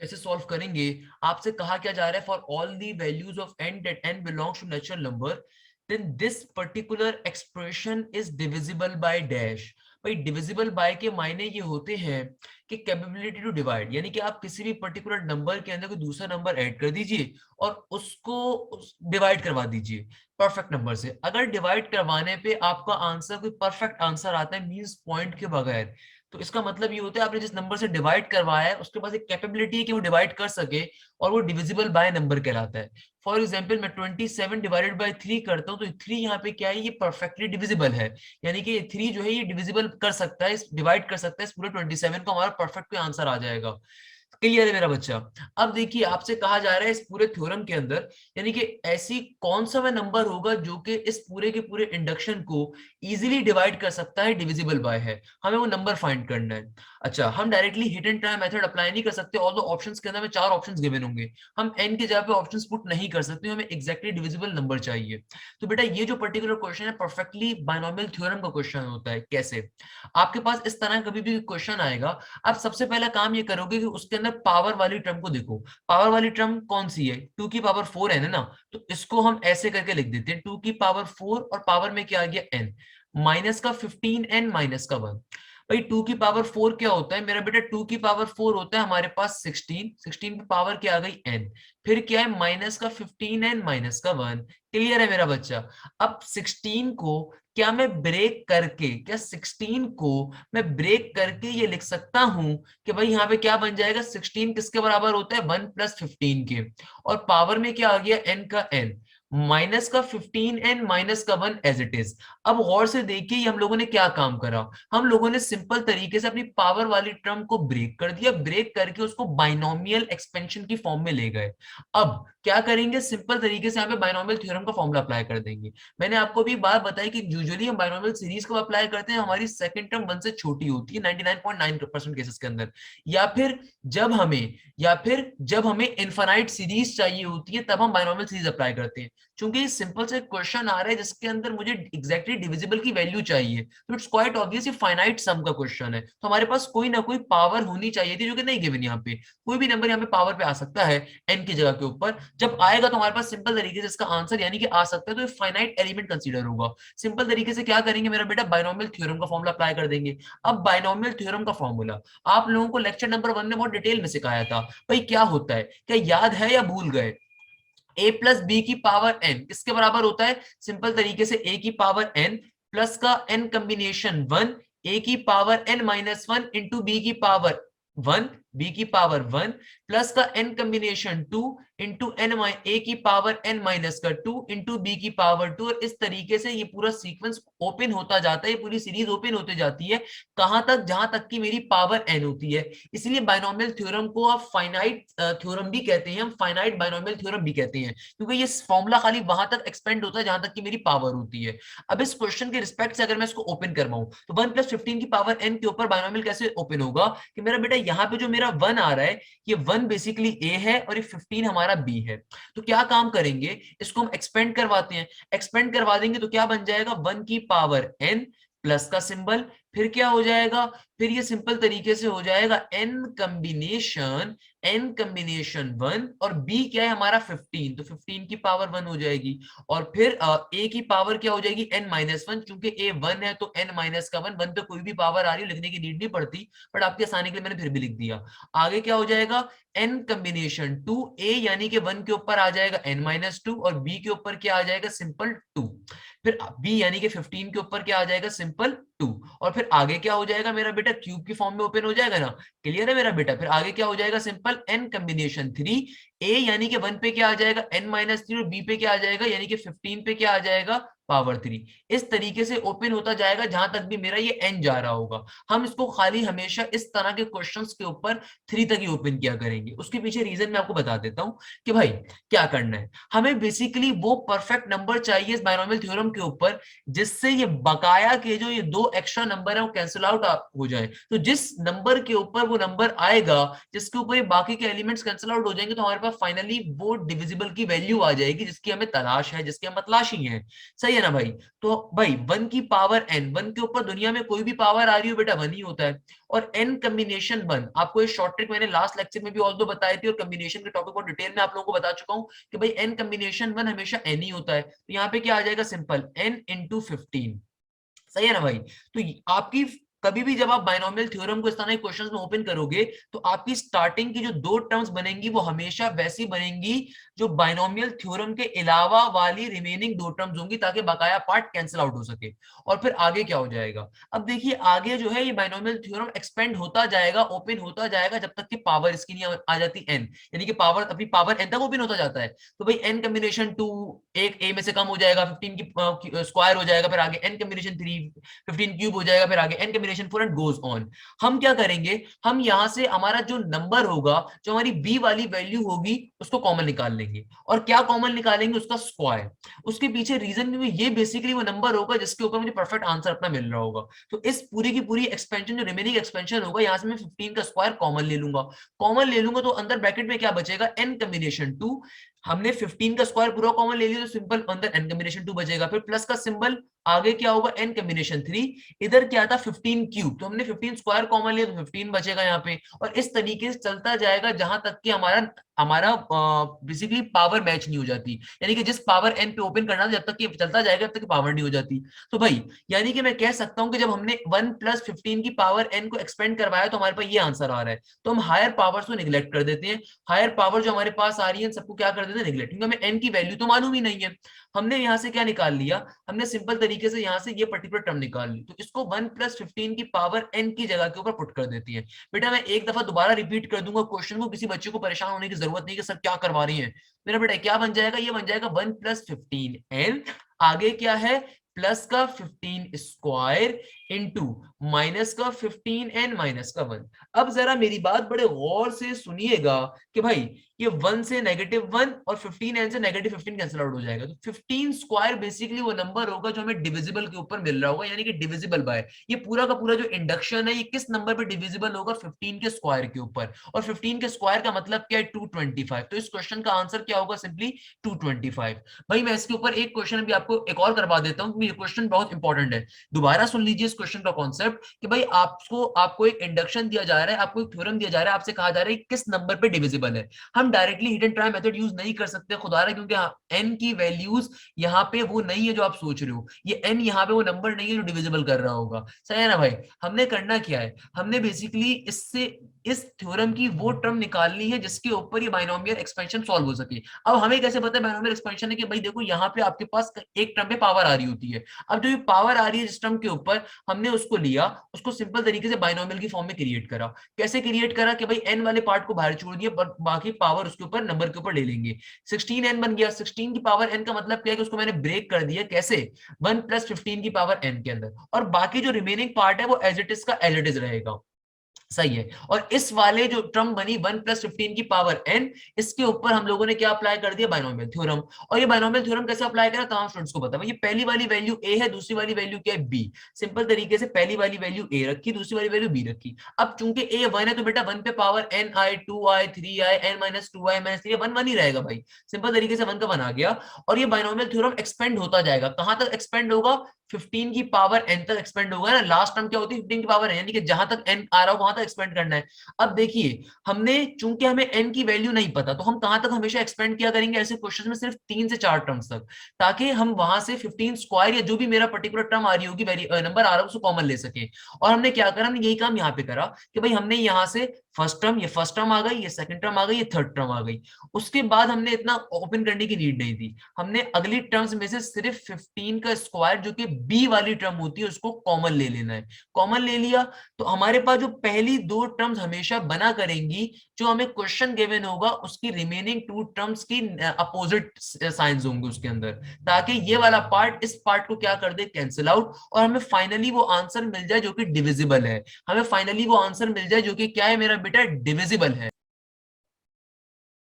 कैसे सॉल्व करेंगे, आपसे कहा क्या जा रहा है, for all the values of n that n belongs to natural number then this particular expression is divisible by dash. भाई डिविजिबल बाय के मायने ये होते हैं कि कैपेबिलिटी टू डिवाइड, यानी कि आप किसी भी पर्टिकुलर नंबर के अंदर कोई दूसरा नंबर ऐड कर दीजिए और उसको डिवाइड करवा दीजिए परफेक्ट नंबर से। अगर डिवाइड करवाने पे आपका आंसर कोई परफेक्ट आंसर आता है मींस पॉइंट के बगैर, तो इसका मतलब ये होता है आपने जिस नंबर से डिवाइड करवाया है उसके पास एक कैपेबिलिटी है कि वो डिवाइड कर सके, और वो डिविजिबल बाय नंबर कहलाता है। फॉर एग्जाम्पल मैं 27 डिवाइडेड बाय 3 करता हूँ, तो 3 यहाँ पे क्या है, ये परफेक्टली डिविजिबल है, यानी कि 3 जो है ये डिविजिबल कर सकता है, डिवाइड कर सकता है इस पूरे 27 को, हमारा परफेक्ट आंसर आ जाएगा। क्लियर है मेरा बच्चा? अब देखिए आपसे कहा जा रहा है इस पूरे थ्योरम के अंदर, यानी कि ऐसी कौन सा वह नंबर होगा जो कि इस पूरे के पूरे इंडक्शन को इजीली डिवाइड कर सकता है, डिविजिबल बाय है, हमें वो नंबर फाइंड करना है। अच्छा, हम directly hit and try method apply नहीं कर सकते, ऑल दो ऑप्शंस के अंदर में 4 ऑप्शंस गिवन होंगे, हम n की जगह पे ऑप्शंस पुट नहीं कर सकते, हमें एग्जैक्टली डिविजिबल नंबर चाहिए। तो बेटा ये जो पर्टिकुलर क्वेश्चन है परफेक्टली बायनोमियल थ्योरम का क्वेश्चन होता है। कैसे? आपके पास इस तरह कभी भी क्वेश्चन आएगा, आप सबसे पहला काम ये करोगे कि उसके अंदर पावर वाली टर्म को देखो। पावर वाली टर्म कौन सी है? 2 की पावर 4 है ना, तो इसको हम ऐसे करके लिख देते हैं 2 की पावर 4, और पावर में क्या आ गया n, माइनस का 15n माइनस का 1। भाई 2 की पावर 4 क्या होता है मेरा बेटा? 2 की पावर 4 होता है हमारे पास 16, 16 की पावर क्या आ गई n, फिर क्या है माइनस का 15n माइनस का 1। क्लियर है मेरा बच्चा? अब 16 को क्या मैं ब्रेक करके, क्या 16 को मैं ब्रेक करके ये लिख सकता हूं कि भाई यहाँ पे क्या बन जाएगा, 16 किसके बराबर होता है 1 प्लस 15 के, और पावर में क्या आ गया n का n, माइनस का 15n माइनस का 1 एज इट इज। अब गौर से देखिए हम लोगों ने क्या काम करा, हम लोगों ने सिंपल तरीके से अपनी पावर वाली टर्म को ब्रेक कर दिया, ब्रेक करके उसको बाइनोमियल एक्सपेंशन की फॉर्म में ले गए। अब क्या करेंगे, सिंपल तरीके से यहाँ पे बाइनोमियल थ्योरम का फॉर्मूला अप्लाई कर देंगे। मैंने आपको भी बात बताई कि यूजुअली हम बाइनोमियल सीरीज को अप्लाई करते हैं, हमारी सेकंड टर्म 1 से छोटी होती है 99.9% केसेस के अंदर, या फिर जब हमें इनफाइनाइट सीरीज चाहिए होती है तब हम बाइनोमियल सीरीज अप्लाई करते हैं। क्योंकि सिंपल से क्वेश्चन आ रहा है जिसके अंदर मुझे एग्जैक्टली डिविजिबल की वैल्यू चाहिए, तो इट्स क्वाइट ऑब्वियस ये फाइनाइट सम का क्वेश्चन है, तो हमारे पास कोई ना कोई पावर होनी चाहिए थी जो कि नहीं गिवन। यहाँ पे कोई भी नंबर यहाँ पे पावर पे आ सकता है n की जगह के ऊपर, जब आएगा तो हमारे पास सिंपल तरीके से इसका आंसर यानी कि आ सकता है, तो ये फाइनाइट एलिमेंट कंसीडर होगा। सिंपल तरीके से क्या करेंगे मेरा बेटा, बाइनोमियल थ्योरम का फॉर्मूला अप्लाई कर देंगे। अब बाइनोमियल थ्योरम का फॉर्मूला आप लोगों को लेक्चर नंबर 1 में बहुत डिटेल में सिखाया था, भाई क्या होता है, क्या याद है या भूल गए? a प्लस बी की पावर n किसके बराबर होता है? सिंपल तरीके से a की पावर n प्लस का n कॉम्बिनेशन 1, a की power n minus 1 into b की पावर 1, b की पावर 1 प्लस का n combination 2 into n a की पावर n माइनस का 2 इंटू बी की पावर 2, और इस तरीके से ये पूरा सीक्वेंस ओपन होता जाता है, ये पूरी सीरीज ओपन होती जाती है कहां तक, जहां तक की मेरी पावर n होती है। इसलिए बाइनोमियल थ्योरम को आप फाइनाइट थ्योरम भी कहते हैं, हम फाइनाइट बाइनोमियल थ्योरम भी कहते हैं, क्योंकि ये फॉर्मूला खाली वहां तक एक्सपेंड होता है जहां तक की मेरी पावर होती है। अब इस क्वेश्चन के रिस्पेक्ट से अगर मैं इसको ओपन करवाऊं तो 1 प्लस 15 की पावर n के ऊपर बाइनोमियल कैसे ओपन होगा कि मेरा बेटा यहाँ पे जो मेरा 1 आ रहा है, ये 1 बेसिकली a है और ये 15 हमारा b है। तो क्या काम करेंगे, इसको हम एक्सपेंड करवाते हैं, एक्सपेंड करवा देंगे तो क्या बन जाएगा, 1 की पावर n प्लस का सिंबल, फिर क्या हो जाएगा, फिर ये सिंपल तरीके से हो जाएगा n कॉम्बिनेशन 1, और b क्या है हमारा 15, तो 15 की पावर 1 हो जाएगी, और फिर a की पावर क्या हो जाएगी n माइनस 1, क्योंकि a 1 है तो n माइनस का 1 पे कोई भी पावर आ रही है लिखने की नीड नहीं पड़ती, बट आपके आसानी के लिए मैंने फिर भी लिख दिया। आगे क्या हो जाएगा, n कॉम्बिनेशन 2, a यानी कि 1 के ऊपर आ जाएगा n माइनस 2, और b के ऊपर क्या आ जाएगा, सिंपल 2, फिर b यानी कि 15 के ऊपर क्या आ जाएगा, सिंपल 2, और फिर आगे क्या हो जाएगा मेरा बेटा, क्यूब की फॉर्म में ओपन हो जाएगा ना। क्लियर है मेरा बेटा? फिर आगे क्या हो जाएगा, सिंपल n कॉम्बिनेशन 3, a यानी कि 1 पे क्या आ जाएगा n माइनस 3, और b पे क्या आ जाएगा यानी कि 15 पे क्या आ जाएगा, पावर 3। इस तरीके से ओपन होता जाएगा जहां तक भी मेरा ये n जा रहा होगा। हम इसको खाली हमेशा इस तरह के क्वेश्चंस के ऊपर 3 तक ही ओपन किया करेंगे। उसके पीछे रीजन मैं आपको बता देता हूं कि भाई क्या करना है, हमें बेसिकली वो परफेक्ट नंबर चाहिए इस बाइनोमियल थ्योरम के ऊपर जिससे ये बकाया के जो ये 2 एक्स्ट्रा नंबर है वो कैंसिल आउट हो जाए। तो जिस नंबर के ऊपर वो नंबर आएगा जिसके ऊपर ये बाकी के एलिमेंट्स कैंसिल आउट हो जाएंगे, तो हमारे पास फाइनली वो डिविजिबल की वैल्यू आ जाएगी जिसकी हमें तलाश है, जिसकी हम तलाशी है। सही है ना भाई? तो भाई 1 की पावर n, 1 के ऊपर दुनिया में कोई भी पावर आ रही हो बेटा 1 ही होता है, और n कॉम्बिनेशन 1, आपको ये शॉर्ट ट्रिक मैंने लास्ट लेक्चर में भी ऑल दो बताई थी, और कॉम्बिनेशन के टॉपिक बहुत डिटेल में आप लोगों को बता चुका हूं कि भाई n कॉम्बिनेशन 1 हमेशा n ही होता है, तो यहाँ पे क्या आ जाएगा, सिंपल n इंटू 15। सही है ना भाई? तो आपकी कभी भी जब आप बाइनोमियल थ्योरम को इस तरह के क्वेश्चंस में ओपन करोगे तो आपकी स्टार्टिंग की जो दो टर्म्स बनेंगी वो हमेशा वैसी बनेंगी जो बाइनोमियल थ्योरम के अलावा वाली रिमेनिंग दो टर्म्स होंगी, ताकि बकाया पार्ट कैंसिल आउट हो सके। और फिर आगे क्या हो जाएगा, अब देखिए आगे जो है ये बाइनोमियल थ्योरम एक्सपेंड होता जाएगा, ओपन होता जाएगा, जब तक कि पावर इसकी नहीं आ जाती n, यानी कि पावर अपनी पावर n तक ओपन होता जाता है। तो भाई n कॉम्बिनेशन 2 एक a में से कम हो जाएगा, 15 की स्क्वायर हो जाएगा, फिर आगे n कॉम्बिनेशन 3 15 क्यूब हो जाएगा, फिर आगे n combination 4 and goes on. हम क्या करेंगे, हम यहां से हमारा जो नंबर होगा, जो हमारी b वाली वैल्यू होगी, उसको कॉमन निकाल लेंगे। और क्या कॉमन निकालेंगे, उसका स्क्वायर। उसके पीछे रीजन भी ये बेसिकली वो नंबर होगा जिसके ऊपर मुझे परफेक्ट आंसर अपना मिल रहा होगा। तो इस पूरी की पूरी एक्सपेंशन, जो रिमेनिंग एक्सपेंशन होगा, यहां से मैं 15 का स्क्वायर कॉमन ले लूंगा। कॉमन ले लूंगा तो अंदर ब्रैकेट में क्या बचेगा, n कॉम्बिनेशन 2। हमने 15 का स्क्वायर पूरा कॉमन ले लिया तो सिंपल अंदर n कॉम्बिनेशन 2 बचेगा, फिर प्लस का सिंबल, आगे क्या होगा n कॉम्बिनेशन 3, इधर क्या था 15 क्यूब, तो हमने 15 स्क्वायर कॉमन लिया तो 15 बचेगा यहाँ पे। और इस तरीके से चलता जाएगा जहां तक कि हमारा हमारा बेसिकली पावर मैच नहीं हो जाती, यानी कि जिस पावर n पे ओपन करना था, जब तक ये चलता जाएगा जब तक पावर नहीं हो जाती। तो भाई यानी कि मैं कह सकता हूं कि जब हमने 1 प्लस 15 की पावर n को एक्सपेंड करवाया तो हमारे पास ये आंसर आ रहा है। तो हम हायर पावर्स को निगलेक्ट कर देते हैं, हायर पावर जो हमारे पास आ रही है सबको क्या कर देते हैं, निगलेक्ट, क्योंकि हमें n की वैल्यू तो मालूम ही नहीं है। हमने यहाँ से क्या निकाल लिया, हमने सिंपल तरीके से यहाँ से ये पर्टिकुलर टर्म निकाल ली, तो इसको 1 प्लस 15 की पावर n की जगह के ऊपर पुट कर देती है। बेटा मैं एक दफा दोबारा रिपीट कर दूंगा क्वेश्चन को, किसी बच्चे को परेशान होने की जरूरत नहीं कि सर क्या करवा रही है। मेरा बेटा क्या बन जाएगा, ये बन जाएगा 1 प्लस 15n, आगे क्या है प्लस का 15 स्क्वायर इंटू माइनस का 15n माइनस का 1। अब जरा मेरी बात बड़े गौर से सुनिएगा कि भाई ये 1 से -1 और 15n से -15 कैंसिल आउट हो जाएगा, तो 15 स्क्वायर बेसिकली वो नंबर होगा जो हमें डिविजिबल के ऊपर मिल रहा होगा, यानी कि डिविजिबल बाय। ये पूरा का पूरा जो इंडक्शन है ये किस नंबर पे डिविजिबल होगा, 15 के स्क्वायर के ऊपर। और 15 के स्क्वायर का मतलब क्या है, 225। तो इस क्वेश्चन का आंसर क्या होगा, सिंपली 225। भाई मैं इसके ऊपर एक क्वेश्चन भी आपको एक और करवा देता हूँ, ये क्वेश्चन बहुत इंपॉर्टेंट है। दोबारा सुन लीजिए इस क्वेश्चन का कॉन्सेप्ट कि भाई आपको एक इंडक्शन दिया जा रहा है, आपको एक थ्योरम दिया जा रहा है, आपसे कहा जा रहा है किस नंबर पे डिविजिबल है। हम directly hit and try method use नहीं कर सकते खुदा रहा, क्योंकि n की वैल्यूज यहाँ पे वो नहीं है जो आप सोच रहे हो, ये n यहाँ पे वो नंबर नहीं है जो डिविजिबल कर रहा होगा, सही है ना भाई। हमने करना क्या है, हमने बेसिकली इससे इस थ्योरम की वो टर्म निकालनी है जिसके ऊपर ये बाइनोमियल एक्सपेंशन सॉल्व हो सके। अब हमें कैसे पता है बाइनोमियल एक्सपेंशन है, कि भाई देखो यहाँ पे आपके पास एक टर्म पे पावर आ रही होती है। अब जो ये पावर आ रही है जिस टर्म के ऊपर, हमने उसको लिया, उसको सिंपल तरीके से बाइनोमियल की फॉर्म में क्रिएट करा। कैसे क्रिएट करा कि भाई n वाले पार्ट को बाहर छोड़ दिया, पर बाकी पावर उसके ऊपर नंबर के ऊपर ले लेंगे। 16n बन गया, 16 की पावर n का मतलब क्या है कि उसको मैंने ब्रेक कर दिया, कैसे, 1 प्लस 15 की पावर n के अंदर, और बाकी जो रिमेनिंग पार्ट है वो एज इट इज का एज इट इज रहेगा, सही है। और इस वाले जो टर्म बनी 1 प्लस 15 की पावर n, इसके ऊपर हम लोगों ने क्या अप्लाई कर दिया, बाइनोमियल थ्योरम। और ये बाइनोमियल थ्योरम कैसे अप्लाई करा, तमाम स्टूडेंट्स को पता है। ये पहली वाली वैल्यू a है, दूसरी वाली वैल्यू क्या है, b। सिंपल तरीके से पहली वाली वैल्यू a रखी, दूसरी वाली वैल्यू b रखी। अब चूंकि a 1 है तो बेटा 1 पे पावर n आए, 2 आए, 3 आए, n माइनस 2 आए माइनस 3, 1 1 ही रहेगा भाई। सिंपल तरीके से 1 का 1 आ गया। और ये बाइनोमियल थ्योरम एक्सपेंड होता जाएगा, कहां तक एक्सपेंड होगा, 15 की पावर n तक एक्सपेंड होगा ना। लास्ट टर्म क्या होती है, 15 की पावर n, यानी कि जहां तक n आ रहा हो वहां तक एक्सपेंड करना है। अब देखिए हमने, चूंकि हमें n की वैल्यू नहीं पता, तो हम कहां तक हमेशा एक्सपेंड किया करेंगे ऐसे क्वेश्चन में, सिर्फ 3 से 4 टर्म्स तक, ताकि हम वहां से 15 स्क्वायर या जो भी मेरा पर्टिकुलर टर्म आ रही होगी, नंबर आ रहा है, उसको कॉमन ले सके। और हमने क्या करा, हमने यही काम यहाँ पे करा कि भाई हमने यहाँ से फर्स्ट टर्म, ये फर्स्ट टर्म आ गई, ये सेकंड टर्म आ गई, ये थर्ड टर्म आ गई। उसके बाद हमने इतना ओपन करने की नीड नहीं थी, हमने अगली टर्म्स में से सिर्फ 15 का स्क्वायर जो कि बी वाली टर्म होती है उसको कॉमन ले लेना है। कॉमन ले लिया तो हमारे पास जो पहली दो टर्म्स हमेशा बना करेंगी, जो हमें क्वेश्चन गिवन होगा उसकी रिमेनिंग टू टर्म्स की अपोजिट साइंस होंगे उसके अंदर, ताकि ये वाला पार्ट इस पार्ट को क्या कर दे, कैंसिल आउट, और हमें फाइनली वो आंसर मिल जाए जो कि डिविजिबल है। हमें फाइनली वो आंसर मिल जाए जो कि क्या है मेरा बेटा, डिविजिबल है।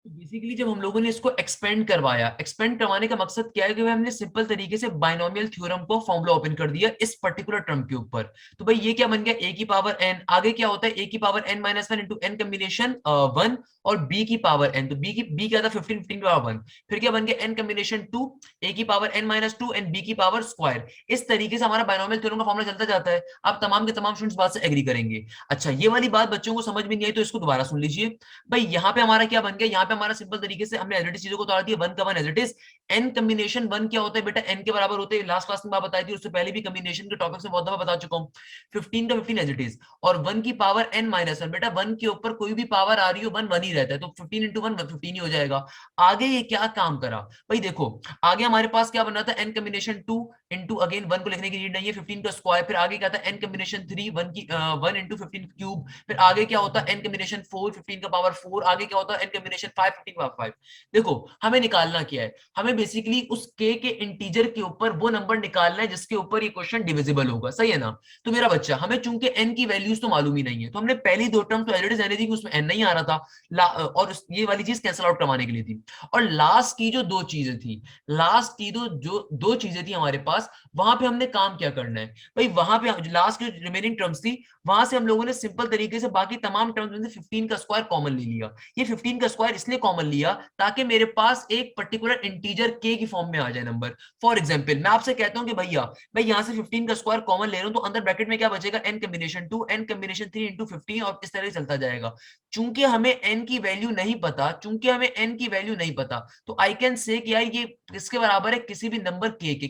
बेसिकली जब हम लोगों ने इसको एक्सपेंड करवाया, एक्सपेंड करवाने का मकसद क्या है कि हमने सिंपल तरीके से बाइनोमियल थ्योरम को फॉर्मूला ओपन कर दिया इस पर्टिकुलर टर्म के ऊपर। तो भाई ये क्या बन गया, a की पावर n, आगे क्या होता है a की power n minus 1 into n combination 1, और b की पावर n, तो b क्या था 15, 15 की पावर 1, फिर क्या बन गया n कॉम्बिनेशन 2, a की power n minus 2 and b की पावर स्क्वायर। इस तरीके से हमारा बाइनोमियल थ्योरम का फॉर्मूला चलता जाता है। आप तमाम के तमाम स्टूडेंट्स बात से एग्री करेंगे। अच्छा ये वाली बात बच्चों को समझ में नहीं आई तो इसको दोबारा सुन लीजिए। भाई यहाँ पे हमारा क्या बन गया, यहाँ पे हमारा सिंपल तरीके से हमने एज इट इज चीजों को तोड़ दिया, 1 का 1 as it is. n combination 1 क्या होता है बेटा, n के बराबर होते हैं, लास्ट क्लास में बात बताई थी, उससे पहले भी कॉम्बिनेशन के टॉपिक से बहुत दफा बता चुका हूँ। 15 का 15 एज इट इज, और 1 की पावर n माइनस 1, बेटा 1 के ऊपर कोई भी पावर आ रही हो 1 1 ही रहता है, तो 15 इंटू 1 15 ही हो जाएगा। आगे ये क्या काम करा भाई, देखो आगे हमारे पास क्या बना था, n कॉम्बिनेशन 2 इंटू, अगेन 1 को लिखने की नीड नहीं है, 15 का स्क्वायर, फिर आगे क्या था n कॉम्बिनेशन 3 1 की 1 इंटू 15 क्यूब, फिर आगे क्या होता है n कॉम्बिनेशन 4 15 का पावर 4, आगे क्या होता है n कॉम्बिनेशन 5 15 का पावर 5। देखो हमें निकालना क्या है, हमें बेसिकली उस k के इंटीजर के ऊपर वो नंबर निकालना है जिसके ऊपर ये क्वेश्चन डिविजिबल होगा, सही है ना। तो मेरा बच्चा, हमें चूंकि n की वैल्यूज तो मालूम ही नहीं है, तो हमने पहली दो टर्म तो एज रहने दी कि उसमें n नहीं आ रहा था, और ये वाली चीज कैंसिल आउट करवाने के लिए थी। और लास्ट की जो दो चीजें थी, लास्ट की जो दो चीजें थी हमारे पास, वहां पे हमने काम क्या करना है भाई, वहां पे लास्ट की रिमेनिंग टर्म्स थी, वहां से हम लोगों ने सिंपल तरीके से बाकी तमाम टर्म्स में से 15 का स्क्वायर कॉमन ले लिया। ये 15 का स्क्वायर इसलिए कॉमन लिया ताकि मेरे पास एक पर्टिकुलर इंटीजर k की फॉर्म में आ जाए नंबर। फॉर एग्जांपल मैं आपसे कहता हूं कि भैया मैं यहां से 15 का स्क्वायर कॉमन ले रहा हूं, तो अंदर ब्रैकेट में क्या बचेगा, n combination 2 n combination 3 into 15, और इस तरह से चलता जाएगा। चूंकि हमें n की वैल्यू नहीं पता, चूंकि हमें n की वैल्यू नहीं पता, तो आई कैन से कि यार ये किसके बराबर है, किसी भी नंबर k के,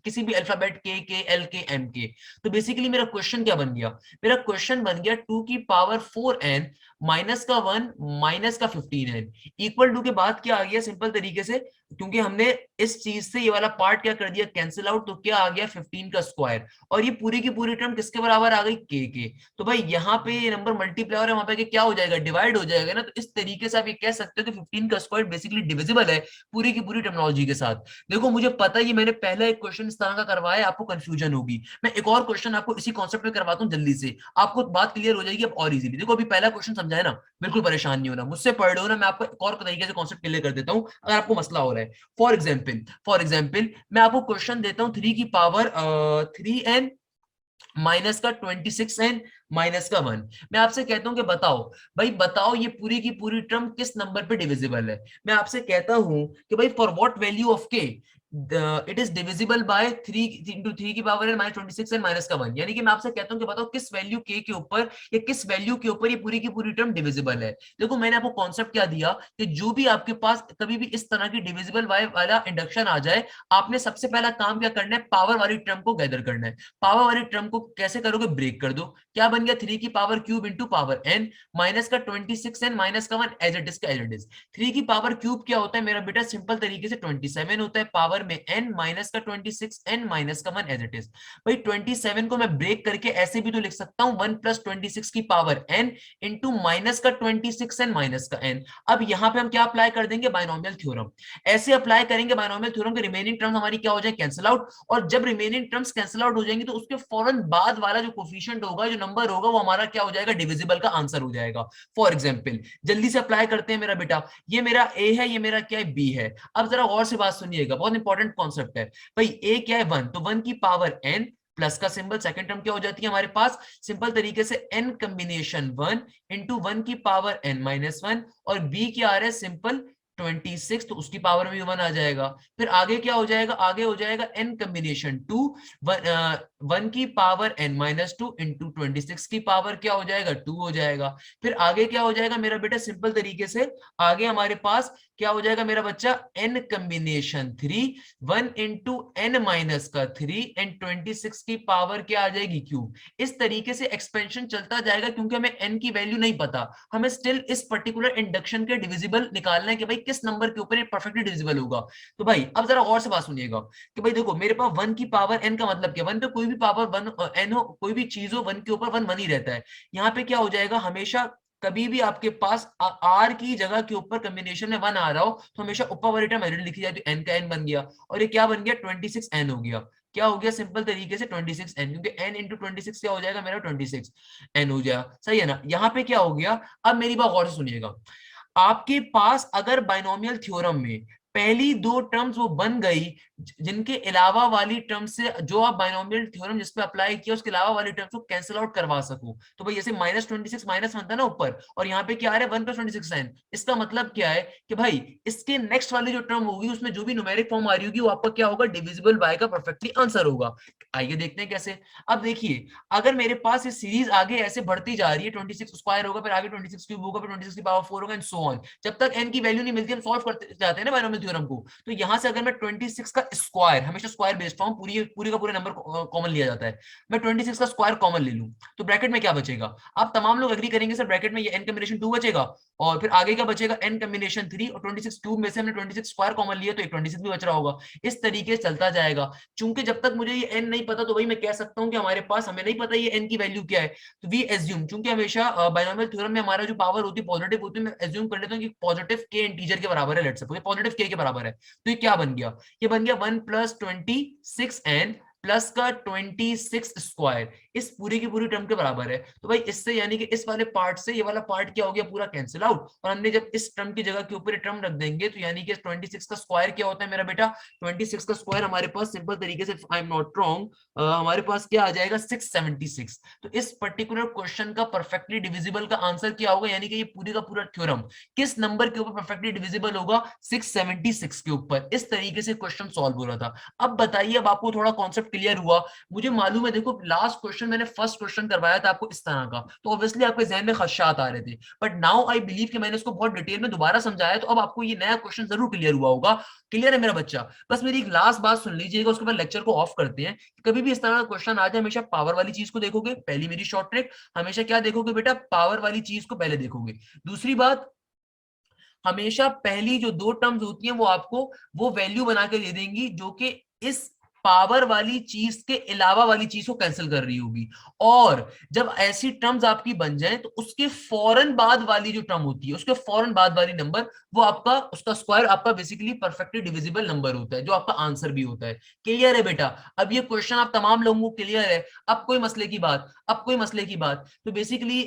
किसी भी अल्फाबेट k l के m के। तो बेसिकली मेरा क्वेश्चन क्या बन गया, मेरा क्वेश्चन बन गया 2 की पावर 4n माइनस का 1 माइनस का 15n इक्वल टू के बाद क्या आ गया, सिंपल तरीके से क्योंकि हमने इस चीज से ये वाला पार्ट क्या कर दिया, कैंसिल आउट, तो क्या आ गया 15 का स्क्वायर, और ये पूरी की पूरी टर्म किसके बराबर आ गई, k के। तो भाई यहाँ पे ये नंबर मल्टीप्लाई और वहां पे क्या हो जाएगा, डिवाइड हो जाएगा ना। तो इस तरीके से आप ये कह सकते हो कि 15 का स्क्वायर बेसिकली डिविजिबल है पूरी की पूरी टर्मिनोलॉजी के साथ। देखो मुझे पता है ये मैंने पहले एक क्वेश्चन इस तरह का करवाया, आपको कंफ्यूजन होगी, मैं एक और क्वेश्चन आपको इसी कॉन्सेप्ट में करवाता हूँ जल्दी से, आपको बात क्लियर हो जाएगी अब और इजीली। देखो अभी पहला क्वेश्चन समझा है ना, बिल्कुल परेशान नहीं होना, मुझसे पढ़ लो ना, मैं आपको एक और तरीके से कॉन्सेप्ट क्लियर कर देता हूँ अगर आपको मसला हो रहा है। फॉर एग्जाम्पल मैं आपको क्वेश्चन देता हूँ 3 की पावर 3n माइनस का 26n माइनस का 1। मैं आपसे कहता हूं कि बताओ भाई, बताओ ये पूरी की पूरी टर्म किस नंबर पे डिविजिबल है। मैं आपसे कहता हूं कि भाई for what value of k it is divisible bye 3 into 3 की power n minus 26 and minus का 1। यानी कि मैं आपसे कहता हूं कि बताओ किस वैल्यू k के ऊपर या किस वैल्यू के ऊपर ये पूरी की पूरी टर्म डिविजिबल है। देखो मैंने आपको कॉन्सेप्ट क्या दिया कि जो भी आपके पास कभी भी इस तरह की डिविजिबल वाला इंडक्शन आ जाए, आपने सबसे पहला काम क्या करना है, पावर वाली टर्म को गैदर करना है। पावर वाली टर्म को कैसे करोगे, ब्रेक कर दो, क्या बन गया 3 की power cube into power n minus का 26n माइनस का 1 एज इट इज का एज इट इज। 3 की पावर क्यूब क्या होता है मेरा बेटा, सिंपल तरीके से 27 होता है, पावर में n माइनस का 26n माइनस का 1 एज इट इज। भाई 27 को मैं ब्रेक करके ऐसे भी तो लिख सकता हूं 1 प्लस 26 की पावर n इंटू माइनस का 26n माइनस का n। अब यहां पे हम क्या अप्लाई कर देंगे, बायनोमियल थ्योरम। ऐसे अप्लाई करेंगे बायनोमियल थ्योरम के, रिमेनिंग टर्म हमारी क्या हो जाए, कैंसिल आउट, और जब रिमेनिंग टर्म्स कैंसिल आउट हो जाएंगी तो उसके फौरन बाद वाला जो कोफिशिएंट होगा, जो नंबर होगा, वो हमारा क्या हो जाएगा, डिविजिबल का आंसर हो जाएगा। फॉर एग्जांपल जल्दी से अप्लाई करते हैं मेरा बेटा, ये मेरा ए है, ये मेरा क्या है, बी है। अब जरा और से बात सुनिएगा, बहुत इंपॉर्टेंट कॉन्सेप्ट है भाई। ए क्या है, 1, तो 1 की पावर n प्लस का सिंबल, सेकंड टर्म क्या हो जाती है हमारे पास, सिंपल तरीके से n कॉम्बिनेशन 1 इंटू 1 की पावर n माइनस 1, और b क्या आ रहा है, सिंपल 26, तो उसकी पावर में भी 1 आ जाएगा। फिर आगे क्या हो जाएगा, आगे हो जाएगा n कॉम्बिनेशन 2 1 की पावर n माइनस 2 इंटू 26 की पावर क्या हो जाएगा, 2 हो जाएगा। फिर आगे क्या हो जाएगा मेरा बेटा, सिंपल तरीके से आगे हमारे पास क्या हो जाएगा मेरा बच्चा, n combination 3 1 into n minus का 3 एंड 26 की पावर क्या आ जाएगी, क्यूब। इस तरीके से एक्सपेंशन चलता जाएगा, क्योंकि हमें n की वैल्यू नहीं पता, हमें स्टिल इस पर्टिकुलर इंडक्शन के डिविजिबल निकालना है कि भाई किस नंबर के ऊपर ये परफेक्टली डिविजिबल होगा। तो भाई अब जरा और से बात सुनिएगा कि भाई देखो मेरे पास 1 की पावर n का मतलब क्या, 1 पे कोई भी पावर 1 n हो, कोई भी चीज हो 1 के ऊपर 1 1 ही रहता है। यहाँ पे क्या हो जाएगा, हमेशा कभी भी आपके पास r की जगह के ऊपर कॉम्बिनेशन में 1 आ रहा हो, तो हमेशा ऊपर वाली टर्म एडिड लिखी जाए, तो n का n बन गया, और ये क्या बन गया, 26n हो गया। क्या हो गया, सिंपल तरीके से 26n, क्योंकि n इंटू 26 क्या हो जाएगा मेरा, 26n हो जाएगा, सही है ना। यहाँ पे क्या हो गया, अब मेरी बात गौर से सुनिएगा, आपके पास अगर बाइनोमियल थ्योरम में पहली दो टर्म्स वो बन गई, जिनके अलावा वाली टर्म से जो आप बाइनोमियल थ्योरम जिसपे अप्लाई किया उसके अलावा वाली टर्म्स को कैंसिल आउट करवा सको। तो भाई जैसे -26 -1 था ना ऊपर, और यहाँ पे क्या आ रहा है 1 + 26 n, इसका मतलब क्या है कि भाई इसके नेक्स्ट वाली जो टर्म होगी उसमें जो भी न्यूमेरिक फॉर्म आ रही होगी वो आपका क्या होगा, डिविजिबल बाय का परफेक्टली आंसर होगा। आइए देखते हैं कैसे। अब देखिए अगर मेरे पास ये सीरीज आगे ऐसे बढ़ती जा रही है, 26 स्क्वायर होगा, फिर आगे 26 क्यूब होगा, फिर 26 की पावर 4 होगा एंड सो ऑन, जब तक n की वैल्यू नहीं मिलती हम सॉल्व करते जाते हैं ना बाइनोमियल थ्योरम को। तो यहां से अगर मैं 26 का स्क्वायर, हमेशा स्क्वायर बेस्ड फॉर्म, पूरी पूरी का पूरा नंबर कॉमन लिया जाता है, मैं 26 का स्क्वायर कॉमन ले लूं तो ब्रैकेट में क्या बचेगा? आप तमाम लोग एग्री करेंगे सर ब्रैकेट में ये n कॉम्बिनेशन 2 बचेगा, और फिर आगे क्या बचेगा, n कॉम्बिनेशन 3, और 26 क्यूब में से हमने 26 स्क्वायर कॉमन लिया तो एक 26 भी बच रहा होगा। इस तरीके से चलता जाएगा। चूंकि जब तक मुझे ये n नहीं पता तो वही मैं कह सकता हूं कि हमारे पास, हमें नहीं पता ये n की वैल्यू क्या है, तो वी एज्यूम, चूंकि हमेशा बाइनोमियल थ्योरम में हमारा जो पावर होती है पॉजिटिव होती है, मैं एज्यूम कर लेता हूं कि पॉजिटिव k इंटीजर के बराबर है, लेट्स सपोज पॉजिटिव k के बराबर है, तो ये क्या बन गया, ये बन गया 1 + 26n प्लस का 26 स्क्वायर, इस पूरी की पूरी टर्म के बराबर है। तो भाई इससे यानी कि इस वाले पार्ट से ये वाला पार्ट क्या हो गया, पूरा कैंसिल आउट, और हमने जब इस टर्म की जगह के ऊपर टर्म रख देंगे तो यानी कि 26 का स्क्वायर क्या होता है मेरा बेटा, 26 का स्क्वायर हमारे पास सिंपल तरीके से, आई एम नॉट रॉन्ग, हमारे पास क्या आ जाएगा 676। तो इस पर्टिकुलर क्वेश्चन का परफेक्टली डिविजिबल का आंसर क्या होगा, यानी कि ये पूरी का पूरा थ्योरम किस नंबर के ऊपर परफेक्टली डिविजिबल होगा, 676 के ऊपर। इस तरीके से क्वेश्चन सॉल्व हो रहा था। अब बताइए, अब आपको थोड़ा कॉन्सेप्ट क्लियर हुआ? मुझे मालूम है, देखो लास्ट क्वेश्चन मैंने फर्स्ट क्वेश्चन करवाया था आपको इस तरह का, तो ऑब्वियसली आपके जहन में खदशात आ रहे थे, बट नाउ आई बिलीव कि मैंने उसको बहुत डिटेल में दोबारा समझाया, तो अब आपको ये नया क्वेश्चन जरूर क्लियर हुआ होगा। क्लियर है मेरा बच्चा? बस मेरी एक लास्ट बात सुन लीजिएगा, उसके बाद लेक्चर को ऑफ करते हैं। कभी भी इस तरह का क्वेश्चन आ जाए हमेशा पावर वाली चीज को देखोगे, पहली मेरी शॉर्ट ट्रिक, हमेशा क्या देखोगे बेटा, पावर वाली चीज को पहले देखोगे। दूसरी बात, हमेशा पहली जो दो टर्म्स होती हैं वो आपको वो वैल्यू बना के दे देंगी जो कि इस पावर वाली चीज के अलावा वाली चीज को कैंसिल कर रही होगी। और जब ऐसी टर्म्स आपकी बन जाए तो उसके फौरन बाद वाली जो टर्म होती है, उसके फौरन बाद वाली नंबर, वो आपका, उसका स्क्वायर आपका बेसिकली परफेक्टली डिविजिबल नंबर होता है, जो आपका आंसर भी होता है। क्लियर है बेटा? अब ये क्वेश्चन आप तमाम लोगों को क्लियर है? अब कोई मसले की बात, अब कोई मसले की बात? तो बेसिकली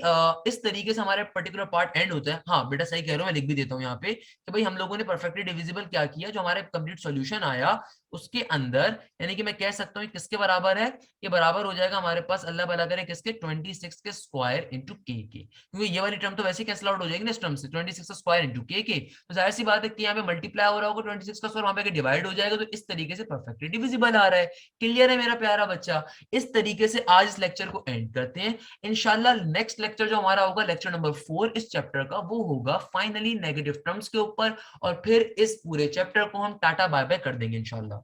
इस तरीके से हमारा पर्टिकुलर पार्ट एंड होता है। हाँ बेटा सही कह रहा हूं, मैं लिख भी देता हूँ यहाँ पे कि भाई हम लोगों ने परफेक्टली डिविजिबल क्या किया, जो हमारा कंप्लीट सॉल्यूशन आया उसके अंदर, यानी कि मैं कह सकता हूँ किसके बराबर है, ये बराबर हो जाएगा हमारे पास, अल्लाह भला करे, किसके, 26 के स्क्वायर इंटू के, क्योंकि ये वाली टर्म तो वैसे ही कैंसिल आउट हो जाएगी ना इस टर्म से, 26 का स्क्वायर इंटू के, तो जाहिर सी बात है कि यहाँ पे मल्टीप्लाई हो रहा होगा 26 का स्क्वायर, वहां पे डिवाइड हो जाएगा, तो इस तरीके से परफेक्टली डिविजिबल आ रहा है। क्लियर है मेरा प्यारा बच्चा? इस तरीके से आज इस लेक्चर को एंड करते हैं। इंशाल्लाह नेक्स्ट लेक्चर जो हमारा होगा, लेक्चर नंबर 4 इस चैप्टर का, वो होगा फाइनली नेगेटिव टर्म्स के ऊपर, और फिर इस पूरे चैप्टर को हम टाटा बाय बाय कर देंगे इंशाल्लाह।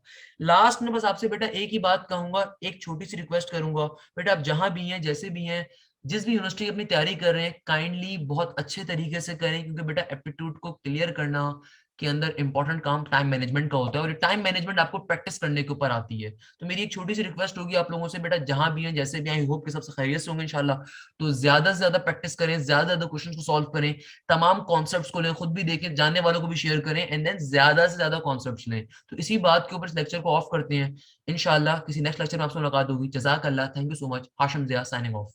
लास्ट में बस आपसे बेटा एक ही बात कहूंगा, एक छोटी सी रिक्वेस्ट करूंगा, बेटा आप जहां भी हैं, जैसे भी हैं, जिस भी यूनिवर्सिटी की अपनी तैयारी कर रहे हैं, काइंडली बहुत अच्छे तरीके से करें, क्योंकि बेटा एप्टीट्यूड को क्लियर करना के अंदर इंपॉर्टेंट काम टाइम मैनेजमेंट का होता है, और ये टाइम मैनेजमेंट आपको प्रैक्टिस करने के ऊपर आती है। तो मेरी एक छोटी सी रिक्वेस्ट होगी आप लोगों से, बेटा जहां भी हैं, जैसे भी, आई होप कि सबसे खैरियत से होंगे इंशाल्लाह, तो ज्यादा से ज्यादा प्रैक्टिस करें, ज्यादा से ज्यादा क्वेश्चन को सॉल्व करें, तमाम कॉन्सेप्ट्स को लें, खुद भी देखें, जानने वालों को भी शेयर करें, एंड देन ज्यादा से ज्यादा कॉन्सेप्ट्स लें। तो इसी बात के ऊपर इस लेक्चर को ऑफ करते हैं। इंशाल्लाह किसी नेक्स्ट लेक्चर में आपसे मुलाकात होगी। जज़ाक अल्लाह, thank you so much. Hashim Zia signing of.